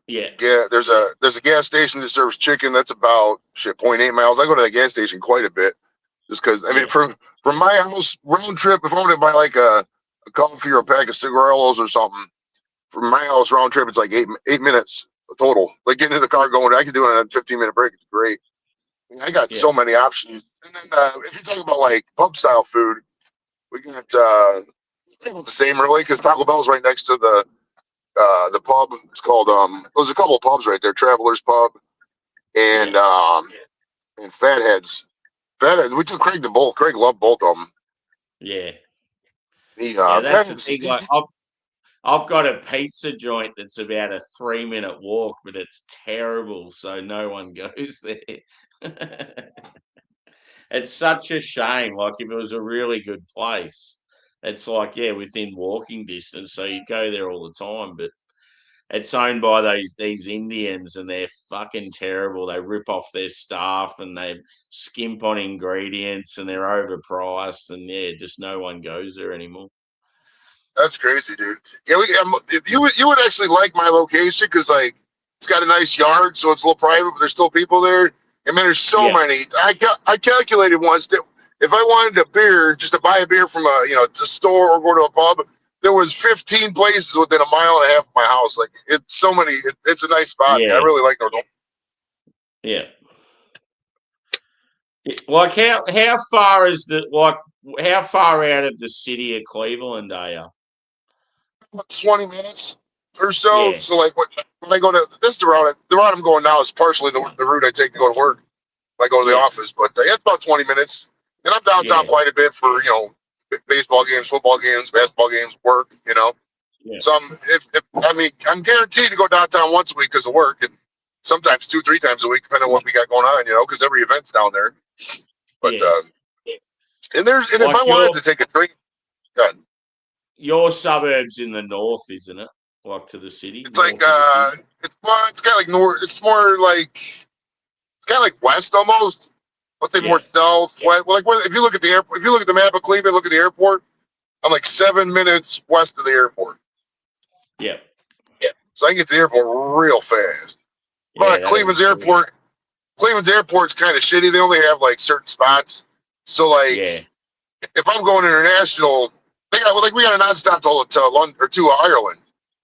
Yeah. Yeah, there's a gas station that serves chicken that's about 0.8 miles. I go to that gas station quite a bit, just because I mean from my house round trip, if I want to buy like a coffee or a pack of cigarillos or something, from my house round trip it's like 8 minutes total. Like getting in the car going, I can do it in a 15-minute break. It's great. I got so many options. And then if you talk about like pub style food, we got about the same really because Taco Bell's right next to the pub. It's called there's a couple of pubs right there, Travelers Pub and Fatheads. Fatheads. We took Craig to both. Craig loved both of them. Yeah. That's the thing. Like, I've got a pizza joint that's about a 3-minute walk, but it's terrible, so no one goes there. It's such a shame. Like, if it was a really good place, it's like, within walking distance, so you go there all the time, but it's owned by these Indians, and they're fucking terrible. They rip off their staff, and they skimp on ingredients, and they're overpriced, and just no one goes there anymore. That's crazy, dude. Yeah, you would actually like my location because like it's got a nice yard, so it's a little private, but there's still people there. And man, there's so many. I calculated once that if I wanted a beer, just to buy a beer from a store or go to a pub, there was 15 places within a mile and a half of my house. Like it's so many. It's a nice spot. Man. I really like those. Yeah. Like how far is how far out of the city of Cleveland are you? 20 minutes or so. Yeah, So like when I go to this the route I'm going now is partially the route I take to go to work. When I go to the yeah, office, but it's about 20 minutes. And I'm downtown yeah, quite a bit for baseball games, football games, basketball games, work. yeah, So I'm guaranteed to go downtown once a week because of work, and sometimes 2-3 times a week depending on what we got going on. Because every event's down there. But yeah. and if I Like wanted to take a drink, God, your suburbs in the north, isn't it? Like to the city, it's like north of the city. it's kind of like north. It's more like it's kind of like west almost. Let's say Yeah, more south. Well, if you look at the airport, if you look at the map of Cleveland, look at the airport. I'm like 7 minutes west of the airport. yeah, Yeah. So I can get to the airport real fast. yeah. But That'd be good. Cleveland's airport's kind of shitty. They only have like certain spots. So like Yeah, if I'm going international, we got a nonstop to London or to Ireland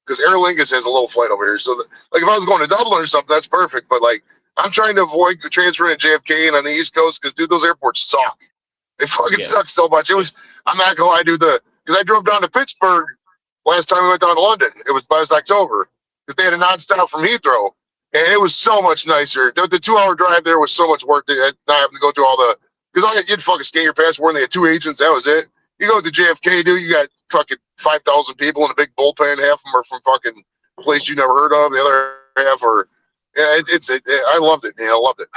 because Aer Lingus has a little flight over here. So like if I was going to Dublin or something, that's perfect. But like I'm trying to avoid transferring to JFK and on the East Coast because dude, those airports suck. They fucking yeah, suck so much. I'm not gonna lie, dude. Because I drove down to Pittsburgh last time we went down to London. It was last October because they had a nonstop from Heathrow, and it was so much nicer. The 2 hour drive there was so much work. Not having to go through all the because you'd fucking scan your passport and they had 2 agents. That was it. You go to JFK, dude. You got fucking 5,000 people in a big bullpen. Half of them are from fucking place you never heard of. The other half are. Yeah, I loved it, man. I loved it.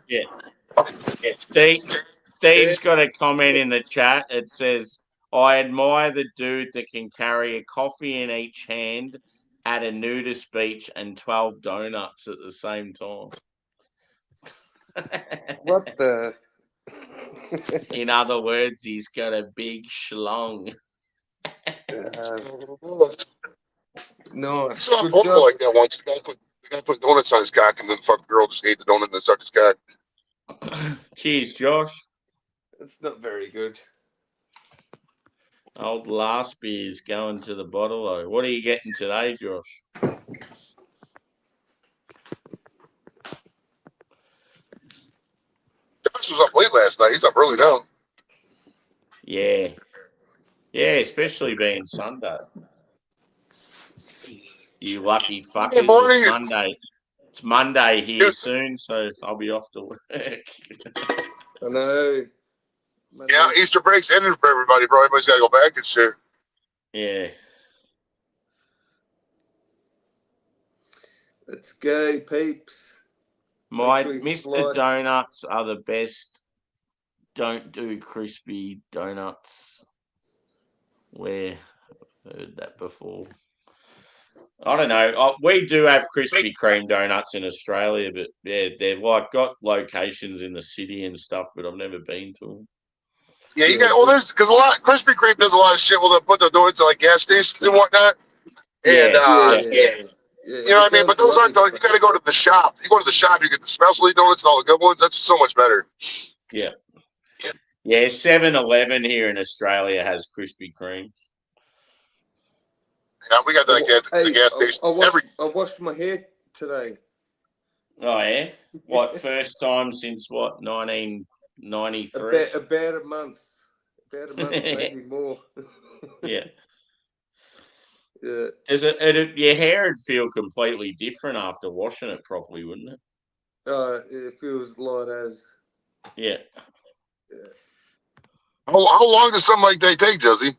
yeah. Steve's got a comment in the chat. It says, "I admire the dude that can carry a coffee in each hand at a nudist beach and 12 donuts at the same time." What the? In other words, he's got a big schlong. No, I saw a good porno job. like that once. The guy put donuts on his cock, and then the fucking girl just ate the donut and then sucked his cock. Cheers, Josh. It's not very good. Old last beer's going to the bottle, though. What are you getting today, Josh? Josh was up late last night. He's up early now. Yeah. Yeah, especially being Sunday. You lucky fuckers. Good morning. It's Monday. It's Monday here Dude. soon, so I'll be off to work. I know. Yeah, Easter break's ending for everybody, bro. Everybody's got to go back and shit. Yeah. Let's go, peeps. My Make sure you Mr. like. Donuts are the best. Don't do crispy donuts. Where I've heard that before. I don't know. We do have Krispy Kreme donuts in Australia, but yeah, they've like got locations in the city and stuff, but I've never been to them. Yeah, you got there's because Krispy Kreme does a lot of shit. Well, they'll put the donuts at like gas stations and whatnot. And Yeah. you know what I mean. But those aren't. You got to go to the shop. You go to the shop, you get the specialty donuts and all the good ones. That's so much better. Yeah. Yeah, 7-Eleven here in Australia has Krispy Kreme. Yeah, we got the gas station. I washed my hair today. Oh yeah, what first time since what 1993? About a month, maybe more. Yeah. Yeah. Does your hair would feel completely different after washing it properly, wouldn't it? It feels light as. Yeah. How long does something like that take, Josie?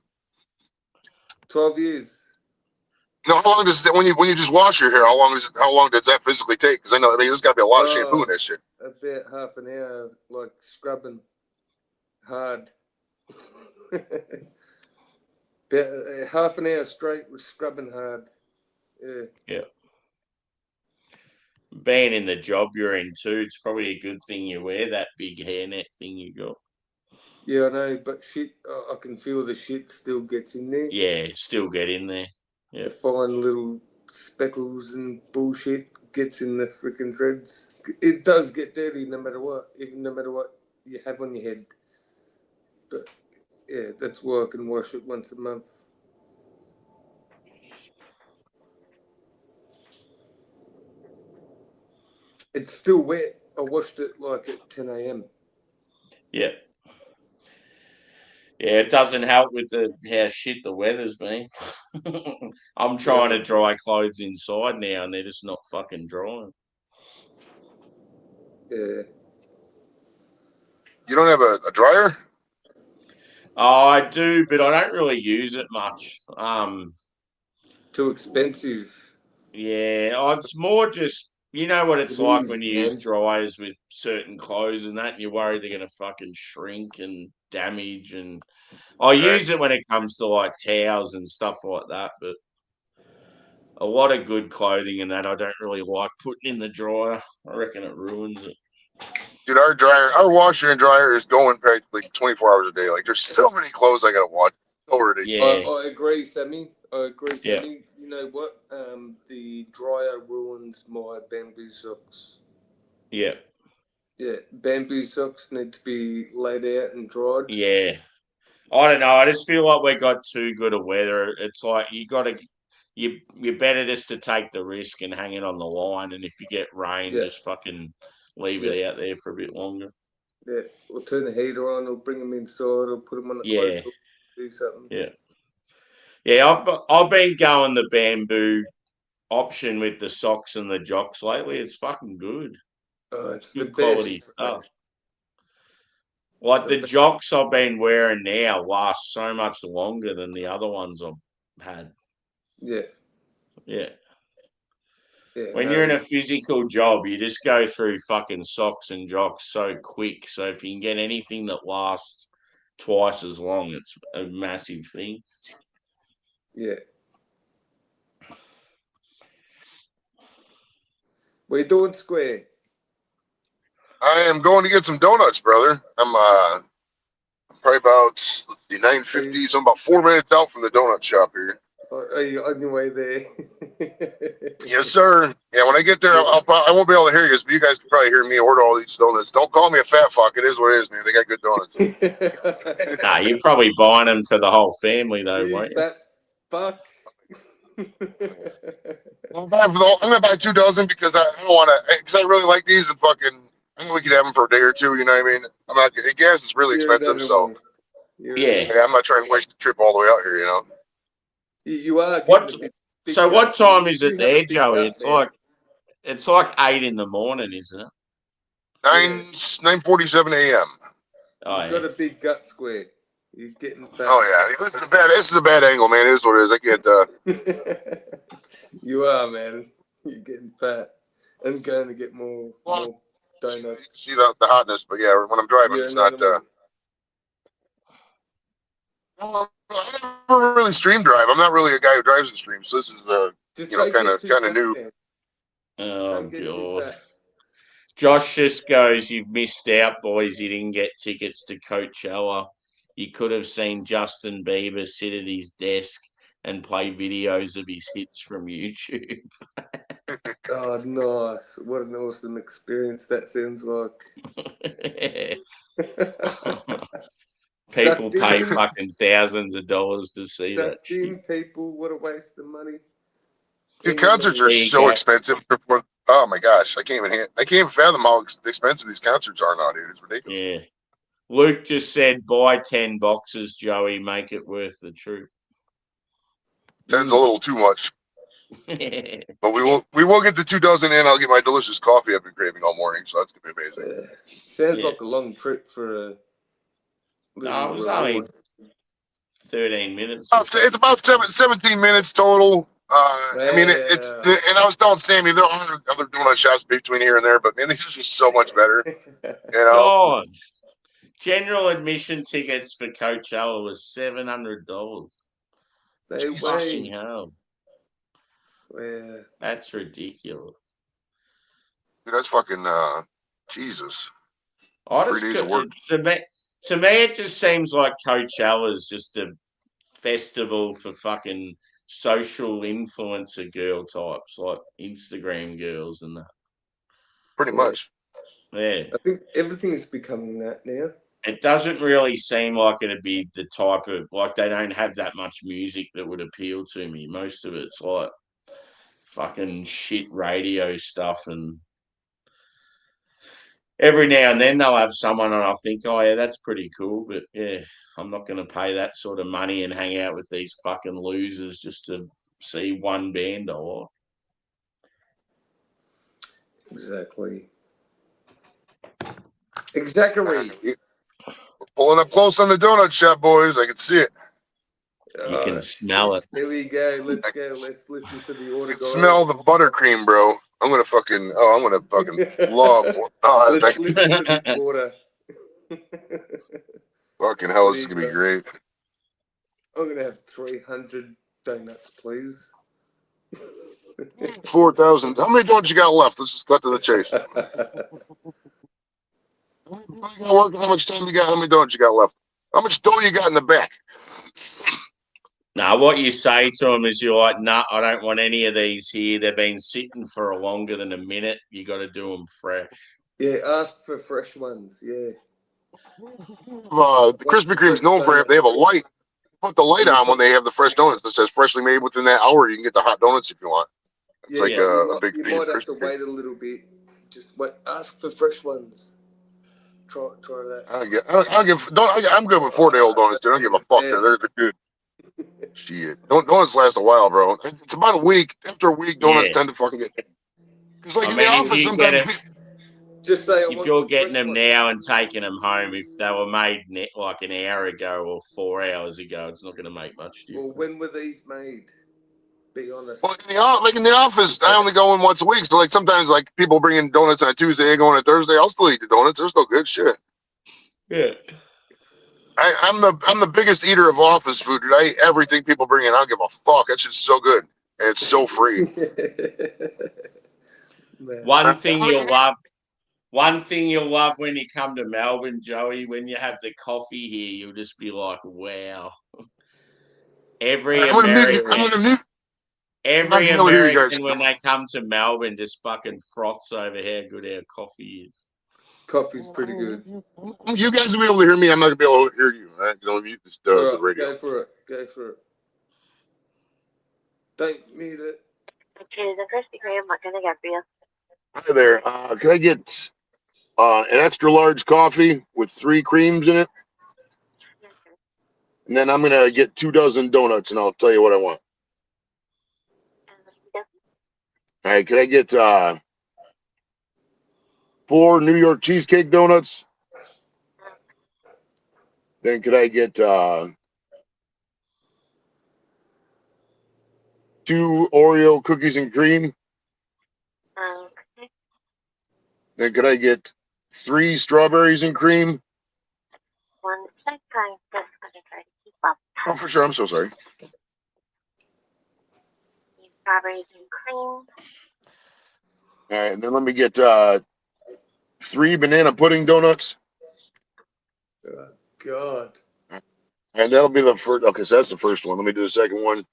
12 years. No, how long does that when you just wash your hair? How long does that physically take? Because I know there's got to be a lot of shampoo in that shit. About half an hour, like scrubbing hard. About half an hour straight with scrubbing hard. Yeah. Yeah. Being in the job you're in too, it's probably a good thing you wear that big hairnet thing you got. Yeah, I know, but shit, I can feel the shit still gets in there. Yeah, still get in there. Yeah. The fine little speckles and bullshit gets in the freaking dreads. It does get dirty no matter what, even no matter what you have on your head. But yeah, that's why I can wash it once a month. It's still wet. I washed it like at 10 a.m. Yeah. Yeah, it doesn't help with how shit the weather's been. I'm trying to dry clothes inside now, and they're just not fucking drying. Yeah. You don't have a dryer? Oh, I do, but I don't really use it much. Too expensive. Yeah, it's more just you know what it's It like is, when you use man. dryers with certain clothes and that, and you're worried they're gonna fucking shrink and damage. And I use it when it comes to like towels and stuff like that, but a lot of good clothing and that I don't really like putting in the dryer. I reckon it ruins it. Dude, our washer and dryer is going practically 24 hours a day. Like, there's so many clothes I gotta wash. Already. Yeah, I agree, Sammy. yeah, You know what? The dryer ruins my bamboo socks. yeah, Yeah, bamboo socks need to be laid out and dried. yeah. I don't know. I just feel like we got too good a weather. It's like you're better just to take the risk and hang it on the line. And if you get rain, Yeah. just fucking leave Yeah. it out there for a bit longer. Yeah, we'll turn the heater on, or bring them inside, or put them on the Yeah, clothes, or do something. yeah, yeah. I've been going the bamboo option with the socks and the jocks lately. It's fucking good. Oh, it's the Good quality best. stuff. Like the jocks I've been wearing now last so much longer than the other ones I've had. Yeah. Yeah. Yeah. When you're in a physical job, you just go through fucking socks and jocks so quick. So if you can get anything that lasts twice as long, it's a massive thing. Yeah. What you doing, Square? I am going to get some donuts, brother. I'm probably about 9:50, so I'm about 4 minutes out from the donut shop here. Are you on your way there? Yes, sir. Yeah, when I get there, I won't be able to hear you, but you guys can probably hear me order all these donuts. Don't call me a fat fuck. It is what it is, man. They got good donuts. Nah, you're probably buying them for the whole family, though, You won't you? fat fuck. I'm gonna buy 2 dozen because I don't want to. Because I really like these and fucking. I know we could have them for a day or two. You know what I mean? I'm not. Gas is really expensive, so Yeah. I'm not trying to waste the trip all the way out here. You know. You are getting What? a big So gut. what time is it You have a there, big Joey? gut, man. It's like 8 in the morning, isn't it? 9:47 a.m. Oh, You've got a big gut, Square. You're getting fat. Oh yeah, this is a bad angle, man. It is what it is. I can't. You are, man. You're getting fat. I'm going to get more donuts. See the hotness, but yeah, when I'm driving, it's not. I never really stream drive. I'm not really a guy who drives and streams, so this is kind of new. Man. Oh God. Josh just goes, "You've missed out, boys. You didn't get tickets to Coachella. You could have seen Justin Bieber sit at his desk and play videos of his hits from YouTube." Oh, nice. What an awesome experience that sounds like. People pay fucking thousands of dollars to see that shit. People, what a waste of money. Dude, concerts are so expensive. Oh my gosh, I can't even fathom how expensive these concerts are now, dude. It's ridiculous. Yeah. Luke just said, buy 10 boxes, Joey. Make it worth the trip. 10's a little too much. But we will get the 2 dozen in. I'll get my delicious coffee I've been craving all morning, so that's gonna be amazing. Sounds like a long trip for a. No, it was only 13 minutes. It's about 17 minutes total. I mean, it's and I was telling Sammy there are other donut shops between here and there, but man, these are just so much better. God, general admission tickets for Coachella was $700. Fucking hell. Yeah. That's ridiculous. Dude, that's fucking Jesus. I just 3 days of work. To me, it just seems like Coachella is just a festival for fucking social influencer girl types, like Instagram girls and that. Pretty much. Yeah. I think everything is becoming that now. It doesn't really seem like it'd be the type of, like, they don't have that much music that would appeal to me. Most of it's like fucking shit radio stuff and every now and then they'll have someone, and I think, oh yeah, that's pretty cool, but yeah, I'm not going to pay that sort of money and hang out with these fucking losers just to see one band I like. Exactly. Exactly. Pulling up close on the donut shop, boys. I can see it. You can smell it. Here we go. Let's go. Let's listen to the order, I can guys. smell the buttercream, bro. I'm gonna fucking love. Oh, Let's listen to this order. fucking hell, this is gonna be great. I'm gonna have 300 donuts, please. 4,000. How many donuts you got left? Let's just cut to the chase. How much time you got? How many donuts you got left? How much dough you got in the back? Now, what you say to them is you're like, nah, I don't want any of these here. They've been sitting for longer than a minute. You got to do them fresh. Yeah, ask for fresh ones. Yeah. The Krispy Kreme's known for it. They have a light. Put the light on when they have the fresh donuts that says freshly made within that hour. You can get the hot donuts if you want. It's like a big thing. You might have to wait a little bit. Just wait. Ask for fresh ones. Try that. I'm good with 4-day-old donuts, dude. I don't give a fuck. They're good. Shit. Donuts last a while, bro. It's about a week. After a week, donuts tend to fucking get. Because like in the office, sometimes. Just say if you're getting them now and taking them home, if they were made like an hour ago or 4 hours ago, it's not going to make much difference. Well, when were these made? Be honest. Well, in the office, I only go in once a week. So like sometimes like people bring in donuts on a Tuesday, they go on a Thursday. I'll still eat the donuts. They're still good shit. Yeah. I'm the biggest eater of office food, dude. I eat everything people bring in. I don't give a fuck. That shit's so good. And it's so free. One thing you'll love when you come to Melbourne, Joey, when you have the coffee here, you'll just be like, wow. Every American when they come to Melbourne just fucking froths over how good our coffee is. Coffee's pretty good. You guys will be able to hear me. I'm not going to be able to hear you. All right? Don't mute this the radio. Go for it. Don't mute it. Okay, the Krispy Kreme, what can I get for you? Hi there. Can I get an extra large coffee with 3 creams in it? And then I'm going to get 2 dozen donuts, and I'll tell you what I want. All right, can I get 4 New York cheesecake donuts? Then could I get 2 Oreo cookies and cream? Okay. Then could I get 3 strawberries and cream? 1 second. That's going to try to keep up. Oh, for sure. I'm so sorry. Strawberries and cream. All right, and then let me get 3 banana pudding donuts. Oh, God. And that'll be the first. Okay, so that's the first one. Let me do the second one.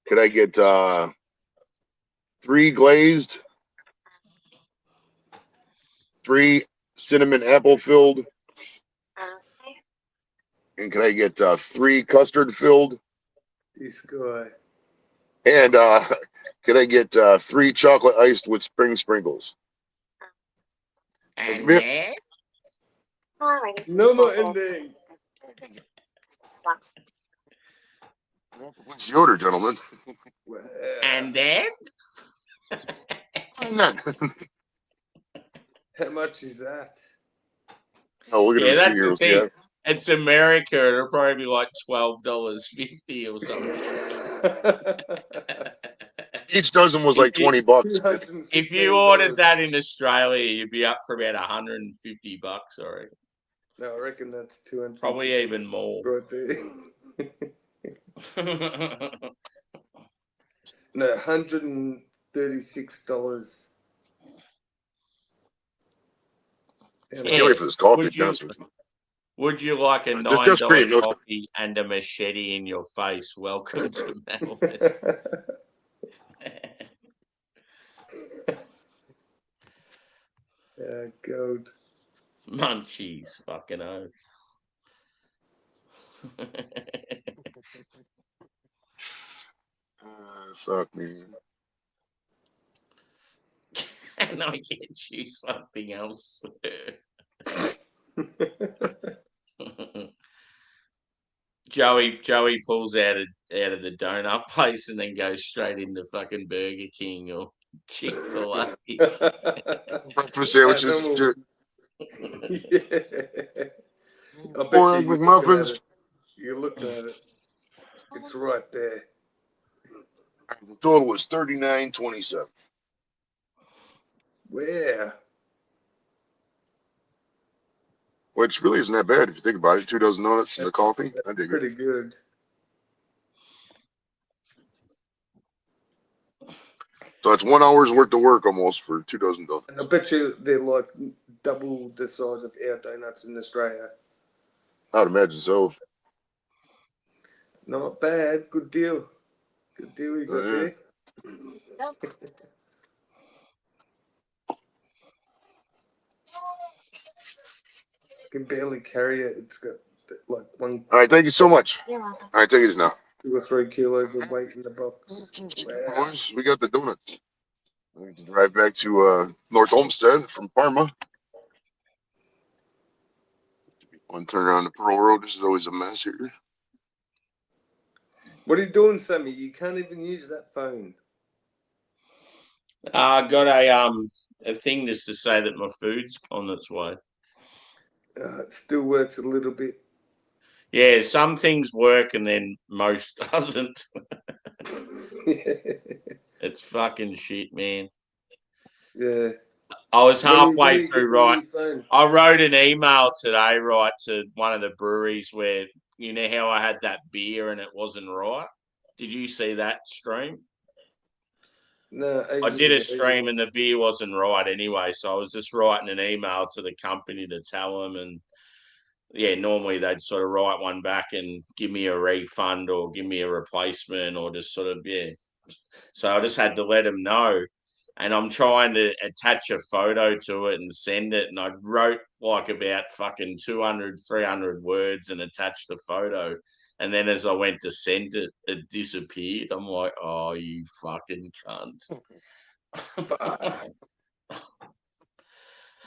Could I get 3 glazed, 3 cinnamon apple filled, Okay. and could I get 3 custard filled? This guy. And could I get 3 chocolate iced with spring sprinkles? And then? Alrighty. No more ending. What's the order, gentlemen? Wow. And then? And then. How much is that? Oh, look at that's the thing. Yeah. It's America. It'll probably be like $12.50 or something. Each dozen was like $20. If you ordered that in Australia, you'd be up for about $150, I reckon. No, I reckon that's 200. Probably even more. Right there. No, $136. I can't wait for this coffee. Would you like a $9 coffee and a machete in your face? Welcome to Melbourne. God. Munchies, fucking oath. Fuck me. and I get you something else. Joey pulls out of the donut place and then goes straight into fucking Burger King or Chick-fil-A. Breakfast sandwiches. Shit. Yeah. I bet Four you egg you're looking at McMuffins. it. You're looking at it. It's right there. The total was $39.27. Where? Which really isn't that bad if you think about it. 2 dozen donuts and the coffee. I dig it. Pretty good. So it's 1 hour's worth of work almost for 2 dozen donuts. And I bet you they're like double the size of our donuts in Australia. I'd imagine so. Not bad. Good deal. Good deal you got there. Can barely carry it. It's got like one. All right, thank you so much. You're welcome. All right, take it now. 2 or 3 kilos of weight in the box. Wow. Boys, we got the donuts. I need to drive back to North Olmsted from Parma. One turn around the Pearl Road. This is always a mess here. What are you doing, Sammy? You can't even use that phone. I got a thing just to say that my food's on its way. It still works a little bit. Yeah, some things work and then most doesn't. It's fucking shit, man. Yeah. I was When are halfway you through, getting right? a new phone? I wrote an email today, right, to one of the breweries where, you know how I had that beer and it wasn't right? Did you see that stream? No, I did a stream and the beer wasn't right anyway, so I was just writing an email to the company to tell them, and yeah, normally they'd sort of write one back and give me a refund or give me a replacement or just sort of, yeah. So I just had to let them know. And I'm trying to attach a photo to it and send it. And I wrote like about fucking 200, 300 words and attached the photo. And then as I went to send it, it disappeared. I'm like, oh, you fucking cunt.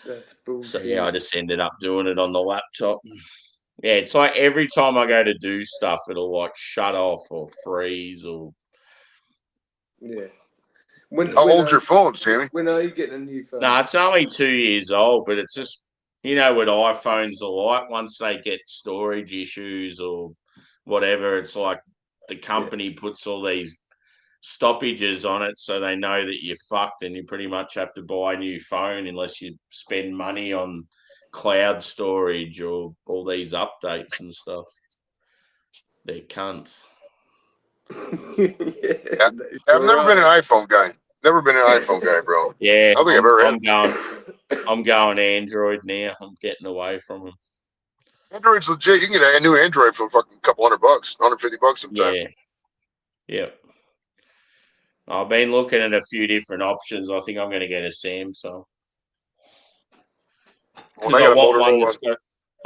That's bullshit. So yeah, I just ended up doing it on the laptop. Yeah, it's like every time I go to do stuff, it'll like shut off or freeze or. Yeah. How old's your phone, Sammy? When are you getting a new phone? No, it's only 2 years old, but it's just, you know what iPhones are like. Once they get storage issues or whatever, it's like the company puts all these stoppages on it so they know that you're fucked and you pretty much have to buy a new phone unless you spend money on cloud storage or all these updates and stuff. They're cunts. Yeah, I've never been an iPhone guy. Never been an iPhone guy, bro. Yeah, I don't think I've ever had. I'm going Android now. I'm getting away from them. Android's legit. You can get a new Android for a fucking couple $100, $150 sometimes. Yeah. Yep. I've been looking at a few different options. I think I'm going to get a Samsung. Because I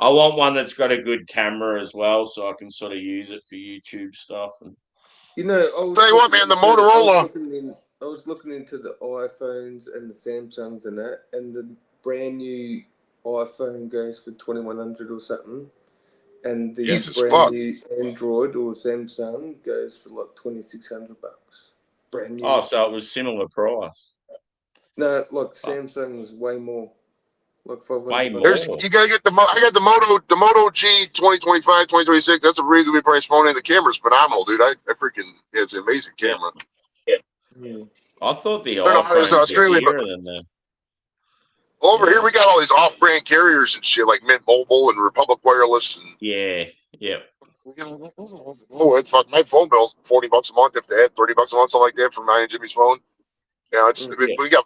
want one that's got a good camera as well, so I can sort of use it for YouTube stuff. And You know, tell you what, man, the Motorola. I was looking into the iPhones and the Samsungs and that, and the brand new iPhone goes for 2,100 or something, and the brand new Android or Samsung goes for like $2,600. Brand new. Oh, so it was similar price. No, look, Samsung's way more. Like 500. Way more. You gotta get I got the Moto G 2025, 2026. That's a reasonably priced phone, and the camera's phenomenal, dude. I freaking, it's an amazing camera. Yeah. I thought the iPhones were Australia, dearer than that. Over here, we got all these off-brand carriers and shit like Mint Mobile and Republic Wireless. And yeah. oh, it's fuck. My phone bill's $40 a month if they had $30 a month, something like that, for mine and Jimmy's phone. Yeah, we got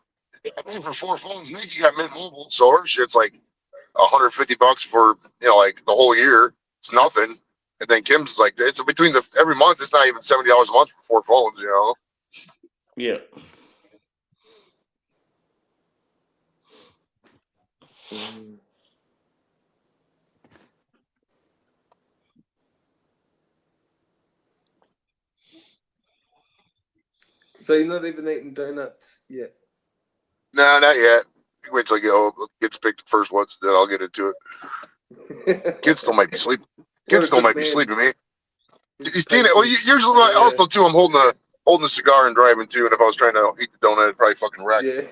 for 4 phones. Nick, you got Mint Mobile, so our shit's like $150 for like the whole year. It's nothing. And then Kim's like, it's between every month. It's not even $70 a month for 4 phones. Yeah. So you're not even eating donuts yet? No, not yet. Wait till gets picked the first ones, then I'll get into it. Kids still might be sleeping. Kids still might be sleeping, mate. He's teenage. Well, usually also too. I'm holding a cigar and driving too. And if I was trying to eat the donut, I'd probably fucking wreck. Yeah.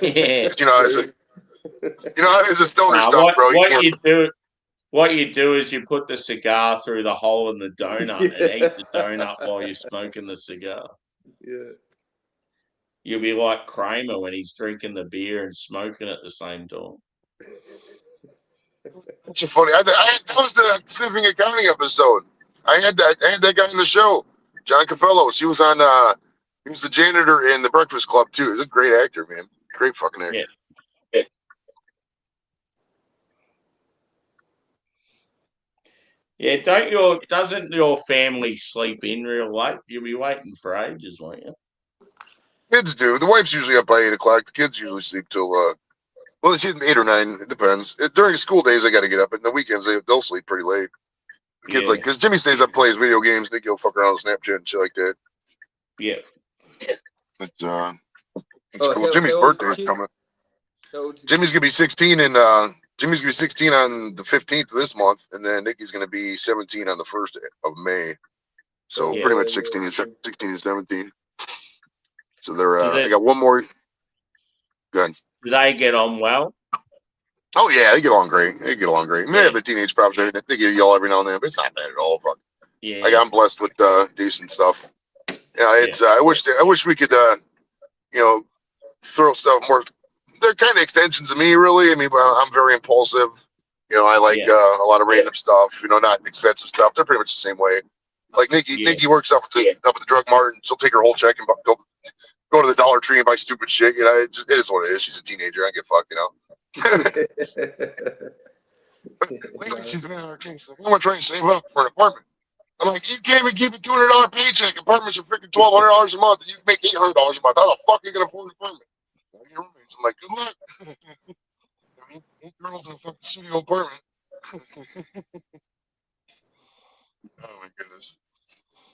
Yeah. You know, it's a stoner Nah, stuff, bro. What you do is you put the cigar through the hole in the donut and eat the donut while you're smoking the cigar. Yeah. You'll be like Kramer when he's drinking the beer and smoking at the same time. That's funny. That was the sniffing accounting episode. I had that guy in the show, John Capellos. He was on. He was the janitor in the Breakfast Club too. He's a great actor, man. Great fucking actor. Yeah. Yeah, doesn't your family sleep in real late? You'll be waiting for ages, won't you? Kids do. The wife's usually up by 8 o'clock. The kids usually sleep till well, it's 8 or 9. It depends. During school days, I got to get up. And the weekends, they'll sleep pretty late. The kids because Jimmy stays up, plays video games. They go fuck around on Snapchat and shit like that. Yeah. But it's cool. Jimmy's birthday is coming. Jimmy's gonna be 16 and Jimmy's gonna be 16 on the 15th of this month, and then Nikki's gonna be 17 on the 1st of May. So pretty much 16 and 17. So they got one more. Good. Do they get on well? Oh yeah, they get along great. They have the teenage problems. They get yell every now and then, but it's not bad at all. Yeah. Like I'm blessed with decent stuff. Yeah, it's. I wish we could throw stuff more. They're kind of extensions of me, really. I mean, I'm very impulsive. I like a lot of random stuff. Not expensive stuff. They're pretty much the same way. Like Nikki works up at the drug mart, and she'll take her whole check and go to the Dollar Tree and buy stupid shit. It is what it is. She's a teenager. I give a fuck. Lately, she's been in her case. Like, I'm gonna try and save up for an apartment. I'm like, you can't even keep a $200 paycheck. Apartments are freaking $1,200 a month, and you make $800 a month. How the fuck are you gonna afford an apartment? I'm like, good luck. 8 girls in a fucking studio apartment. Oh my goodness.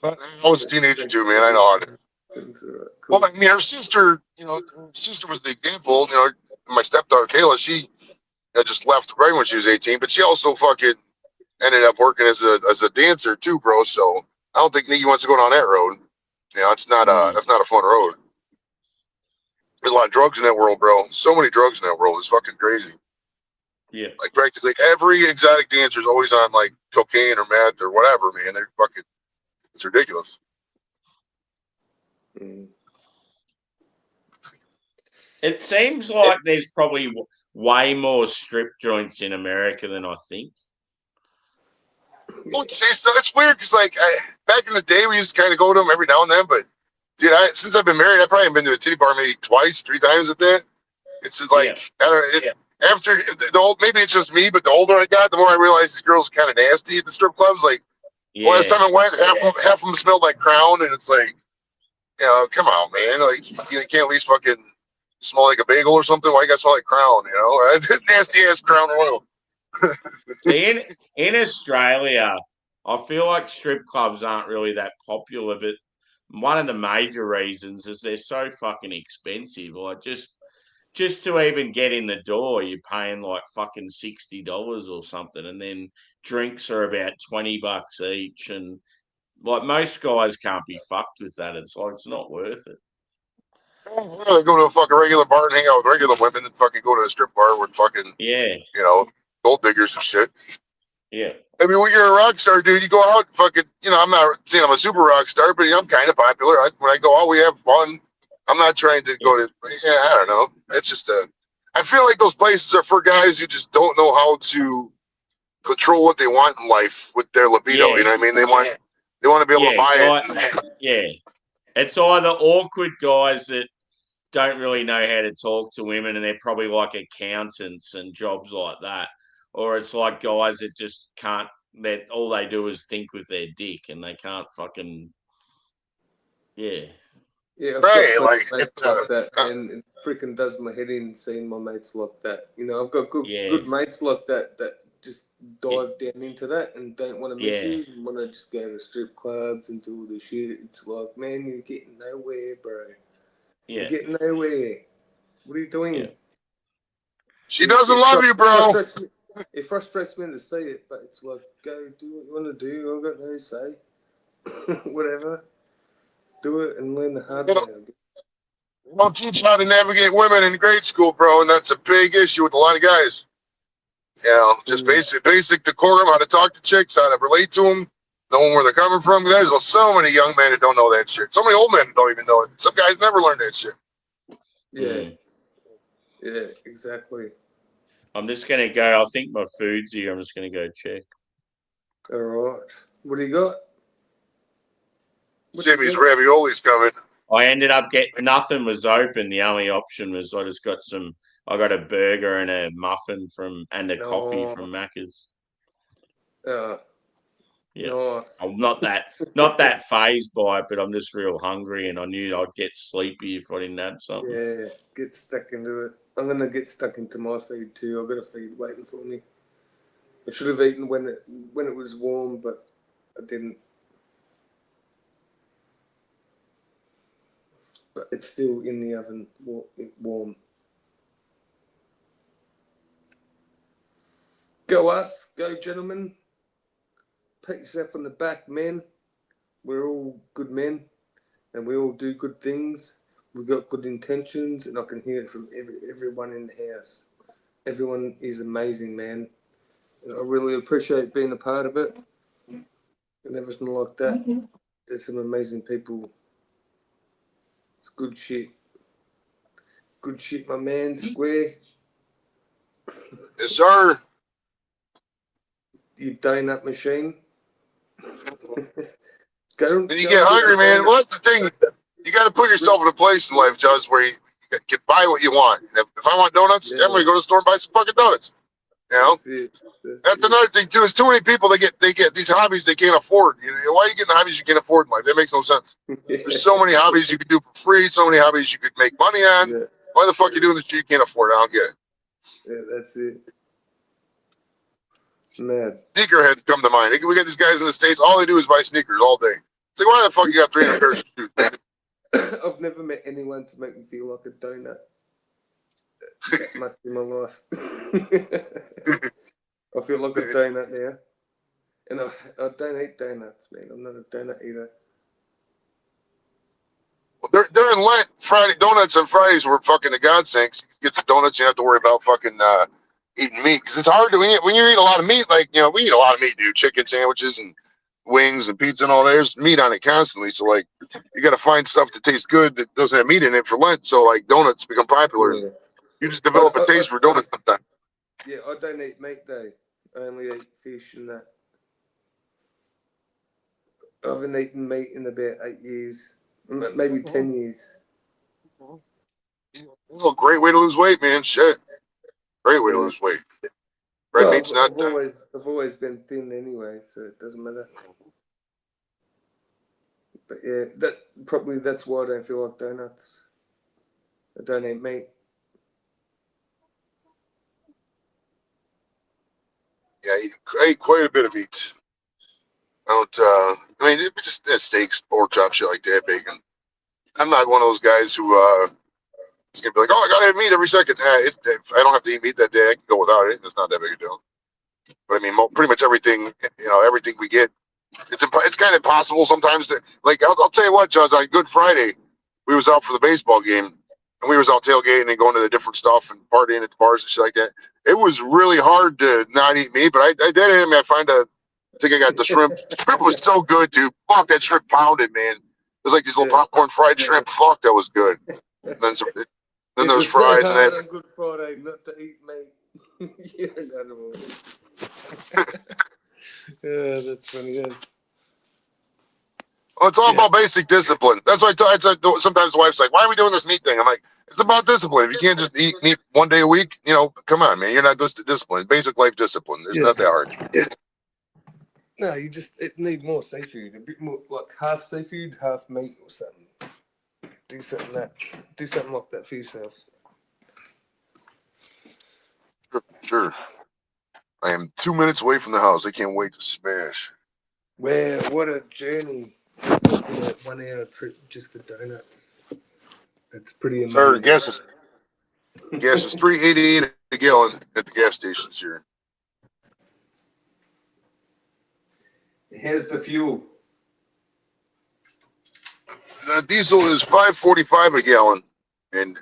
But I was a teenager too, man. I know how to. Well, I mean, her sister was the example. My stepdaughter Kayla, she had just left right when she was 18, but she also fucking ended up working as a dancer too, bro. So I don't think Nikki wants to go down that road. It's not that's not a fun road. There's a lot of drugs in that world, bro. So many drugs in that world. It's fucking crazy. Yeah. Like practically every exotic dancer is always on like cocaine or meth or whatever, man. They're fucking. It's ridiculous. It seems like there's probably way more strip joints in America than I think. I would say so. It's weird because back in the day we used to kind of go to them every now and then, but dude, since I've been married, I probably haven't been to a titty bar maybe 2, 3 times at that. It's just like I don't know. After maybe it's just me, but the older I got, the more I realized these girls are kind of nasty at the strip clubs. Like last time I went, half of them smelled like Crown, and it's like, come on, man. Like you can't at least fucking smell like a bagel or something. Why you gotta smell like Crown? Nasty ass Crown Royal. See, in Australia, I feel like strip clubs aren't really that popular, but one of the major reasons is they're so fucking expensive. Like just to even get in the door, you're paying like fucking $60 or something, and then drinks are about $20 each, and like most guys can't be fucked with that. It's like it's not worth it. They go to a fucking regular bar and hang out with regular women, and fucking go to a strip bar with fucking gold diggers and shit. Yeah. I mean, when you're a rock star, dude, you go out and fucking, I'm not saying I'm a super rock star, but I'm kind of popular. When I go out, we have fun. I'm not trying to go to, I don't know. It's just I feel like those places are for guys who just don't know how to control what they want in life with their libido. You know what I mean? They want to be able to buy it. It's either awkward guys that don't really know how to talk to women and they're probably like accountants and jobs like that. Or it's like guys that just can't, that all they do is think with their dick and they can't fucking, Yeah, I've right, got like mates like that, and it freaking does my head in seeing my mates like that. I've got good mates like that just dive down into that and don't want to miss it and want to just go to strip clubs and do all the shit. It's like, man, you're getting nowhere, bro. You're getting nowhere. What are you doing? Yeah. She doesn't love you, bro. It frustrates me to say it, but it's like, go do what you want to do. I've got no say. Whatever. Do it and learn the hard way. You don't teach how to navigate women in grade school, bro, and that's a big issue with a lot of guys. You know, just basic decorum, how to talk to chicks, how to relate to them, knowing where they're coming from. There's so many young men that don't know that shit. So many old men that don't even know it. Some guys never learned that shit. Yeah. Yeah, exactly. I'm just going to go. I think my food's here. I'm just going to go check. All right. What do you got? Jimmy's ravioli's coming. I ended up getting nothing was open. The only option was I just got I got a burger and a muffin and a coffee from Macca's. Yeah. Nice. I'm not that phased by it, but I'm just real hungry, and I knew I'd get sleepy if I didn't have something. Yeah, get stuck into it. I'm gonna get stuck into my feed too. I've got a feed waiting for me. I should have eaten when it was warm, but I didn't. But it's still in the oven, warm. Go us, go gentlemen. Pat yourself on the back, men. We're all good men, and we all do good things. We've got good intentions, and I can hear it from everyone in the house. Everyone is amazing, man. And I really appreciate being a part of it and everything like that. There's some amazing people. It's good shit. Good shit, my man. Square. Yes, sir. You donut machine. Go. When you get hungry, man, well, that's the thing. You got to put yourself in a place in life, Josh, where you can buy what you want. And if I want donuts, I'm going to go to the store and buy some fucking donuts. You know? That's another thing, too, is too many people, they get these hobbies they can't afford. You know, why are you getting hobbies you can't afford in life? That makes no sense. There's so many hobbies you could do for free, so many hobbies you could make money on. Yeah. Why the fuck are you doing this shit you can't afford? I don't get it. Yeah, that's it. Mad. Sneakerheads come to mind. We got these guys in the States, all they do is buy sneakers all day. It's like, why the fuck you got 300 pairs of shoes? I've never met anyone to make me feel like a donut that much in my life. I feel like a donut now. And I don't eat donuts, man. I'm not a donut eater. During Lent, donuts on Fridays were fucking a godsend. You get some donuts, you don't have to worry about fucking eating meat. Because it's hard to, when you eat a lot of meat, like, you know, we eat a lot of meat, dude. Chicken sandwiches and wings and pizza and all that. There's meat on it constantly. So, like, you got to find stuff that tastes good that doesn't have meat in it for Lent. So, like, donuts become popular. Yeah. You just develop a taste for donuts sometimes. Yeah, I don't eat meat, though. I only eat fish and that. I haven't eaten meat in about 8 years. Maybe 10 years. It's a great way to lose weight, man. Shit. Great way to lose weight. Red meat's not I've always been thin anyway, so it doesn't matter. But yeah, that's why I don't feel like donuts. I don't eat meat. Yeah, I eat quite a bit of meat. It just steaks, pork chop, shit like that, bacon. I'm not one of those guys who is gonna be like, oh, I gotta have meat every second. If I don't have to eat meat that day, I can go without it. It's not that big a deal. But I mean, pretty much everything, everything we get, it's kind of impossible sometimes to, like, I'll tell you what, Josh, on Good Friday, we was out for the baseball game, and we was out tailgating and going to the different stuff and partying at the bars and shit like that. It was really hard to not eat meat, but I did it. I mean, I think I got the shrimp. Shrimp was so good, dude. Fuck, that shrimp pounded, man. It was like these little popcorn fried shrimp. Fuck, that was good. And then there was fries. So hard on Good Friday not to eat meat. You're an animal. Yeah, that's funny. Yeah. Well, it's all about basic discipline. That's why sometimes the wife's like, why are we doing this meat thing? I'm like, it's about discipline. If you can't just eat meat one day a week, come on, man. You're not just disciplined. Basic life discipline. There's not that hard. Yeah. No, it need more seafood. A bit more, like half seafood, half meat or something. Do something like that for yourself. Sure. I am 2 minutes away from the house. I can't wait to smash. Well, what a journey. 1 hour trip just for donuts. That's pretty amazing. Sir, Gas is $3.88 a gallon at the gas stations here. Here's the fuel. The diesel is $5.45 a gallon, and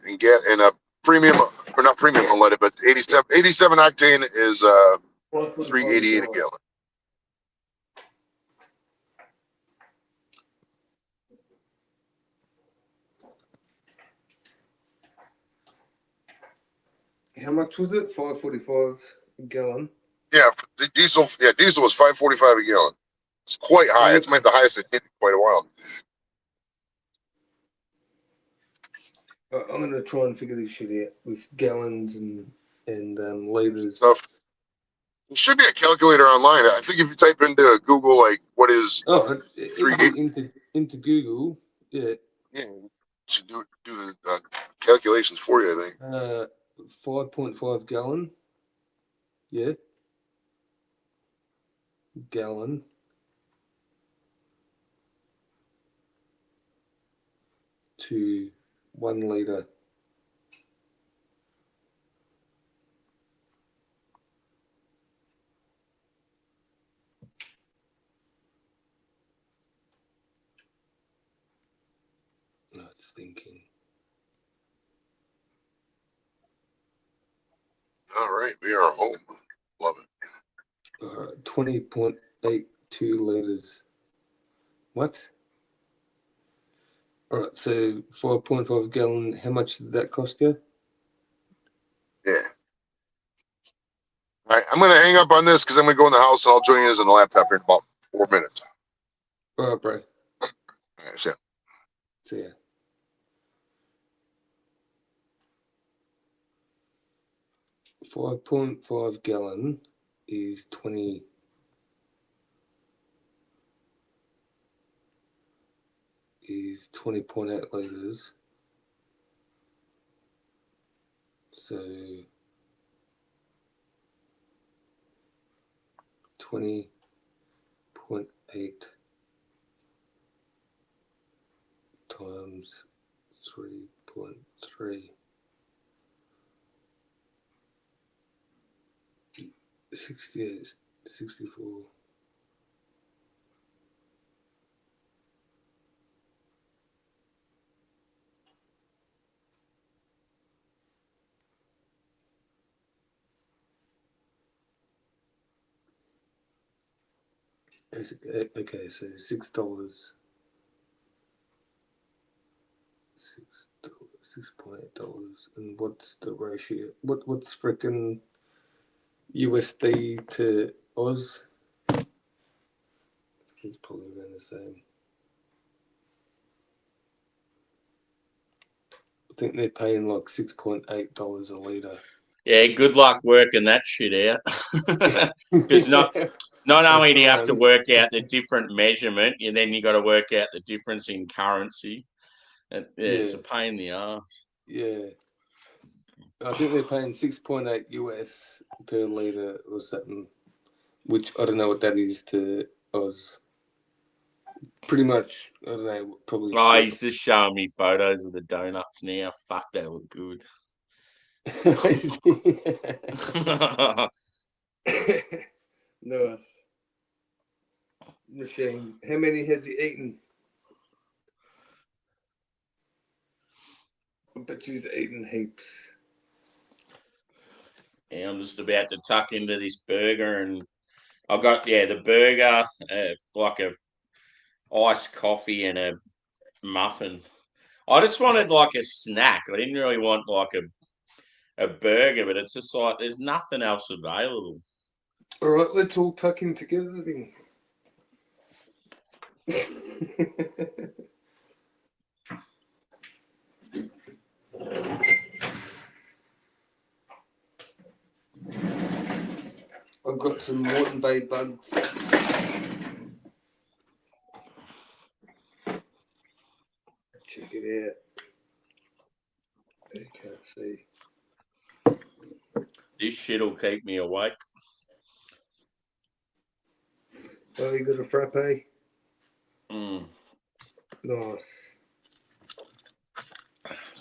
a premium, or not premium unleaded, but 87 octane is $3.88 a gallon. How much was it? $5.45 a gallon. Yeah, the diesel was $5.45 a gallon. It's quite high. It's the highest it's hit in quite a while. I'm gonna try and figure this shit out with gallons and liters. Stuff. There should be a calculator online. I think if you type into Google, like, what is into Google, yeah. Yeah, it should do the calculations for you, I think. 5.5 gallon. Yeah. Gallon. To 1 litre. No, it's thinking. All right, we are home. Love it. 20.82 litres. What? All right, so 5.5 gallon, how much did that cost you? Yeah. All right, I'm going to hang up on this because I'm going to go in the house and I'll join you on the laptop here in about 4 minutes. All right, bro. All right, see ya. See ya. $5.5 gallon is 20. Is 20.8 litres. So 20.8 times 3.3. 68, 64. Okay, so $6. $6.8. And what's the ratio? What's frickin' USD to Oz? It's probably around the same. I think they're paying like $6.8 a litre. Yeah, good luck working that shit out. Because not only do you have to work out the different measurement, and then you got to work out the difference in currency. And it's a pain in the ass. Yeah. I think they're paying 6.8 US per litre or something, which I don't know what that is to Oz. Pretty much, I don't know, probably. Oh, he's just showing me photos of the donuts now. Fuck, they look good. Nice. Machine. How many has he eaten? I bet he's eaten heaps. Yeah, I'm just about to tuck into this burger, and I've got the burger, like a iced coffee and a muffin. I just wanted like a snack. I didn't really want like a burger, but it's just like there's nothing else available. All right, let's all tuck in together then. I've got some Moreton Bay bugs. Check it out. You can't see. This shit'll keep me awake. Oh, you got a frappe? Mm. Nice.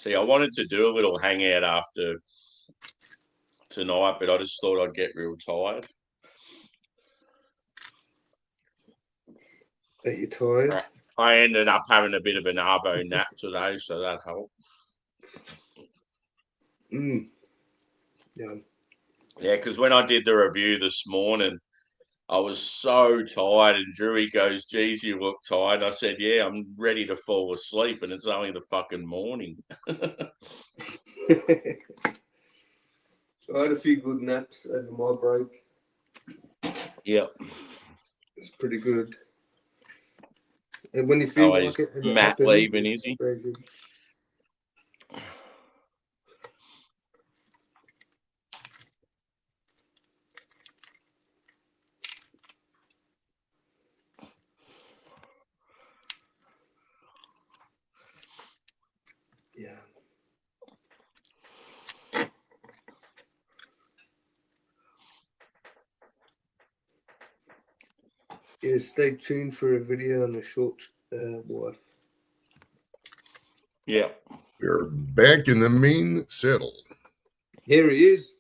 See, I wanted to do a little hangout after tonight, but I just thought I'd get real tired. Are you tired? I ended up having a bit of an arvo nap today, so that helped. Yeah. Yeah, because when I did the review this morning, I was so tired, and Drewy goes, "Geez, you look tired." I said, "Yeah, I'm ready to fall asleep, and it's only the fucking morning." I had a few good naps over my break. Yep. It's pretty good. And when you feel like it, and it Matt happens, leaving, is he? it's very good. Yeah. Yeah, stay tuned for a video on a short wife. Yeah. We're back in the main saddle. Here he is.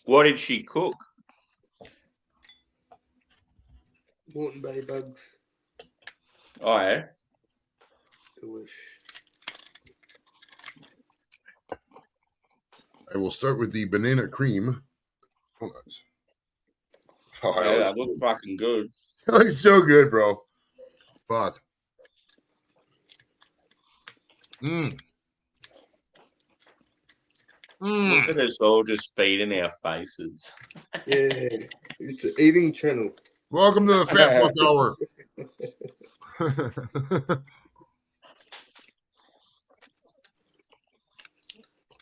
What did she cook? Moreton Bay bugs. Oh, yeah. Delish. I will start with the banana cream. Hold on. Oh, Yeah, that looked fucking good. That looks so good, bro. Fuck. Look at us all just feeding our faces. Yeah, it's an eating channel. Welcome to the Fat Fuck Hour.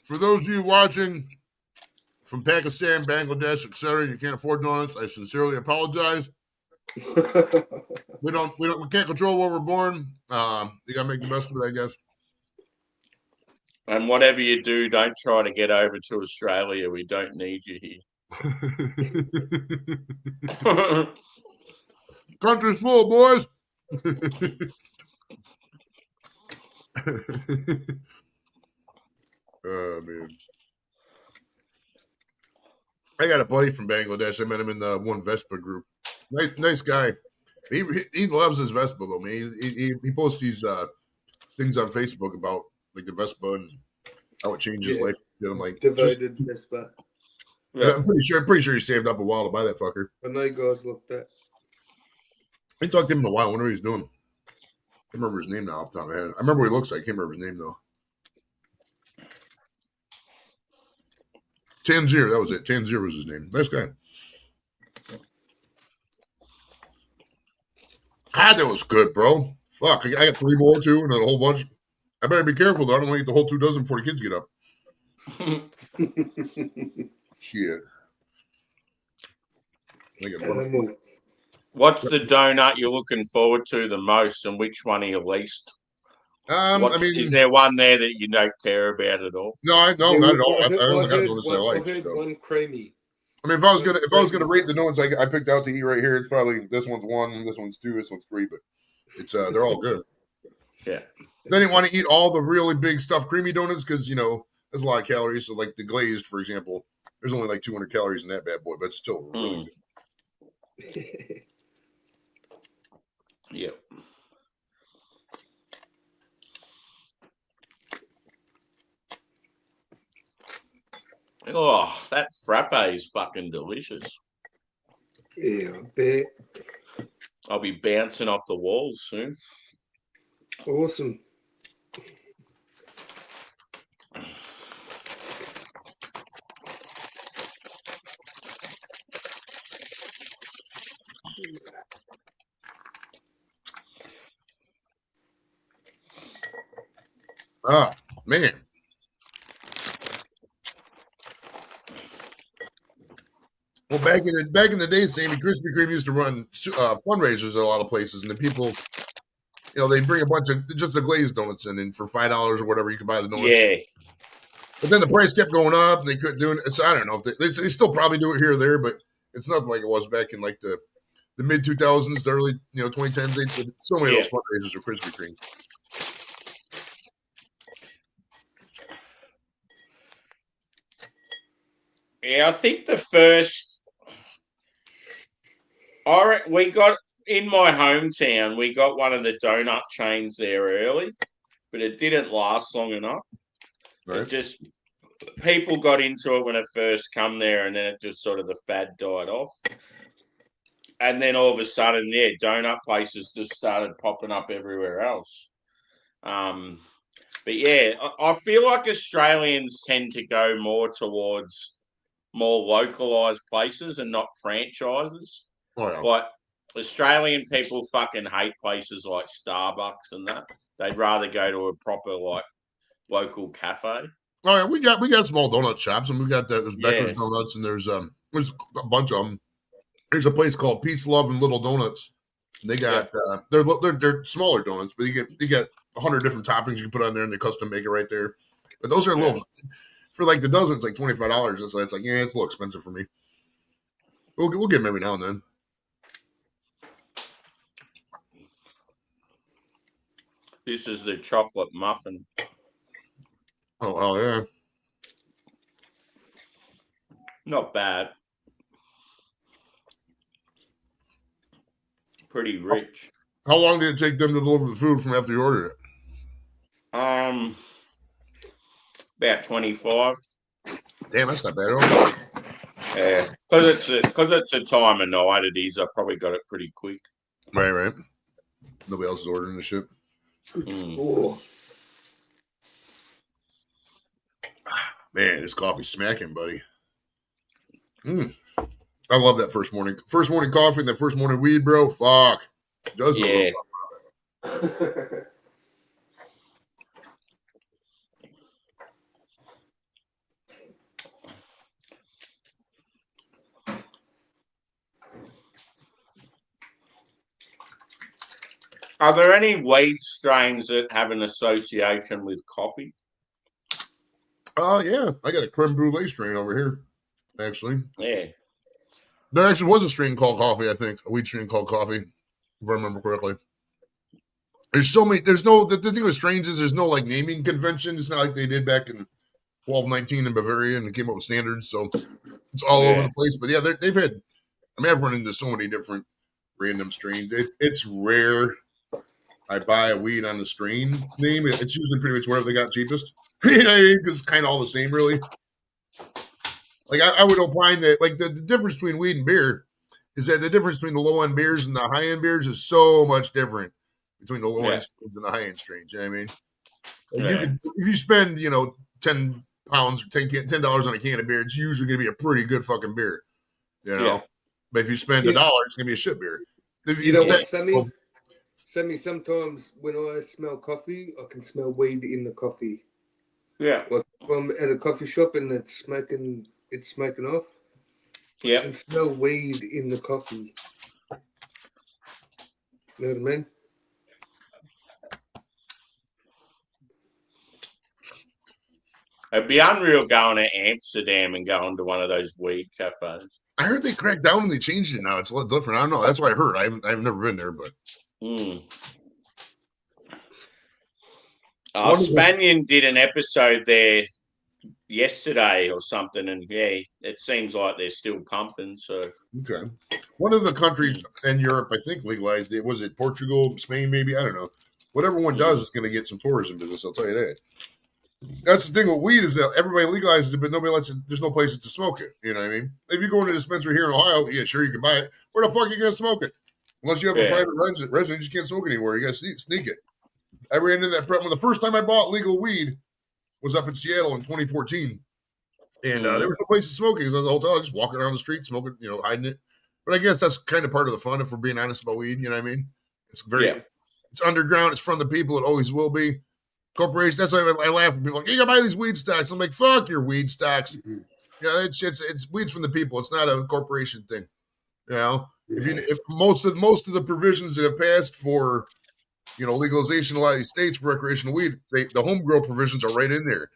For those of you watching from Pakistan, Bangladesh, etc., you can't afford donuts, I sincerely apologize. We can't control where we're born. You gotta make the best of it, I guess. And whatever you do, don't try to get over to Australia. We don't need you here. Country's full, boys. Oh, man. I got a buddy from Bangladesh. I met him in the one Vespa group. Nice guy. He loves his Vespa, though, man. He posts these things on Facebook about like the Vespa and how it changed his life. I'm like, Devoted Vespa. Yeah. I'm pretty sure he saved up a while to buy that fucker. I know guys looked at. I talked to him in a while. I wonder what he's doing. I can't remember his name now off the top of my head. I remember what he looks like. I can't remember his name though. Tanzir, that was it. Tanzir was his name. Nice guy. God, that was good, bro. Fuck, I got 3 more too, and then a whole bunch. I better be careful though. I don't want to eat the whole 2 dozen before the kids get up. Shit. What's the donut you're looking forward to the most, and which one are you least? Is there one there that you don't care about at all? No, not at all. I only got donuts I like. I heard one creamy. I mean, if I was gonna rate the donuts I picked out to eat right here, it's probably this one's 1, this one's 2, this one's 3, but it's they're all good. Yeah. Then you want to eat all the really big stuffed creamy donuts because there's a lot of calories. So like the glazed, for example, there's only like 200 calories in that bad boy, but it's still really good. Yep. Oh, that frappe is fucking delicious. Yeah, I bet. I'll be bouncing off the walls soon. Awesome. Ah, man. Well, back in the day, Sammy, Krispy Kreme used to run fundraisers at a lot of places, and the people, they bring a bunch of just the glazed donuts in, and for $5 or whatever, you could buy the donuts. Yeah. But then the price kept going up, and they couldn't do it. So I don't know if they still probably do it here or there, but it's nothing like it was back in like the mid 2000s, the early 2010s. They did so many of those fundraisers for Krispy Kreme. Yeah, I think the first. We got in my hometown. We got one of the donut chains there early, but it didn't last long enough. Right. It just people got into it when it first come there, and then it just sort of the fad died off. And then all of a sudden, yeah, donut places just started popping up everywhere else. But yeah, I feel like Australians tend to go more towards more localized places and not franchises. Oh yeah. Like Australian people fucking hate places like Starbucks and that. They'd rather go to a proper like local cafe. Oh yeah, we got small donut shops, and we got there's Becker's Yeah. Donuts, and there's a bunch of them. There's a place called Peace, Love, and Little Donuts. They got they're smaller donuts, but you get 100 different toppings you can put on there, and they custom make it right there. But those are a little for like the dozen. It's like $25. So it's like it's a little expensive for me. We'll get them every now and then. This is the chocolate muffin. Oh yeah. Not bad. Pretty rich. How long did it take them to deliver the food from after you ordered it? About 25. Damn, that's not bad at all. Yeah, because it's a time of night. It is. I probably got it pretty quick. Right. Nobody else is ordering the shit. Oh, Man, this coffee's smacking, buddy. I love that first morning coffee and that first morning weed, bro. Fuck. Does Yeah. Are there any weed strains that have an association with coffee? Oh yeah, I got a creme brulee strain over here. Actually, Yeah. there actually was a strain called coffee. I think a weed strain called coffee, if I remember correctly. There's so many. There's no. The thing with strains is there's no like naming convention. It's not like they did back in 1219 in Bavaria and they came up with standards. So it's all over the place. But yeah, they've had. I mean, I've run into so many different random strains. It's rare. I buy a weed on the strain name. It's usually pretty much wherever they got cheapest. You know what I mean? Because it's kind of all the same, really. Like I would opine that like the difference between weed and beer is that the difference between the low end beers and the high end beers is so much different between the low end strains and the high end strains. You know what I mean? Like you could, if you spend £10 or $10 on a can of beer, it's usually going to be a pretty good fucking beer. You know, but if you spend $1, it's going to be a shit beer. You know what, Sammy? Sammy, sometimes when I smell coffee, I can smell weed in the coffee. Yeah. Like I'm at a coffee shop and it's smoking off. Yeah. I can smell weed in the coffee. You know what I mean? It'd be unreal going to Amsterdam and going to one of those weed cafes. I heard they cracked down and they changed it now. It's a little different. I don't know. That's what I heard. I've never been there, but. Spanian did an episode there yesterday or something, and it seems like they're still pumping. So okay, one of the countries in Europe, I think, legalized it. Was it Portugal, Spain, maybe? I don't know. Whatever one does, it's going to get some tourism business. I'll tell you that. That's the thing with weed is that everybody legalizes it, but nobody lets it. There's no places to smoke it. You know what I mean? If you go into a dispensary here in Ohio, yeah, sure you can buy it. Where the fuck are you going to smoke it? Unless you have a private residence, you just can't smoke anywhere. You got to sneak it. I ran into that problem. The first time I bought legal weed was up in Seattle in 2014. And there was no place to smoke it. Because I was at the hotel, just walking around the street, smoking, hiding it. But I guess that's kind of part of the fun if we're being honest about weed. You know what I mean? It's it's underground. It's from the people. It always will be. Corporation. That's why I laugh when people are like, you gotta buy these weed stocks. I'm like, fuck your weed stocks. Yeah, it's weeds from the people. It's not a corporation thing. You know, if most of the provisions that have passed for legalization in a lot of these states for recreational weed, the home grow provisions are right in there.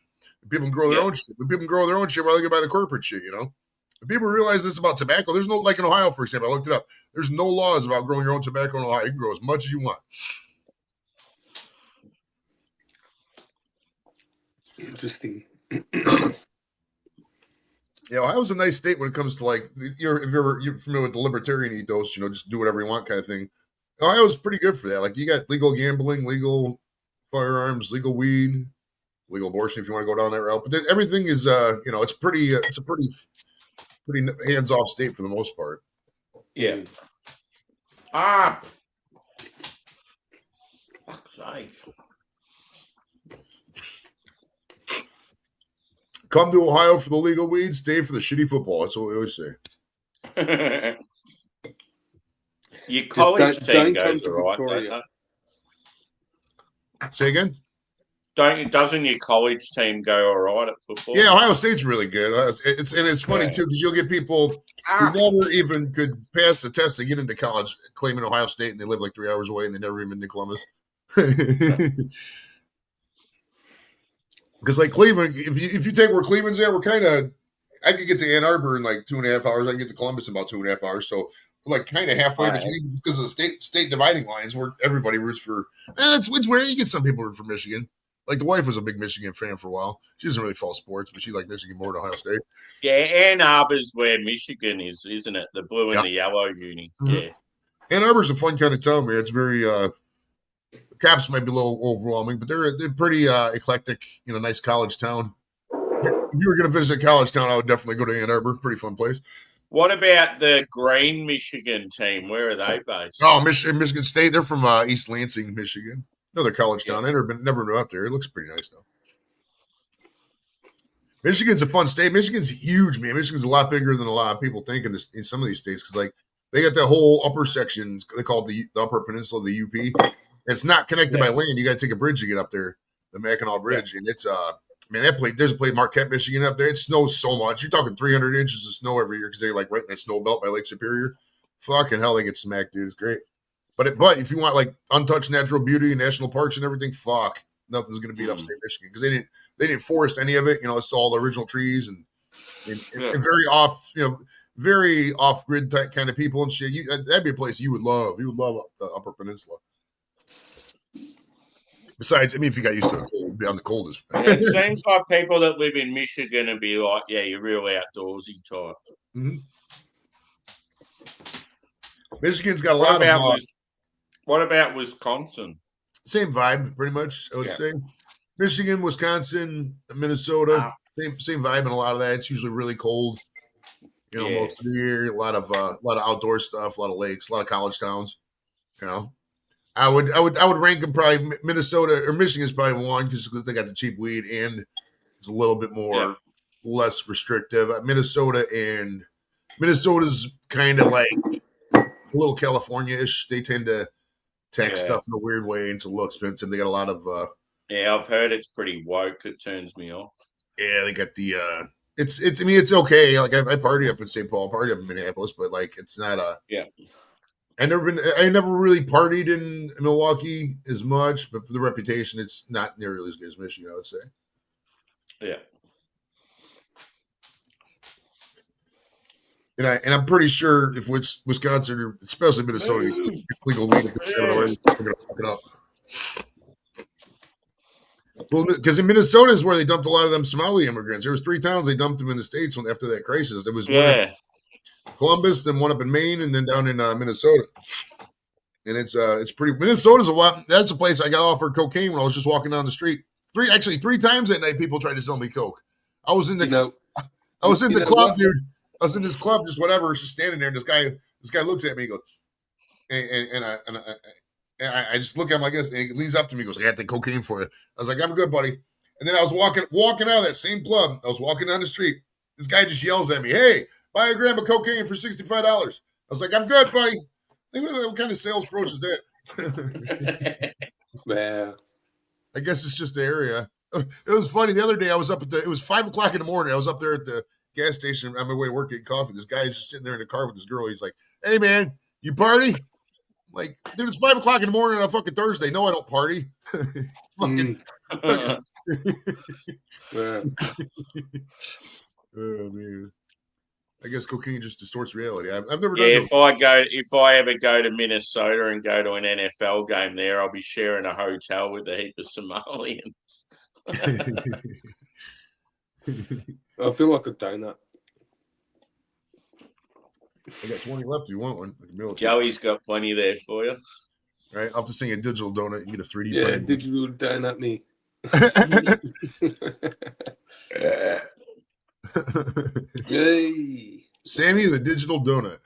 People can grow their own shit. People can grow their own shit while they can buy the corporate shit. If people realize this about tobacco, there's no, like in Ohio, for example, I looked it up. There's no laws about growing your own tobacco in Ohio. You can grow as much as you want. Interesting. Yeah, Ohio's a nice state when it comes to like you're familiar with the libertarian ethos, just do whatever you want kind of thing. Ohio's pretty good for that. Like you got legal gambling, legal firearms, legal weed, legal abortion if you want to go down that route. But then everything is it's a pretty hands off state for the most part. Yeah. Ah. Fuck's sake. Come to Ohio for the legal weed, stay for the shitty football. That's what we always say. Your college team don't come goes to all right, Victoria. don't Say again? Doesn't your college team go all right at football? Yeah, Ohio State's really good. It's funny too because you'll get people who never even could pass the test to get into college claiming Ohio State, and they live like 3 hours away, and they never even been to Columbus. Because like Cleveland, if you take where Cleveland's at, we're kind of. I could get to Ann Arbor in like 2.5 hours. I can get to Columbus in about 2.5 hours. So we're like kind of halfway between because of the state dividing lines where everybody roots for. It's where you get some people root for Michigan. Like the wife was a big Michigan fan for a while. She doesn't really follow sports, but she liked Michigan more than Ohio State. Yeah, Ann Arbor's where Michigan is, isn't it? The blue and the yellow uni. Mm-hmm. Yeah. Ann Arbor's a fun kind of town, man. It's very Caps might be a little overwhelming, but they're pretty eclectic, nice college town. If you were going to visit a college town, I would definitely go to Ann Arbor. Pretty fun place. What about the Green Michigan team? Where are they based? Oh, Michigan State. They're from East Lansing, Michigan. Another college town. I've never been up there. It looks pretty nice though. Michigan's a fun state. Michigan's huge, man. Michigan's a lot bigger than a lot of people think in some of these states because like they got that whole upper section. They call it the Upper Peninsula, the UP. It's not connected by land. You got to take a bridge to get up there, the Mackinac Bridge, and it's there's a place Marquette, Michigan up there. It snows so much. You're talking 300 inches of snow every year because they're like right in that snow belt by Lake Superior. Fucking hell, they get smacked, dude. It's great. But if you want like untouched natural beauty and national parks and everything, fuck, nothing's gonna beat upstate Michigan because they didn't forest any of it. It's all the original trees and very off grid type kind of people and shit. That'd be a place you would love. You would love the Upper Peninsula. Besides, if you got used to it, it would be on the coldest. It seems like people that live in Michigan would be like, yeah, you're real outdoorsy type. Mm-hmm. Michigan's got a lot of. What about Wisconsin? Same vibe, pretty much. I would say Michigan, Wisconsin, Minnesota. Same vibe in a lot of that. It's usually really cold. Most of the year. A lot of outdoor stuff, a lot of lakes, a lot of college towns. I would rank them probably Minnesota or Michigan's probably one because they got the cheap weed and it's a little bit more less restrictive. Minnesota's kind of like a little California-ish. They tend to tax stuff in a weird way. It's a little expensive. They got a lot of I've heard it's pretty woke. It turns me off. Yeah, they got the it's okay. Like I party up in St. Paul, party up in Minneapolis, but like it's not I never really partied in Milwaukee as much, but for the reputation, it's not nearly as good as Michigan, I would say. Yeah. And I'm pretty sure if it's Wisconsin or especially Minnesota, it's legal weed, they're going to fuck it up. Well, because in Minnesota is where they dumped a lot of them Somali immigrants. There was 3 towns they dumped them in the States after that crisis. There was one in Columbus, then one up in Maine, and then down in Minnesota. And it's pretty. Minnesota's a lot. That's a place I got offered cocaine when I was just walking down the street. 3 times that night, people tried to sell me coke. I was in the club, dude. I was in this club, just whatever, just standing there. And this guy looks at me, he goes, and I just look at him like this, and he leans up to me, and goes, "I got the cocaine for you." I was like, "I'm good, buddy." And then I was walking out of that same club. I was walking down the street. This guy just yells at me, "Hey, buy a gram of cocaine for $65." I was like, "I'm good, buddy." What kind of sales approach is that? Yeah. I guess it's just the area. It was funny. The other day I was up it was 5:00 in the morning. I was up there at the gas station on my way to work getting coffee. This guy's just sitting there in the car with this girl. He's like, "Hey man, you party?" I'm like, dude, it's 5:00 in the morning on a fucking Thursday. No, I don't party. Fucking. Yeah. Oh man. I guess cocaine just distorts reality. I've never done if I ever go to Minnesota and go to an NFL game there, I'll be sharing a hotel with a heap of Somalians. I feel like a donut. I got 20 left. Do you want one? Like a military. Joey's got plenty there for you. Right? I'll just sing a digital donut and get a 3D Yeah, printed. digital donut me. Hey. Sammy the digital donut.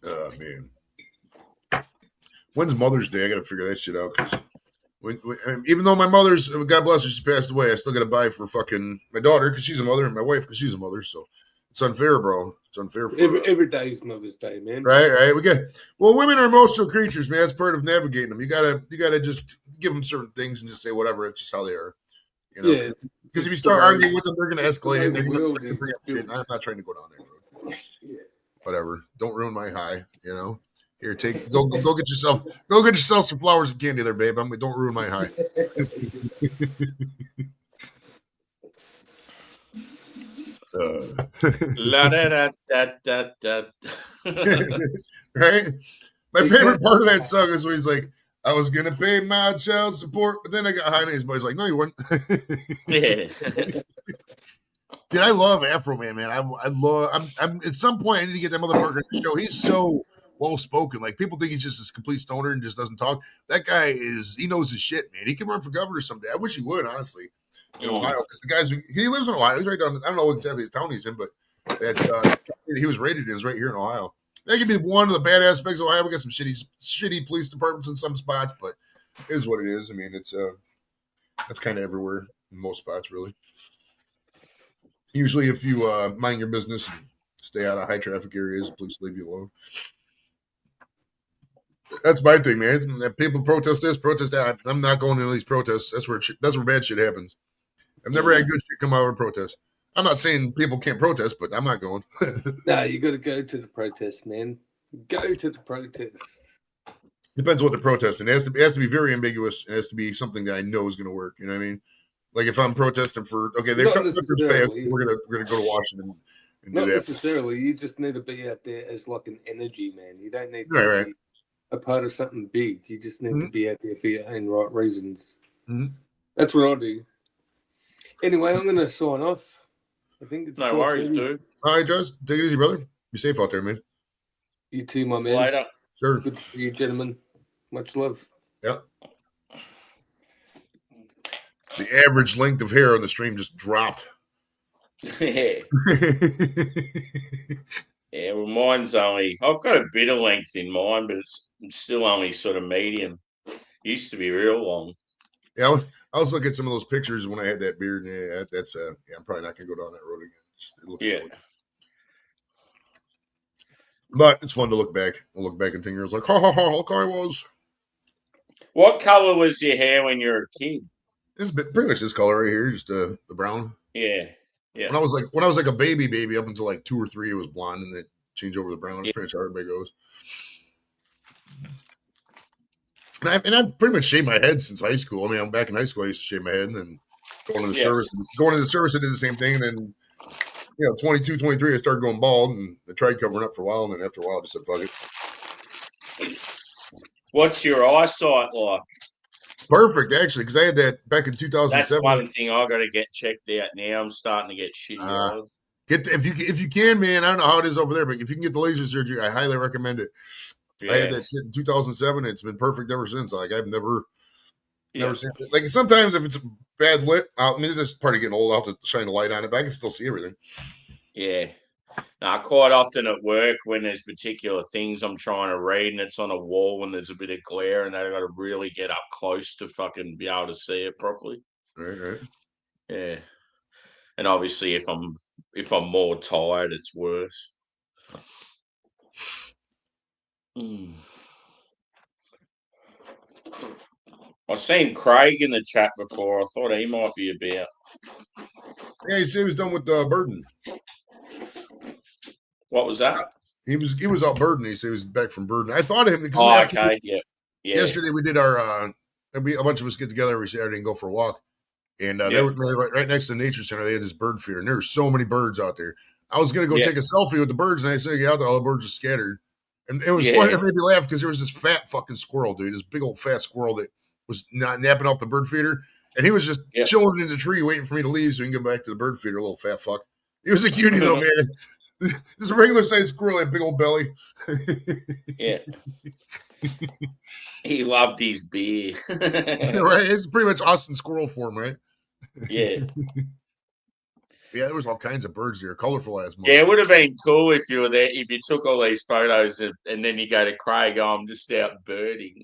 Oh, man. When's Mother's Day? I got to figure that shit out. Because even though my mother's, God bless her, she passed away, I still got to buy for fucking my daughter because she's a mother and my wife because she's a mother. So it's unfair, bro. It's unfair for every day is Mother's Day, man. Right. Women are emotional creatures, man. That's part of navigating them. You gotta just give them certain things and just say whatever. It's just how they are. You know, Yeah. because if you start arguing with them, they're gonna escalate it. They're gonna bring up shit. built. I'm not trying to go down that road. Yeah. Whatever. Don't ruin my high. You know. Here, go get yourself some flowers and candy there, babe. Don't ruin my high. La da da da da. Right? My favorite part of that song is when he's like, I was gonna pay my child support, but then I got high and his buddy's like, no, you weren't. Yeah. Dude, I love Afro Man, man. I'm at some point I need to get that motherfucker on the show. He's so well spoken. Like people think he's just this complete stoner and just doesn't talk. That guy he knows his shit, man. He can run for governor someday. I wish he would, honestly. In Ohio, because he lives in Ohio. He's right down. I don't know exactly his town he's in, but that he was rated in is right here in Ohio. That could be one of the bad aspects of Ohio. We got some shitty police departments in some spots, but it is what it is. I mean, it's that's kind of everywhere in most spots, really. Usually, if you mind your business, stay out of high traffic areas, police leave you alone. That's my thing, man. People protest this, protest that. I'm not going to these protests. That's where bad shit happens. I've never had good shit come out of a protest. I'm not saying people can't protest, but I'm not going. No, you got to go to the protest, man. Go to the protest. Depends what they're protesting. It has to be very ambiguous. It has to be something that I know is going to work. You know what I mean? Like if I'm protesting for they're cutting we're gonna go to Washington and do that. Not necessarily. You just need to be out there as like an energy man. You don't need to be a part of something big. You just need to be out there for your own right reasons. Mm-hmm. That's what I do. Anyway, I'm going to sign off. I think it's no worries, dude. All right, Josh. Take it easy, brother. Be safe out there, man. You too, my man. Later. Sure. Good to see you, gentlemen. Much love. Yep. The average length of hair on the stream just dropped. Yeah, well, mine's only. I've got a bit of length in mine, but it's still only sort of medium. Used to be real long. Yeah, I was looking at some of those pictures when I had that beard. Yeah, that's I'm probably not gonna go down that road again. It looks silly. But it's fun to look back. I'll look back in 10 years like, ha ha ha, look how I was. What color was your hair when you were a kid? It's pretty much this color right here, just the brown. Yeah. When I was like a baby up until like 2 or 3, it was blonde, and then it changed over to brown. It's pretty much how everybody goes. And I've pretty much shaved my head since high school. I mean, I'm back in high school. I used to shave my head, and then going to the service, I did the same thing. And then, 22, 23, I started going bald, and I tried covering up for a while, and then after a while, I just said, fuck it. What's your eyesight like? Perfect, actually, because I had that back in 2007. That's one thing I got to get checked out now. I'm starting to get shitty eyes. If you can, man. I don't know how it is over there, but if you can get the laser surgery, I highly recommend it. Yeah. I had that shit in 2007. It's been perfect ever since. Like I've never seen it. Like sometimes if it's bad lit, I mean, it's just part of getting old. I'll have to shine a light on it, but I can still see everything. Yeah. Now, quite often at work when there's particular things I'm trying to read and it's on a wall and there's a bit of glare and I've got to really get up close to fucking be able to see it properly. Right. Yeah. And obviously if I'm more tired, it's worse. I've seen Craig in the chat before. I thought he might be about. Yeah, he said he was done with Burden. What was that? He was out Burden. He said he was back from Burden. I thought of him because okay, yeah. Yesterday we did our a bunch of us get together every Saturday and go for a walk, and they were right next to the nature center. They had this bird feeder, and there were so many birds out there. I was gonna go take a selfie with the birds, and I said, "Get out there, all the birds are scattered." And it was funny. It made me laugh because there was this fat fucking squirrel, dude. This big old fat squirrel that was not napping off the bird feeder. And he was just chilling in the tree waiting for me to leave so he can go back to the bird feeder, little fat fuck. He was a cutie though, man. This regular sized squirrel had a big old belly. Yeah. He loved his beer. Right? It's pretty much us in squirrel form, right? Yeah. Yeah, there was all kinds of birds there, colorful as Yeah, it would have been cool if you were there, if you took all these photos and then you go to Craig, I'm just out birding.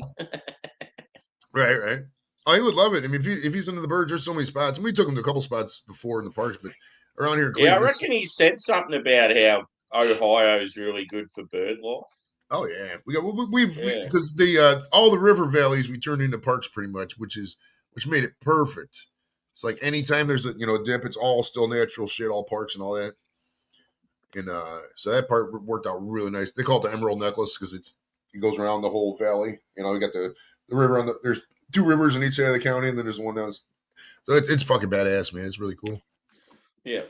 Right. Oh, he would love it. I mean, if he's into the birds, there's so many spots. And we took him to a couple spots before in the parks, but around here in Cleveland. Yeah, I reckon he said something about how Ohio is really good for bird life. Oh yeah, we've because the all the river valleys we turned into parks pretty much, which made it perfect. It's like anytime there's a dip, it's all still natural shit, all parks and all that. And so that part worked out really nice. They call it the Emerald Necklace because it goes around the whole valley. We got the river on there's 2 rivers on each side of the county, and then there's one down. So it's fucking badass, man. It's really cool. Yeah.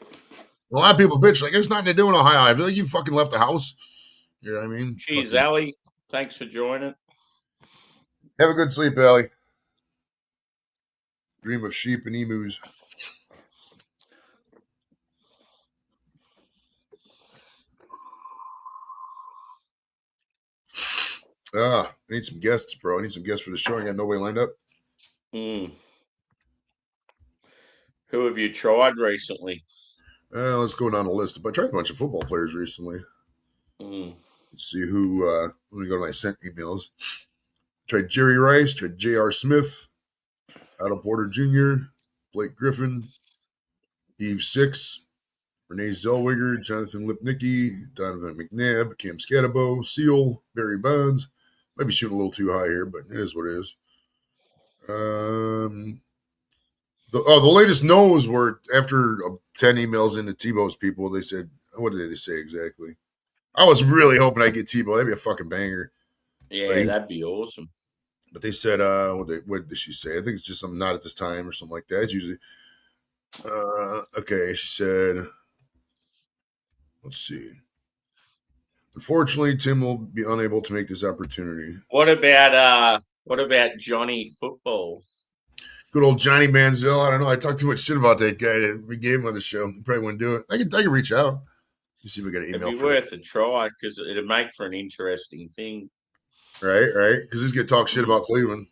A lot of people bitch like there's nothing to do in Ohio. I feel like you fucking left the house. You know what I mean? Cheers, Allie. Thanks for joining. Have a good sleep, Allie. Dream of sheep and emus. I need some guests, bro. I need some guests for the show. I got nobody lined up. Who have you tried recently? Let's go down the list. I tried a bunch of football players recently. Let's see who. Let me go to my sent emails. Tried Jerry Rice. Tried J.R. Smith. Otto Porter Jr. Blake Griffin. Eve Six. Renee Zellweger. Jonathan Lipnicki. Donovan McNabb. Cam Scatabo. Seal. Barry Bonds. Might be shooting a little too high here, but it is what it is. The latest no's were after 10 emails into Tebow's people. They said, what did they say exactly? I was really hoping I'd get Tebow. That'd be a fucking banger. Yeah, that'd be awesome. But they said, what did she say? I think it's just something not at this time or something like that. It's usually, okay. She said, let's see. Unfortunately, Tim will be unable to make this opportunity. What about Johnny Football? Good old Johnny Manziel. I don't know. I talked too much shit about that guy that we gave him on the show. He probably wouldn't do it. I could reach out. You see if we got an email. It'd be worth a try because it'd make for an interesting thing. Right. Because he's gonna talk shit about Cleveland.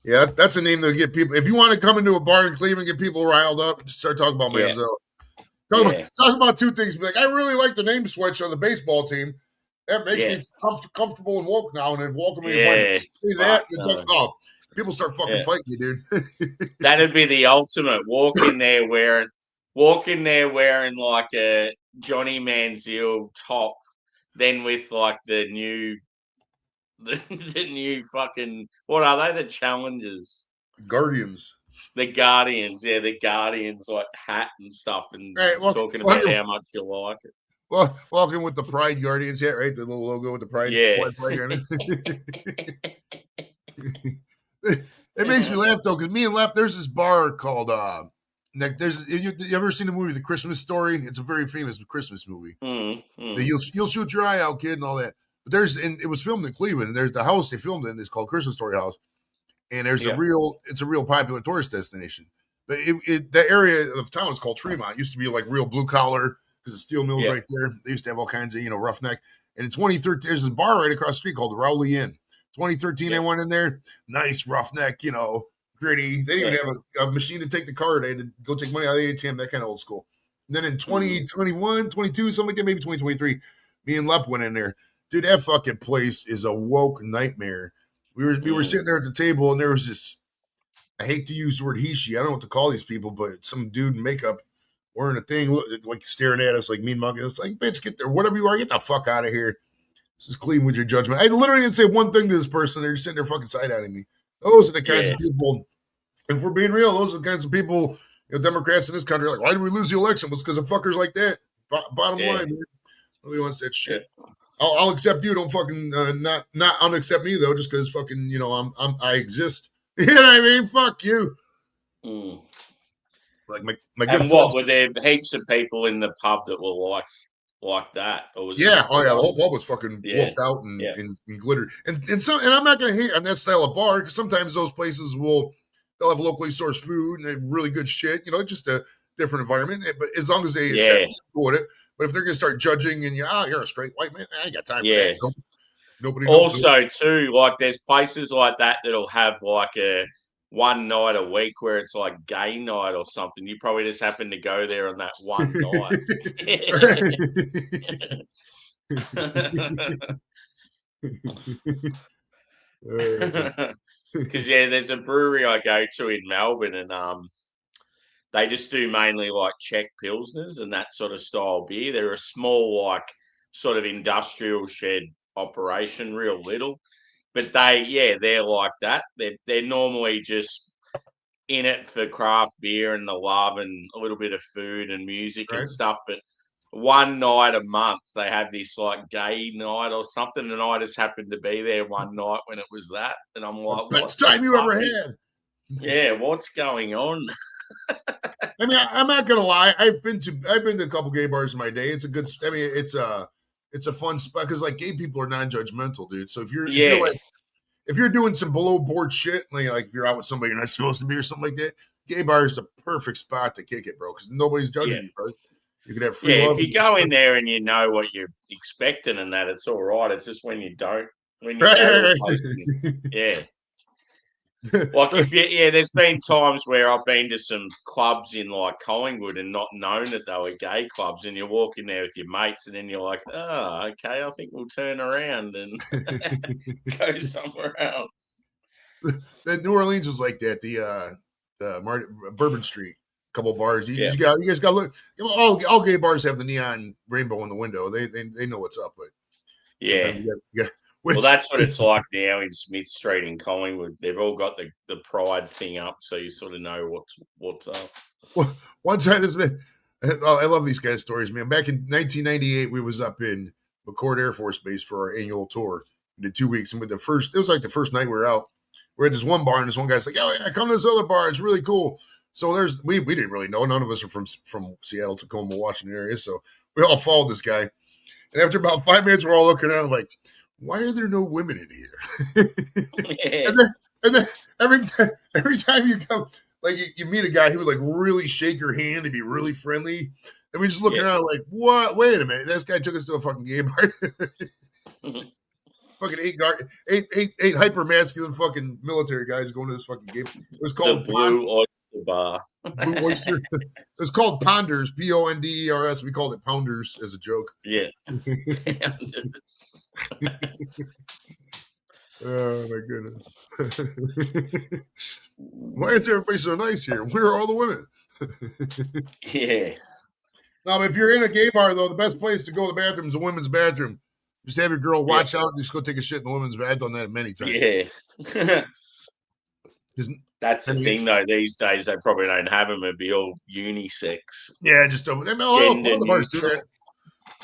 Yeah, that's a name to get people. If you want to come into a bar in Cleveland, get people riled up, just start talking about Manziel. Talk about 2 things. Be like, I really like the name switch on the baseball team. That makes me comfortable and woke now, and then welcome me. People start fucking fighting you, dude. That'd be the ultimate. Walk in there wearing like a Johnny Manziel top, then with like the new fucking, what are they? The Challengers, Guardians. The Guardians, the Guardians like hat and stuff, and talking about how much you like it. Well, walking with the Pride Guardians hat, right? The little logo with the Pride. Flag on it. It makes me laugh though, because me and there's this bar called you ever seen the movie The Christmas Story? It's a very famous Christmas movie. You'll shoot your eye out, kid, and all that. But it was filmed in Cleveland, and there's the house they filmed in is called Christmas Story House. And there's it's a real popular tourist destination. But that area of town is called Tremont. It used to be like real blue collar because the steel mill's right there. They used to have all kinds of, roughneck. And in 2013, there's a bar right across the street called the Rowley Inn. 2013, I went in there. Nice roughneck, gritty. They didn't even have a machine to take the card. They had to go take money out of the ATM, that kind of old school. And then in 2021, 22, something like that, maybe 2023, me and Lep went in there. Dude, that fucking place is a woke nightmare. We were sitting there at the table, and there was this, I hate to use the word he-she. I don't know what to call these people, but some dude in makeup wearing a thing, like staring at us like mean monkey. It's like, bitch, get there. Whatever you are, get the fuck out of here. This is clean with your judgment. I literally didn't say one thing to this person. They're just sitting there fucking side-eyeing me. Those are the kinds of people, if we're being real, those are the kinds of people, Democrats in this country are like, why did we lose the election? Well, it's because of fuckers like that. Bottom line, man. Nobody wants that shit. I'll accept you. Don't fucking not unaccept me though, just because fucking I exist. You know what I mean? Fuck you. Like my good and what were there heaps of people in the pub that were like that? Or was it Yeah, just oh the yeah, the one? whole pub was fucking Yeah, whooped out and, yeah. and, and glittered. And I'm not gonna hate on that style of bar because sometimes those places they'll have locally sourced food and they have really good shit, just a different environment. But as long as they accept Yeah, people with it. But if they're gonna start judging and you're a straight white man, I ain't got time for yeah. that. Nope. Nobody knows. Also, too, like there's places like that that'll have like a one night a week where it's like gay night or something. You probably just happen to go there on that one night. Because there's a brewery I go to in Melbourne, and they just do mainly like Czech pilsners and that sort of style beer. They're a small, like sort of industrial shed operation, real little, but they're like that. They're normally just in it for craft beer and the love and a little bit of food and music Right. and stuff. But one night a month they have this like gay night or something, and I just happened to be there one night when it was that, and I'm like, Best what time you ever had. Yeah, what's going on? I mean, I'm not gonna lie. I've been to a couple gay bars in my day. It's a good. I mean, it's a fun spot because like gay people are non-judgmental, dude. So if you're doing some below board shit, like if you're out with somebody you're not supposed to be or something like that, gay bar is the perfect spot to kick it, bro. Because nobody's judging you, bro. You can have free love. If you go in there and you know what you're expecting and that, it's all right. It's just when you don't, when you go to a place, yeah. Like there's been times where I've been to some clubs in like Collingwood and not known that they were gay clubs, and you walk in there with your mates, and then you're like, oh, okay, I think we'll turn around and go somewhere else. New Orleans is like that. The Bourbon Street, couple bars. You guys got to look. All gay bars have the neon rainbow in the window. They know what's up, but yeah. Well, that's what it's like now in Smith Street in Collingwood. They've all got the pride thing up, so you sort of know what's up. Well, one time I love these guys' stories, man. Back in 1998, we was up in McCord Air Force Base for our annual tour. We did 2 weeks, and it was like the first night we were out. We're at this one bar, and this one guy's like, "Oh yeah, come to this other bar. It's really cool." So we didn't really know. None of us are from Seattle, Tacoma, Washington area, so we all followed this guy. And after about 5 minutes, we're all looking around like, why are there no women in here? Yeah. and then every time you come, like you meet a guy who would like really shake your hand and be really friendly, and we just look around like, what? Wait a minute, this guy took us to a fucking gay bar. Fucking eight hyper masculine fucking military guys going to this fucking game. It was called the Blue Oyster Bar. Blue Oyster. It was called Ponders, Ponders. We called it Pounders as a joke. Yeah. Oh my goodness. Why is everybody so nice here? Where are all the women? Yeah. Now, if you're in a gay bar, though, the best place to go to the bathroom is a women's bathroom. Just have your girl watch out and just go take a shit in the women's bathroom. I've done that many times. Yeah. That's the thing, though. These days, they probably don't have them. It'd be all unisex. Yeah, just all the bars do that.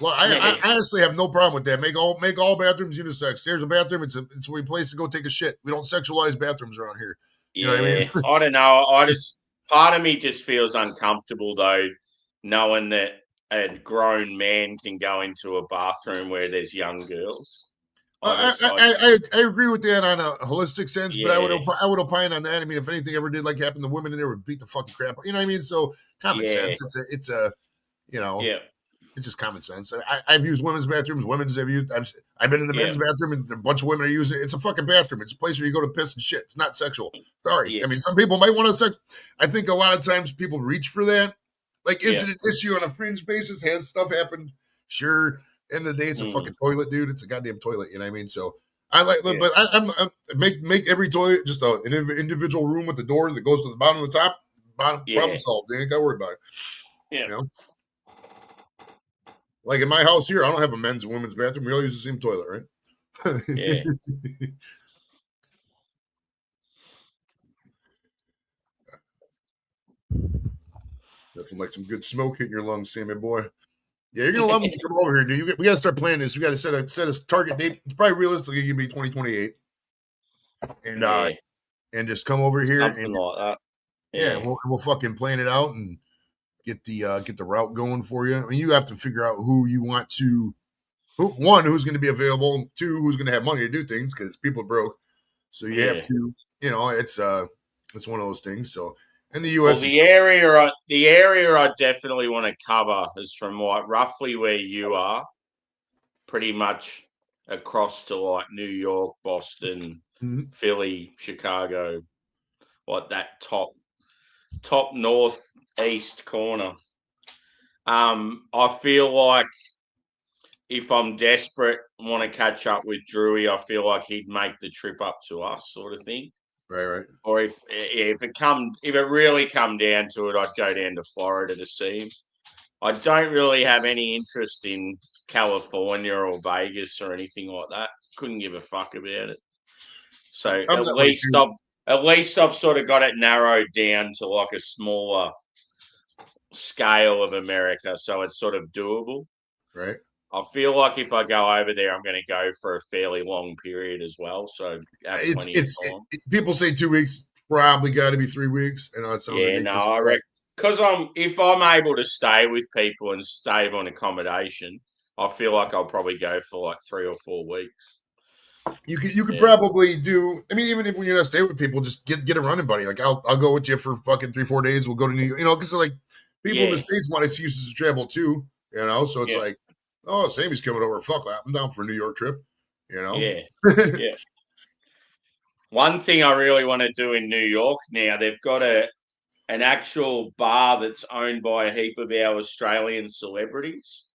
Well, I honestly have no problem with that. Make all bathrooms unisex. There's a bathroom. It's a place to go take a shit. We don't sexualize bathrooms around here. You know what I mean? I don't know. Part of me just feels uncomfortable though, knowing that a grown man can go into a bathroom where there's young girls. I agree with that on a holistic sense, but I would opine on that. I mean, if anything ever did like happen, the women in there would beat the fucking crap. You know what I mean? So common sense. It's just common sense. I've used women's bathrooms. I've been in the men's bathroom, and a bunch of women are using it. It's a fucking bathroom. It's a place where you go to piss and shit. It's not sexual. Sorry. Yeah. I mean, some people might want to sex. I think a lot of times people reach for that. Like, is it an issue on a fringe basis? Has stuff happened? Sure. End of the day, it's a fucking toilet, dude. It's a goddamn toilet. You know what I mean? So I like, but I'm make every toilet just an individual room with the door that goes to the bottom of the top. Problem solved. They ain't got to worry about it. Yeah. You know? Like in my house here, I don't have a men's and women's bathroom. We all use the same toilet, right? Yeah. Nothing like some good smoke hitting your lungs, Sammy boy. Yeah, you're gonna love when you come over here, dude. We gotta start planning this. We gotta set a target date. It's probably realistically gonna be 2028, and just come over here Something like that. Yeah, we'll fucking plan it out and get the route going for you. I mean, you have to figure out who you want to. Who's going to be available. Two, who's going to have money to do things because people are broke. So you have to, it's one of those things. So, and the U.S. the area I definitely want to cover is from roughly where you are, pretty much across to like New York, Boston, Philly, Chicago, like that top northeast corner. I feel like if I'm desperate and want to catch up with Drewy, I feel like he'd make the trip up to us, sort of thing. Right. Or if it really come down to it, I'd go down to Florida to see him. I don't really have any interest in California or Vegas or anything like that. Couldn't give a fuck about it. So at least I've sort of got it narrowed down to like a smaller scale of America, so it's sort of doable. Right. I feel like if I go over there, I'm going to go for a fairly long period as well. So have plenty of time. People say 2 weeks, probably got to be 3 weeks. And it sounds ridiculous. No, I reckon because if I'm able to stay with people and save on accommodation, I feel like I'll probably go for like 3 or 4 weeks. You could probably do. I mean, even if when you're not staying with people, just get a running buddy. Like I'll go with you for fucking 3-4 days. We'll go to New York. Because like people in the States want excuses to travel too. So it's like, oh, Sammy's coming over. Fuck that. I'm down for a New York trip. Yeah. One thing I really want to do in New York now, they've got an actual bar that's owned by a heap of our Australian celebrities,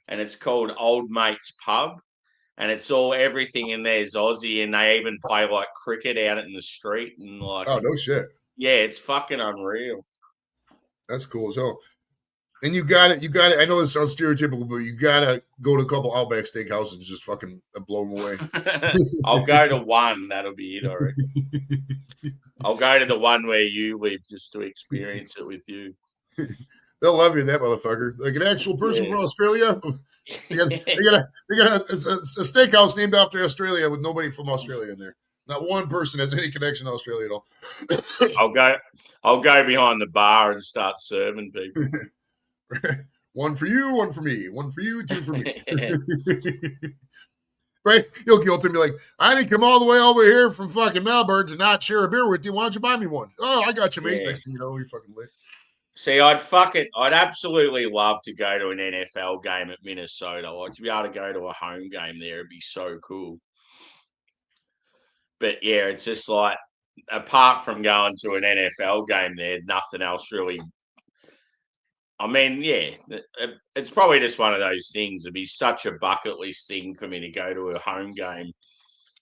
and it's called Old Mate's Pub, and it's everything in there's Aussie, and they even play like cricket out in the street and like. Oh no shit! Yeah, it's fucking unreal. That's cool. So, and you got it. I know this sounds stereotypical, but you gotta go to a couple Outback Steakhouses and just fucking blow them away. I'll go to one. That'll be it, I reckon. I'll go to the one where you live just to experience it with you. They'll love you, that motherfucker. Like an actual person from Australia. They got a steakhouse named after Australia with nobody from Australia in there. Not one person has any connection to Australia at all. I'll go behind the bar and start serving people. One for you, one for me. One for you, 2 for me. Right? You'll guilt him, be like, I didn't come all the way over here from fucking Melbourne to not share a beer with you. Why don't you buy me one? Oh, I got you, mate. Next thing you know, you're fucking lit. See, I'd absolutely love to go to an NFL game at Minnesota. Like to be able to go to a home game there, it'd be so cool. But yeah, it's just like apart from going to an NFL game there, nothing else really. I mean, yeah, it's probably just one of those things. It'd be such a bucket list thing for me to go to a home game.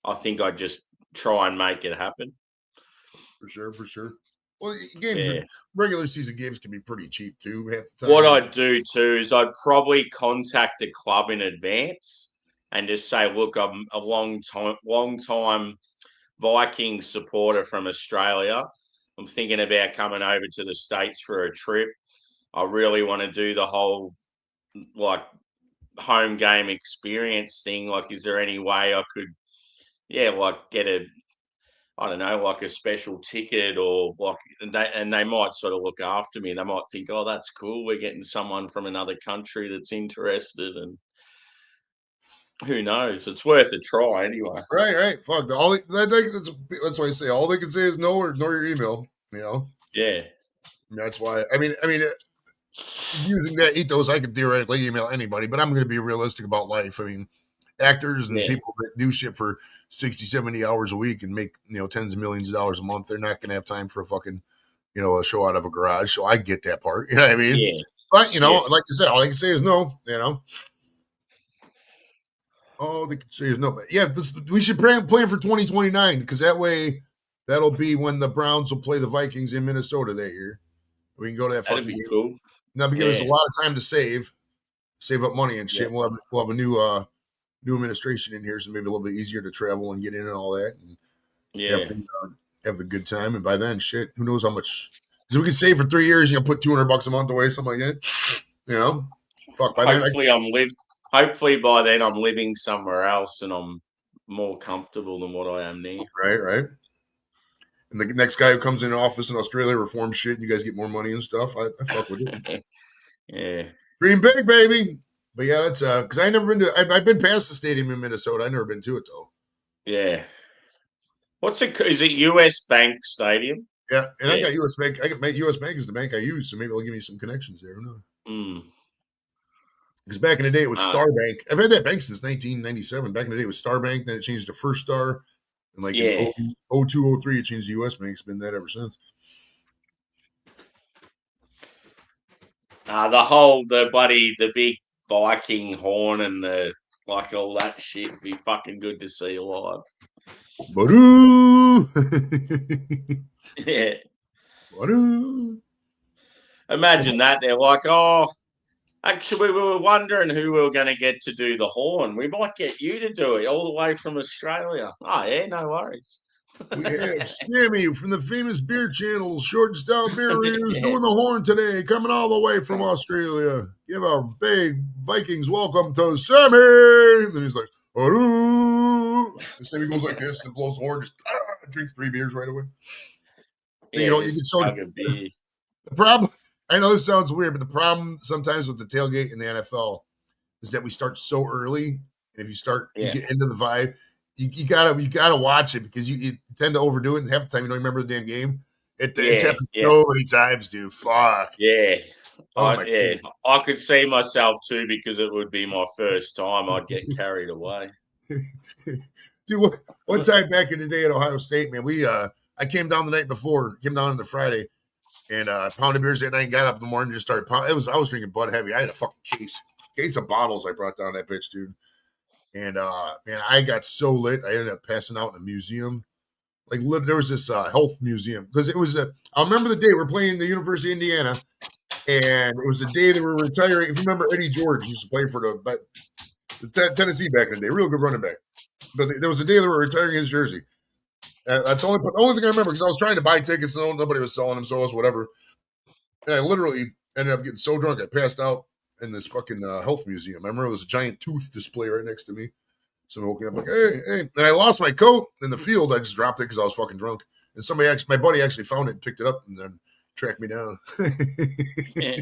I think I'd just try and make it happen. For sure. Well, regular season games can be pretty cheap too. Half the time. What I'd do too is I'd probably contact the club in advance and just say, look, I'm a long time Vikings supporter from Australia. I'm thinking about coming over to the States for a trip. I really want to do the whole like home game experience thing. Like, is there any way I could, like get like a special ticket or like, and they might sort of look after me. They might think, oh, that's cool. We're getting someone from another country that's interested, and who knows? It's worth a try anyway. Right. Fuck. That's why I say all they can say is no or ignore your email. Yeah. And that's why. I mean, using that ethos, I could theoretically email anybody, but I'm going to be realistic about life. I mean, actors and people that do shit for 60, 70 hours a week and make, tens of millions of dollars a month, they're not going to have time for a fucking, a show out of a garage. So I get that part. You know what I mean? Yeah. But, like I said, all I can say is no, All they can say is no. But yeah, we should plan for 2029 because that way that'll be when the Browns will play the Vikings in Minnesota that year. We can go to that fucking game. Cool. That'll give us a lot of time to save up money and shit. Yeah. We'll have a new administration in here, so maybe a little bit easier to travel and get in and all that, and have the good time. And by then, shit, who knows how much? Because we can save for 3 years. Put $200 a month away, something like that. Fuck. Hopefully by then I'm living somewhere else and I'm more comfortable than what I am now. Right. And the next guy who comes in office in Australia reforms shit, and you guys get more money and stuff. I fuck with it. Yeah. Dream big, baby. But yeah, that's because I never been to. I've been past the stadium in Minnesota. I never been to it though. Yeah. What's it? Is it US Bank Stadium? Yeah, and I Yeah. got U.S. Bank. I got U.S. Bank is the bank I use, so maybe they'll give me some connections there. Who knows? Mm. Because back in the day it was Ah. Star Bank. I've had that bank since 1997. Back in the day it was Star Bank. Then it changed to First Star, and like Yeah. in 0203 it changed to U.S. Bank. It's been that ever since. The big Viking horn and all that shit would be fucking good to see live. Badoo! Yeah. Badoo! Imagine that. They're like, oh, actually, we were wondering who we were going to get to do the horn. We might get you to do it all the way from Australia. Oh, yeah, no worries. We have Sammy from the famous beer channel, Short and Stout Beer Reviews, Yeah. doing the horn today, coming all the way from Australia. Give a big Vikings welcome to Sammy. And then he's like, "Aroo." And Sammy goes like this and blows the horn, just drinks 3 beers right away. Yeah, You know, you just get so chug a beer. the problem. I know this sounds weird, but the problem sometimes with the tailgate in the NFL is that we start so early, and if you start, you Yeah. get into the vibe. You gotta watch it because you tend to overdo it, and half the time you don't remember the damn game. It's Yeah, happened yeah. so many times, dude. Fuck. Yeah. Oh my Yeah. God. I could see myself too because it would be my first time. I'd get carried away. Dude, one time back in the day at Ohio State, man, I came down the night before, came down on the Friday, and pounded beers that night. And got up in the morning, and just started pounding. I was drinking Bud Heavy. I had a fucking case of bottles I brought down that bitch, dude. And man, I got so lit, I ended up passing out in a museum. Like there was this health museum because it was I remember the day we're playing the University of Indiana, and it was the day they were retiring. If you remember, Eddie George used to play for the Tennessee back in the day, real good running back. But there was a day they were retiring his jersey. That's the only thing I remember because I was trying to buy tickets and nobody was selling them, so it was whatever. And I literally ended up getting so drunk I passed out in this fucking health museum. I remember there was a giant tooth display right next to me. Somebody woke me up like, hey. And I lost my coat in the field. I just dropped it because I was fucking drunk. And my buddy actually found it and picked it up and then tracked me down. Yeah.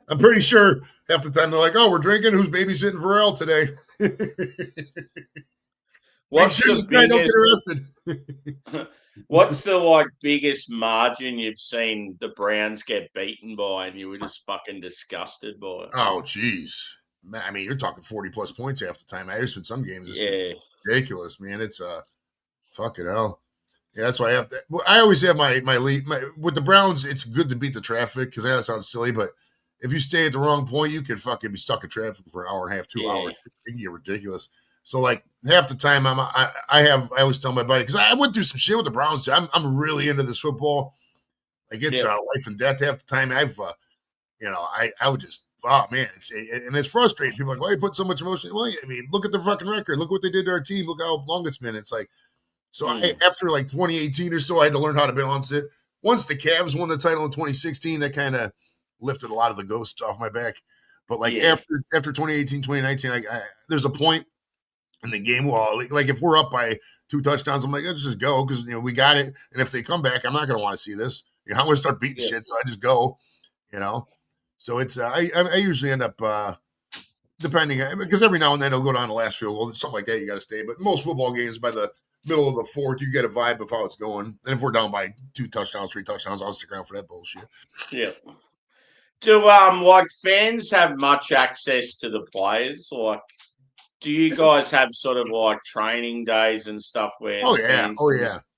I'm pretty sure half the time they're like, oh, we're drinking. Who's babysitting Pharrell today? Make sure this guy don't get arrested. What's the biggest margin you've seen the Browns get beaten by, and you were just fucking disgusted by it? Oh, geez. I mean, you're talking 40 plus points half the time. There's been some games. Yeah. Ridiculous, man. It's fucking hell. Yeah, that's why I have to. I always have my lead. With the Browns, it's good to beat the traffic because that sounds silly, but if you stay at the wrong point, you could fucking be stuck in traffic for an hour and a half, 2 hours. It can get ridiculous. So like half the time, I always tell my buddy because I went through some shit with the Browns. I'm really into this football. Like it's life and death. Half the time, I would just. Oh man, it's frustrating. People are like, why you put so much emotion? Well, I mean, look at the fucking record. Look what they did to our team. Look how long it's been. It's like, so after like 2018 or so, I had to learn how to balance it. Once the Cavs won the title in 2016, that kind of lifted a lot of the ghosts off my back. But like after 2018, 2019, there's a point in the game. Well, like if we're up by 2 touchdowns, I'm like, let's just go because we got it. And if they come back, I'm not going to want to see this. I'm going to start beating shit. So I just go. So it's I usually end up depending because every now and then it'll go down to last field goal, something like that. You got to stay, but most football games by the middle of the fourth, you get a vibe of how it's going. And if we're down by 2 touchdowns, 3 touchdowns, I'll stick around for that bullshit. Yeah. Do fans have much access to the players? Do you guys have sort of training days and stuff where? Oh yeah.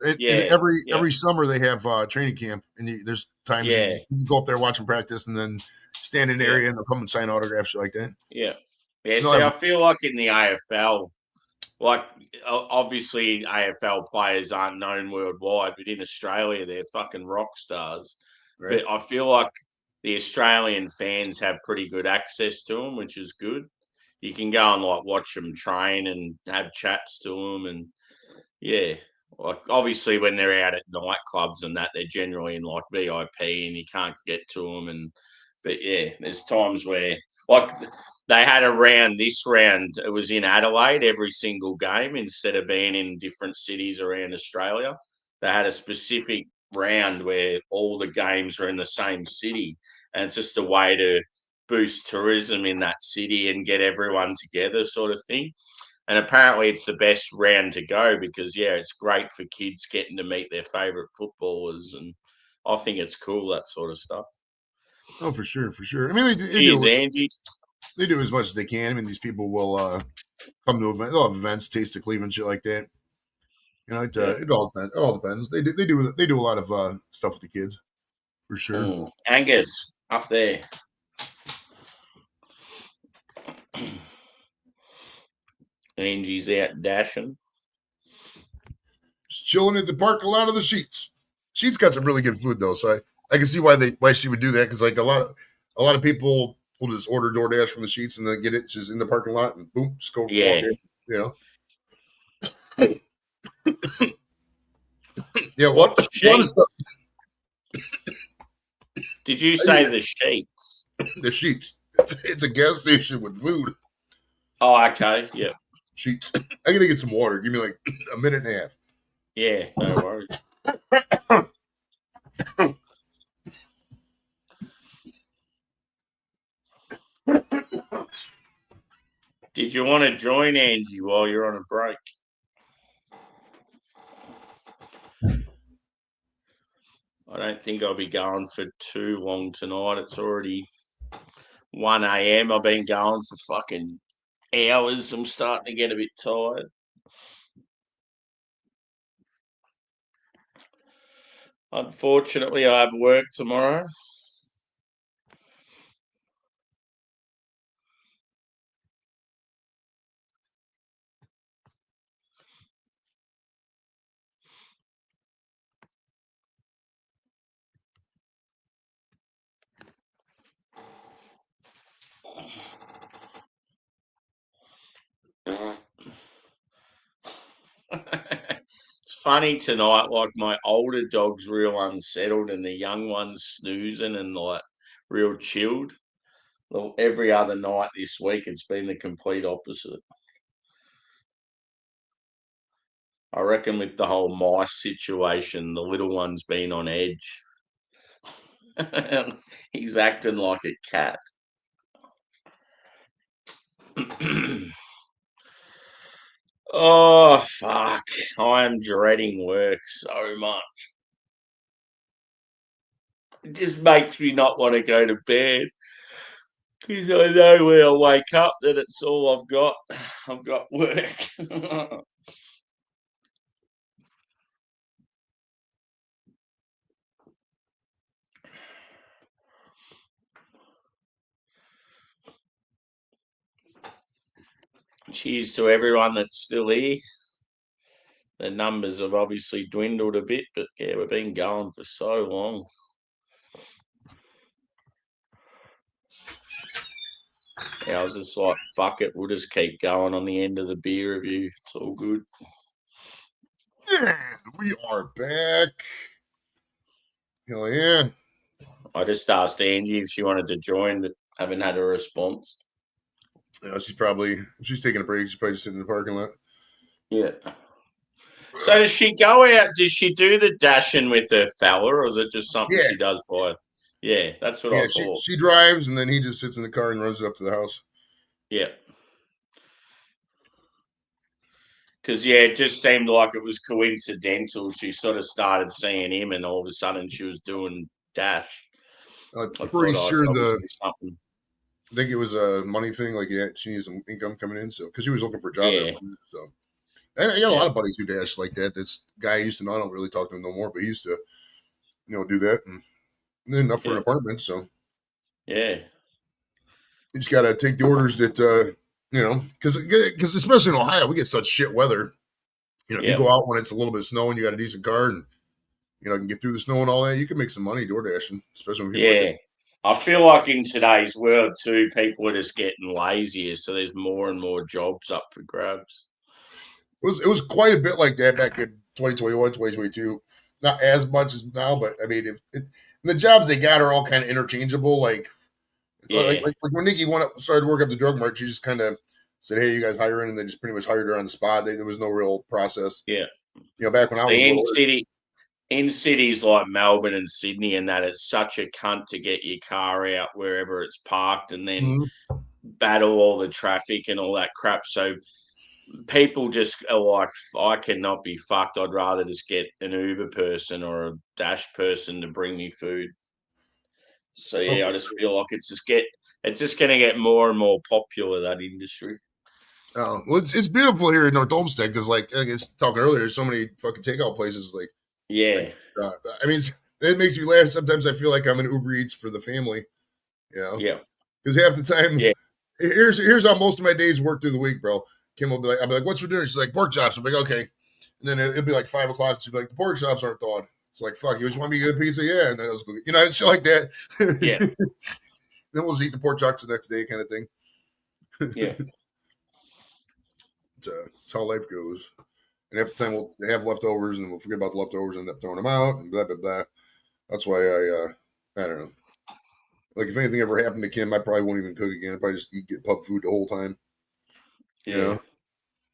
And every summer they have training camp, and there's times you go up there, watch them practice, and then stand in the area, and they'll come and sign autographs, shit like that. Yeah. I feel like in the AFL, obviously AFL players aren't known worldwide, but in Australia they're fucking rock stars. Right. But I feel like the Australian fans have pretty good access to them, which is good. You can go and watch them train and have chats to them, and obviously when they're out at nightclubs and that, they're generally in VIP and you can't get to them. But there's times where they had a round. This round it was in Adelaide every single game instead of being in different cities around Australia. They had a specific round where all the games are in the same city. and it's just a way to boost tourism in that city and get everyone together, sort of thing. And apparently, it's the best round to go because it's great for kids getting to meet their favourite footballers, and I think it's cool, that sort of stuff. Oh, for sure, for sure. I mean, Cheers, Angie. They do as much as they can. I mean, these people will come to events. They'll have events, Taste of Cleveland, shit like that. You know, it all depends. It all depends. They do a lot of stuff with the kids, for sure. Angus up there. Angie's out dashing. Just chilling at the parking lot of the Sheets. Sheets got some really good food though, so I can see why she would do that, because like a lot of people will just order DoorDash from the Sheets and then get it just in the parking lot and boom, just go walk in, you know. Yeah, what Sheets? Did you say the Sheets? The Sheets. It's a gas station with food. Oh, okay. Yeah. Sheets. I gotta get some water. Give me like a minute and a half. Yeah, no worries. Did you want to join Angie while you're on a break? I don't think I'll be going for too long tonight. It's already 1 a.m. I've been going for fucking hours. I'm starting to get a bit tired. Unfortunately, I have work tomorrow. It's funny tonight, like my older dog's real unsettled and the young one's snoozing and like real chilled. Well, every other night this week, it's been the complete opposite. I reckon with the whole mice situation, the little one's been on edge. He's acting like a cat. Oh, fuck. I am dreading work so much. It just makes me not want to go to bed. Because I know when I wake up that it's all I've got. I've got work. Cheers to everyone that's still here. The numbers have obviously dwindled a bit, but yeah, we've been going for so long. Yeah, I was just like, fuck it, we'll just keep going on the end of the beer review. It's all good. And we are back. Hell yeah. I just asked Angie if she wanted to join, but haven't had a response. Yeah, she's taking a break. She's probably just sitting in the parking lot. Yeah. So does she go out? Does she do the dashing with her fella, or is it just something she does by? Yeah, that's what I thought. She drives, and then he just sits in the car and runs it up to the house. Yeah. Because, it just seemed like it was coincidental. She sort of started seeing him, and all of a sudden she was doing dash. I'm pretty sure I think it was a money thing. Like, she needs some income coming in, so because she was looking for a job. Yeah. So, and I got a lot of buddies who dash like that. This guy I used to know. I don't really talk to him no more, but he used to, do that, and then enough for an apartment. So, yeah, you just got to take the orders that because especially in Ohio, we get such shit weather. If you go out when it's a little bit snowing, you got a decent car, and can get through the snow and all that, you can make some money door dashing, especially when people I feel like in today's world too, people are just getting lazier, so there's more and more jobs up for grabs. It was quite a bit like that back in 2021, 2022. Not as much as now, but I mean, the jobs they got are all kind of interchangeable. Like when Nikki started to work up the drug mart, she just kind of said, "Hey, you guys hiring?" And they just pretty much hired her on the spot. There was no real process. Yeah. Back when I was in city, in cities like Melbourne and Sydney and that, it's such a cunt to get your car out wherever it's parked and then battle all the traffic and all that crap. So people just are like, I cannot be fucked. I'd rather just get an Uber person or a Dash person to bring me food. So yeah, I just feel like it's just going to get more and more popular, that industry. Well, it's beautiful here in North Olmsted because, like I was talking earlier, there's so many fucking takeout places. Yeah. I mean, it makes me laugh. Sometimes I feel like I'm an Uber Eats for the family, Yeah. Because half the time, Yeah. here's how most of my days work through the week, bro. Kim will be like, I'll be like, "What's for dinner?" She's like, "Pork chops." I'm like, "Okay." And then it'll be like 5 o'clock. She'll be like, "The pork chops aren't thawed." It's like, "Fuck, you just want me to get a pizza?" Yeah, and then I was go, it's shit like that. Yeah. Then we'll just eat the pork chops the next day, kind of thing. Yeah. It's how life goes. And half the time we'll have leftovers and we'll forget about the leftovers and end up throwing them out and blah, blah, blah. That's why I don't know. Like if anything ever happened to Kim, I probably won't even cook again. I'd probably just get pub food the whole time. Yeah.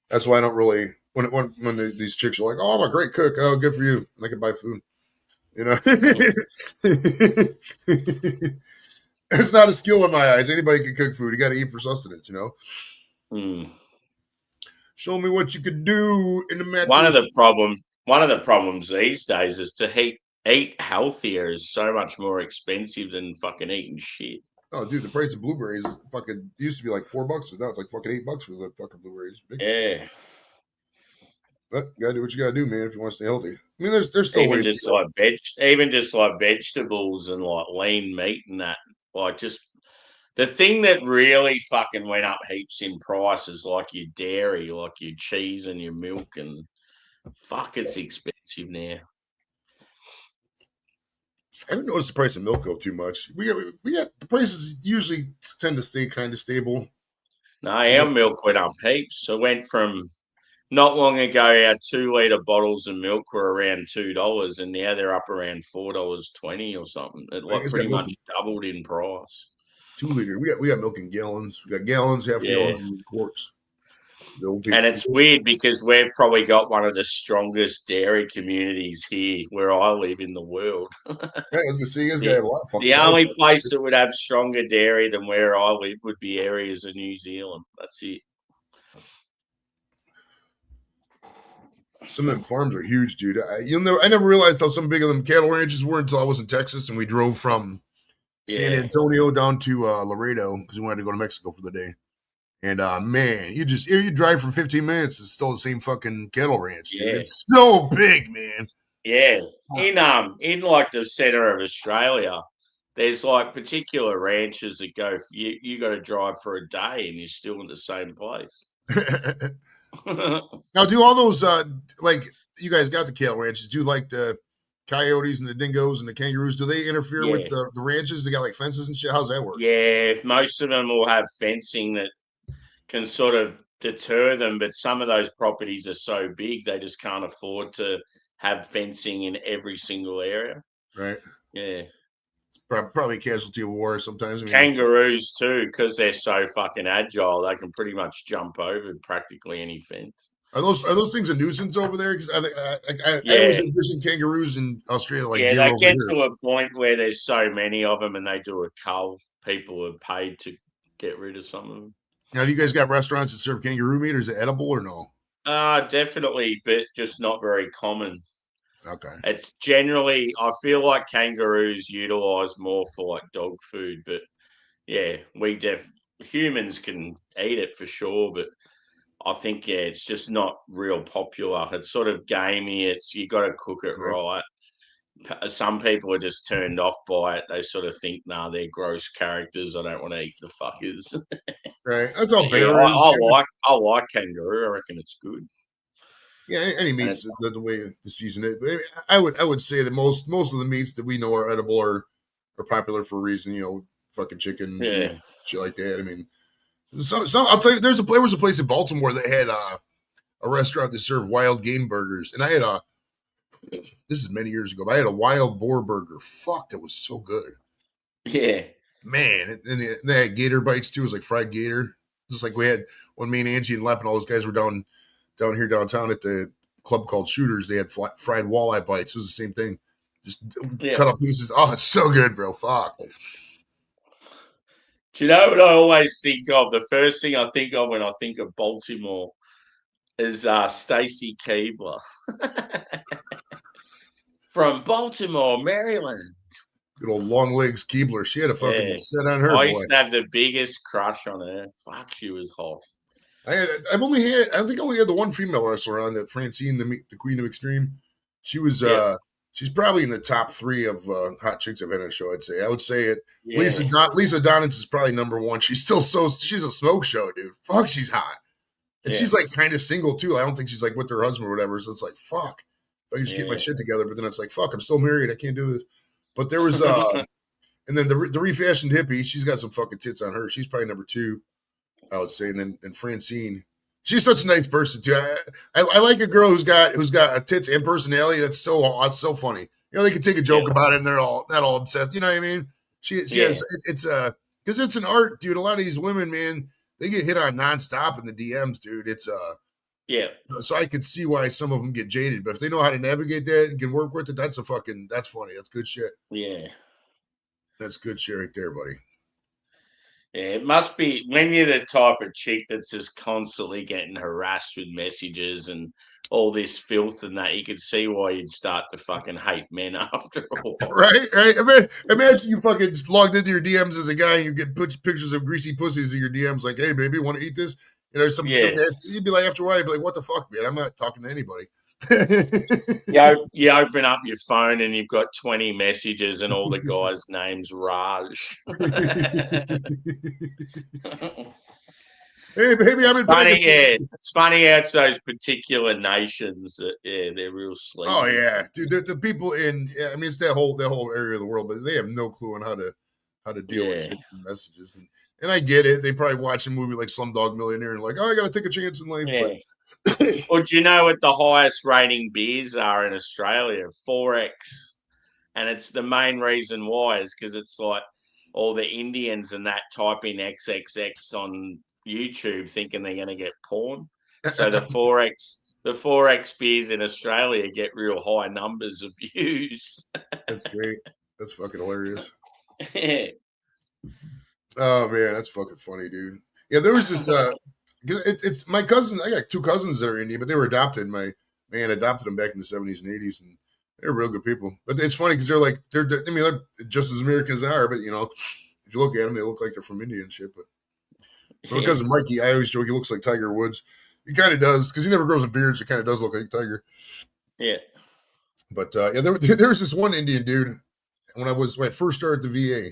That's why I don't really, when these chicks are like, "Oh, I'm a great cook." Oh, good for you. And I can buy food. It's not a skill in my eyes. Anybody can cook food. You got to eat for sustenance, Show me what you could do in the mattress. One of the problems these days is to eat healthier is so much more expensive than fucking eating shit. Oh, dude, the price of blueberries fucking used to be like $4, and now it's like fucking $8 for the fucking blueberries. Yeah. But you gotta do what you gotta do, man, if you want to stay healthy. I mean, there's still even ways. Even just like vegetables and like lean meat and that. Like just the thing that really fucking went up heaps in price is like your dairy, like your cheese and your milk, and fuck, it's expensive now. I haven't noticed the price of milk go too much. We got the prices usually tend to stay kind of stable. No, our milk went up heaps. So it went from not long ago, our 2-litre bottles of milk were around $2, and now they're up around $4.20 or something. It pretty much doubled in price. 2-liter. We got milk in gallons. We got gallons, half gallons, and quarts. And it's weird because we've probably got one of the strongest dairy communities here where I live in the world. Yeah, I was gonna say you guys got a lot of fucking. The only place that would have stronger dairy than where I live would be areas of New Zealand. That's it. Some of them farms are huge, dude. I never realized how some big of them cattle ranches were until I was in Texas and we drove from San Antonio down to Laredo because we wanted to go to Mexico for the day. And man, you drive for 15 minutes, it's still the same fucking cattle ranch, dude. Yeah. It's so big, man. Yeah. In like the center of Australia, there's like particular ranches that go. You got to drive for a day, and you're still in the same place. Now, do all those like you guys got the cattle ranches? Do like the coyotes and the dingoes and the kangaroos? Do they interfere with the ranches? They got like fences and shit. How's that work? Yeah, most of them will have fencing that can sort of deter them, but some of those properties are so big they just can't afford to have fencing in every single area. Right. Yeah. It's probably a casualty of war sometimes. Kangaroos too, because they're so fucking agile, they can pretty much jump over practically any fence. Are those things a nuisance over there? Because I always envision kangaroos in Australia like they get to a point where there's so many of them, and they do a cull. People are paid to get rid of some of them. Now, do you guys got restaurants that serve kangaroo meat, or is it edible or no? Definitely, but just not very common. Okay. It's generally, I feel like kangaroos utilize more for like dog food, but yeah, humans can eat it for sure, but I think it's just not real popular. It's sort of gamey. You got to cook it right. Some people are just turned off by it. They sort of think, nah, they're gross characters. I don't want to eat the fuckers. Right. That's all bear I like kangaroo. I reckon it's good. Yeah, any meats the way to season it. I would say that most of the meats that we know are edible are popular for a reason. Fucking chicken, beef, shit like that. I mean, so I'll tell you, there was a place in Baltimore that had a restaurant that served wild game burgers, and I had this is many years ago, but I had a wild boar burger. Fuck, that was so good. Yeah, man, and they had gator bites too. It was like fried gator, just like we had when me and Angie and Lep and all those guys were down here downtown at the club called Shooters. They had fried walleye bites. It was the same thing. Just Yeah. cut up pieces. Oh, it's so good, bro. Fuck. Do you know what I always think of? The first thing I think of when I think of Baltimore is Stacy Keebler from Baltimore, Maryland. Good old long legs Keebler. She had a fucking set on her, I boy. used to have the biggest crush on her. Fuck, she was hot. I think I only had the one female wrestler on that, Francine, the Queen of Extreme. She was she's probably in the top 3 of hot chicks I've had on a show. I'd say. I would say it. Yeah. Lisa Donitz is probably number 1. She's still she's a smoke show, dude. Fuck, she's hot, and she's like kind of single too. I don't think she's like with her husband or whatever. So it's like fuck. If I just get my shit together, but then it's like fuck. I'm still married. I can't do this. But there was and then the refashioned hippie. She's got some fucking tits on her. She's probably number 2. I would say, and then Francine, she's such a nice person too. I like a girl who's got a tits and personality. That's so funny. You know, they can take a joke about it and they're not all obsessed. You know what I mean? She has it's because it's an art, dude. A lot of these women, man, they get hit on nonstop in the DMs, dude. It's so I could see why some of them get jaded, but if they know how to navigate that and can work with it, that's funny. That's good shit. Yeah. That's good shit right there, buddy. Yeah, it must be when you're the type of chick that's just constantly getting harassed with messages and all this filth and that, you could see why you'd start to fucking hate men after a while. Right. Imagine you fucking just logged into your DMs as a guy and you get pictures of greasy pussies in your DMs like, hey, baby, want to eat this? You know, some you'd be like, after a while, you'd be like, what the fuck, man? I'm not talking to anybody. You open up your phone and you've got 20 messages and all the guys' names Raj. Hey, baby, I'm in Pakistan. It's funny how it's those particular nations that they're real sleazy. Oh yeah, dude, the people I mean, it's that whole area of the world, but they have no clue on how to deal with shit and messages. And I get it. They probably watch a movie like Slumdog Millionaire and like, oh, I got to take a chance in life. Yeah. Well, do you know what the highest rating beers are in Australia? 4X. And it's the main reason why is because it's like all the Indians and that type in XXX on YouTube thinking they're going to get porn. So the 4X beers in Australia get real high numbers of views. That's great. That's fucking hilarious. Yeah. Oh man, that's fucking funny, dude. Yeah, there was this. It's my cousin. I got 2 cousins that are Indian, but they were adopted. My man adopted them back in the 70s and 80s, and they're real good people. But it's funny because they're just as American as they are. But you know, if you look at them, they look like they're from India and shit. But my cousin Mikey, I always joke he looks like Tiger Woods. He kind of does because he never grows a beard, so he kind of does look like Tiger. Yeah. But there was this one Indian dude when I first started the VA.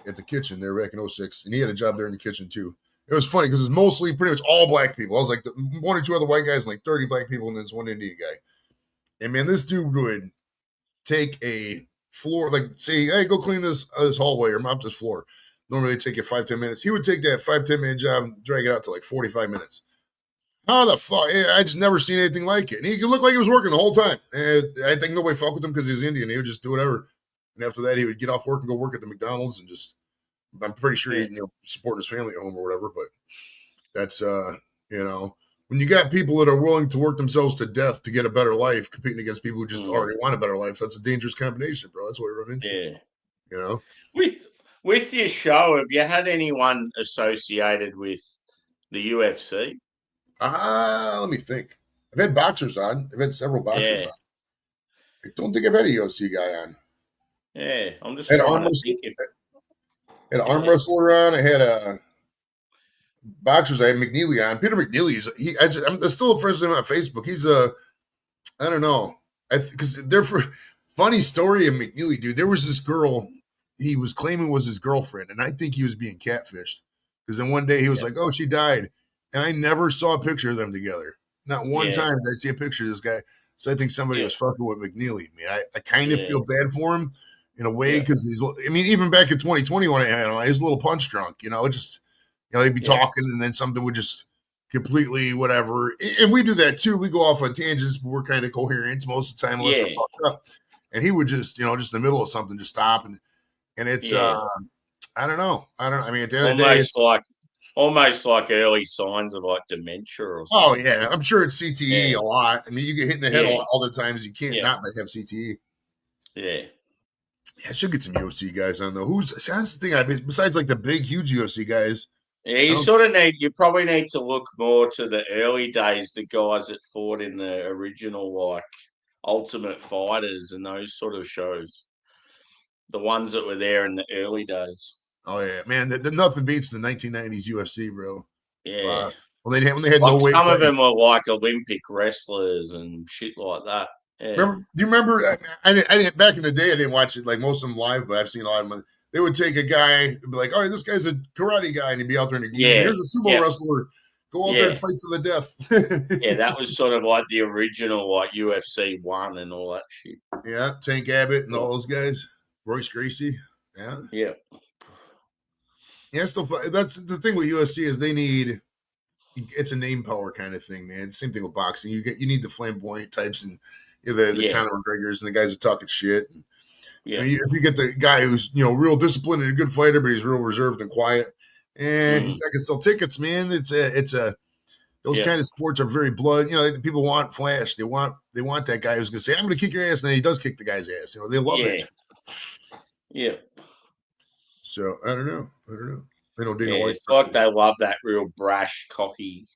At the kitchen there back in 06, and he had a job there in the kitchen too. It was funny because it's mostly pretty much all black people. I was like 1 or 2 other white guys and like 30 black people, and then this one Indian guy. And man, this dude would take a floor, like say, hey, go clean this hallway or mop this floor. Normally it'd take you 5-10 minutes. He would take that 5-10 minute job and drag it out to like 45 minutes. How the fuck? I just never seen anything like it. And he could look like he was working the whole time. And I think nobody fucked with him because he was Indian. He would just do whatever. And after that, he would get off work and go work at the McDonald's and just, I'm pretty sure he'd, supporting his family at home or whatever. But that's, when you got people that are willing to work themselves to death to get a better life, competing against people who just already want a better life, that's a dangerous combination, bro. That's what we run into. Yeah. You know? With your show, have you had anyone associated with the UFC? Let me think. I've had boxers on. I've had several boxers on. I don't think I've had a UFC guy on. Yeah, I'm just trying to think if... Had an arm wrestler on. I had a boxers. I had McNeely on. Peter McNeely I'm still friends with him on Facebook. He's I don't know. Because funny story of McNeely, dude. There was this girl he was claiming was his girlfriend, and I think he was being catfished. Because then one day he was like, "Oh, she died," and I never saw a picture of them together. Not one time did I see a picture of this guy. So I think somebody was fucking with McNeely. I mean, I kind of feel bad for him. In a way, because even back in 2020 when I had him, he was a little punch drunk, they'd be talking and then something would just completely whatever. And we do that too. We go off on tangents, but we're kind of coherent most of the time unless we're fucked up. And he would just, just in the middle of something, just stop. And it's, I don't know. I mean, at the end of the day, almost like early signs of like dementia or Oh something. yeah, I'm sure it's CTE Yeah. a lot. I mean, you get hit in the head Yeah. all the times. You can't Yeah. not have CTE. Yeah. Yeah, I should get some UFC guys on though. That's the thing. Besides like the big, huge UFC guys. Yeah, you probably need to look more to the early days, the guys that fought in the original like Ultimate Fighters and those sort of shows. The ones that were there in the early days. Oh yeah, man. Nothing beats the 1990s UFC, bro. Yeah. When they had no Like weight. some of them were like Olympic wrestlers and shit like that. Yeah. Do you remember? I didn't back in the day. I didn't watch it like most of them live, but I've seen a lot of them. They would take a guy and be like, "Oh, this guy's a karate guy," and he'd be out there in a gi. Yeah. Here's a sumo wrestler. Go out there and fight to the death. Yeah, that was sort of like the original like UFC 1 and all that shit. Yeah, Tank Abbott and all those guys. Royce Gracie. Yeah. Yeah. Yeah, still. That's the thing with UFC is they need. It's a name power kind of thing, man. Same thing with boxing. You need the flamboyant types and the Conor McGregors and the guys that talking shit. Yeah. I mean, if you get the guy who's real disciplined and a good fighter, but he's real reserved and quiet, and he's not gonna sell tickets, man. Those kind of sports are very blood. People want flash. They want that guy who's gonna say, "I'm gonna kick your ass," and then he does kick the guy's ass. They love it. Yeah. So I don't know. I know Dana White's it's like they love that real brash, cocky.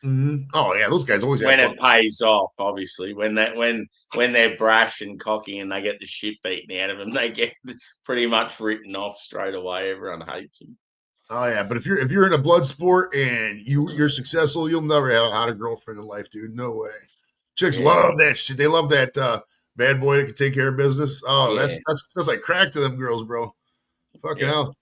Mm-hmm. Oh yeah, those guys always have when fun. It pays off. Obviously, when they're brash and cocky and they get the shit beaten out of them, they get pretty much written off straight away. Everyone hates them. Oh yeah, but if you're in a blood sport and you're successful, you'll never have a hotter girlfriend in life, dude. No way. Chicks love that shit. They love that bad boy that can take care of business. Oh, that's like crack to them girls, bro. Fucking hell.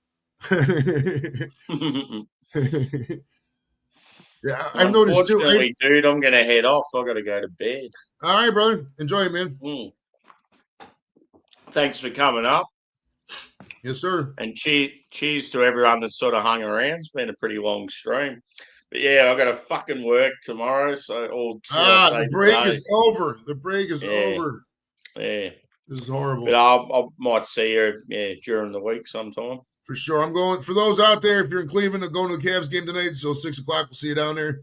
Yeah, I've noticed too. Dude, I'm gonna head off. I gotta go to bed. All right, brother. Enjoy it, man. Thanks for coming up. Yes, sir. And cheers to everyone that sort of hung around. It's been a pretty long stream. But yeah, I got to fucking work tomorrow. So the break is over. The break is over. Yeah. This is horrible. But I might see you during the week sometime. For sure. I'm going, for those out there, if you're in Cleveland, I'm going to the Cavs game tonight. So 6 o'clock, we'll see you down there.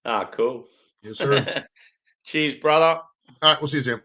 Ah, cool. Yes, sir. Cheers, brother. All right, we'll see you, Sam.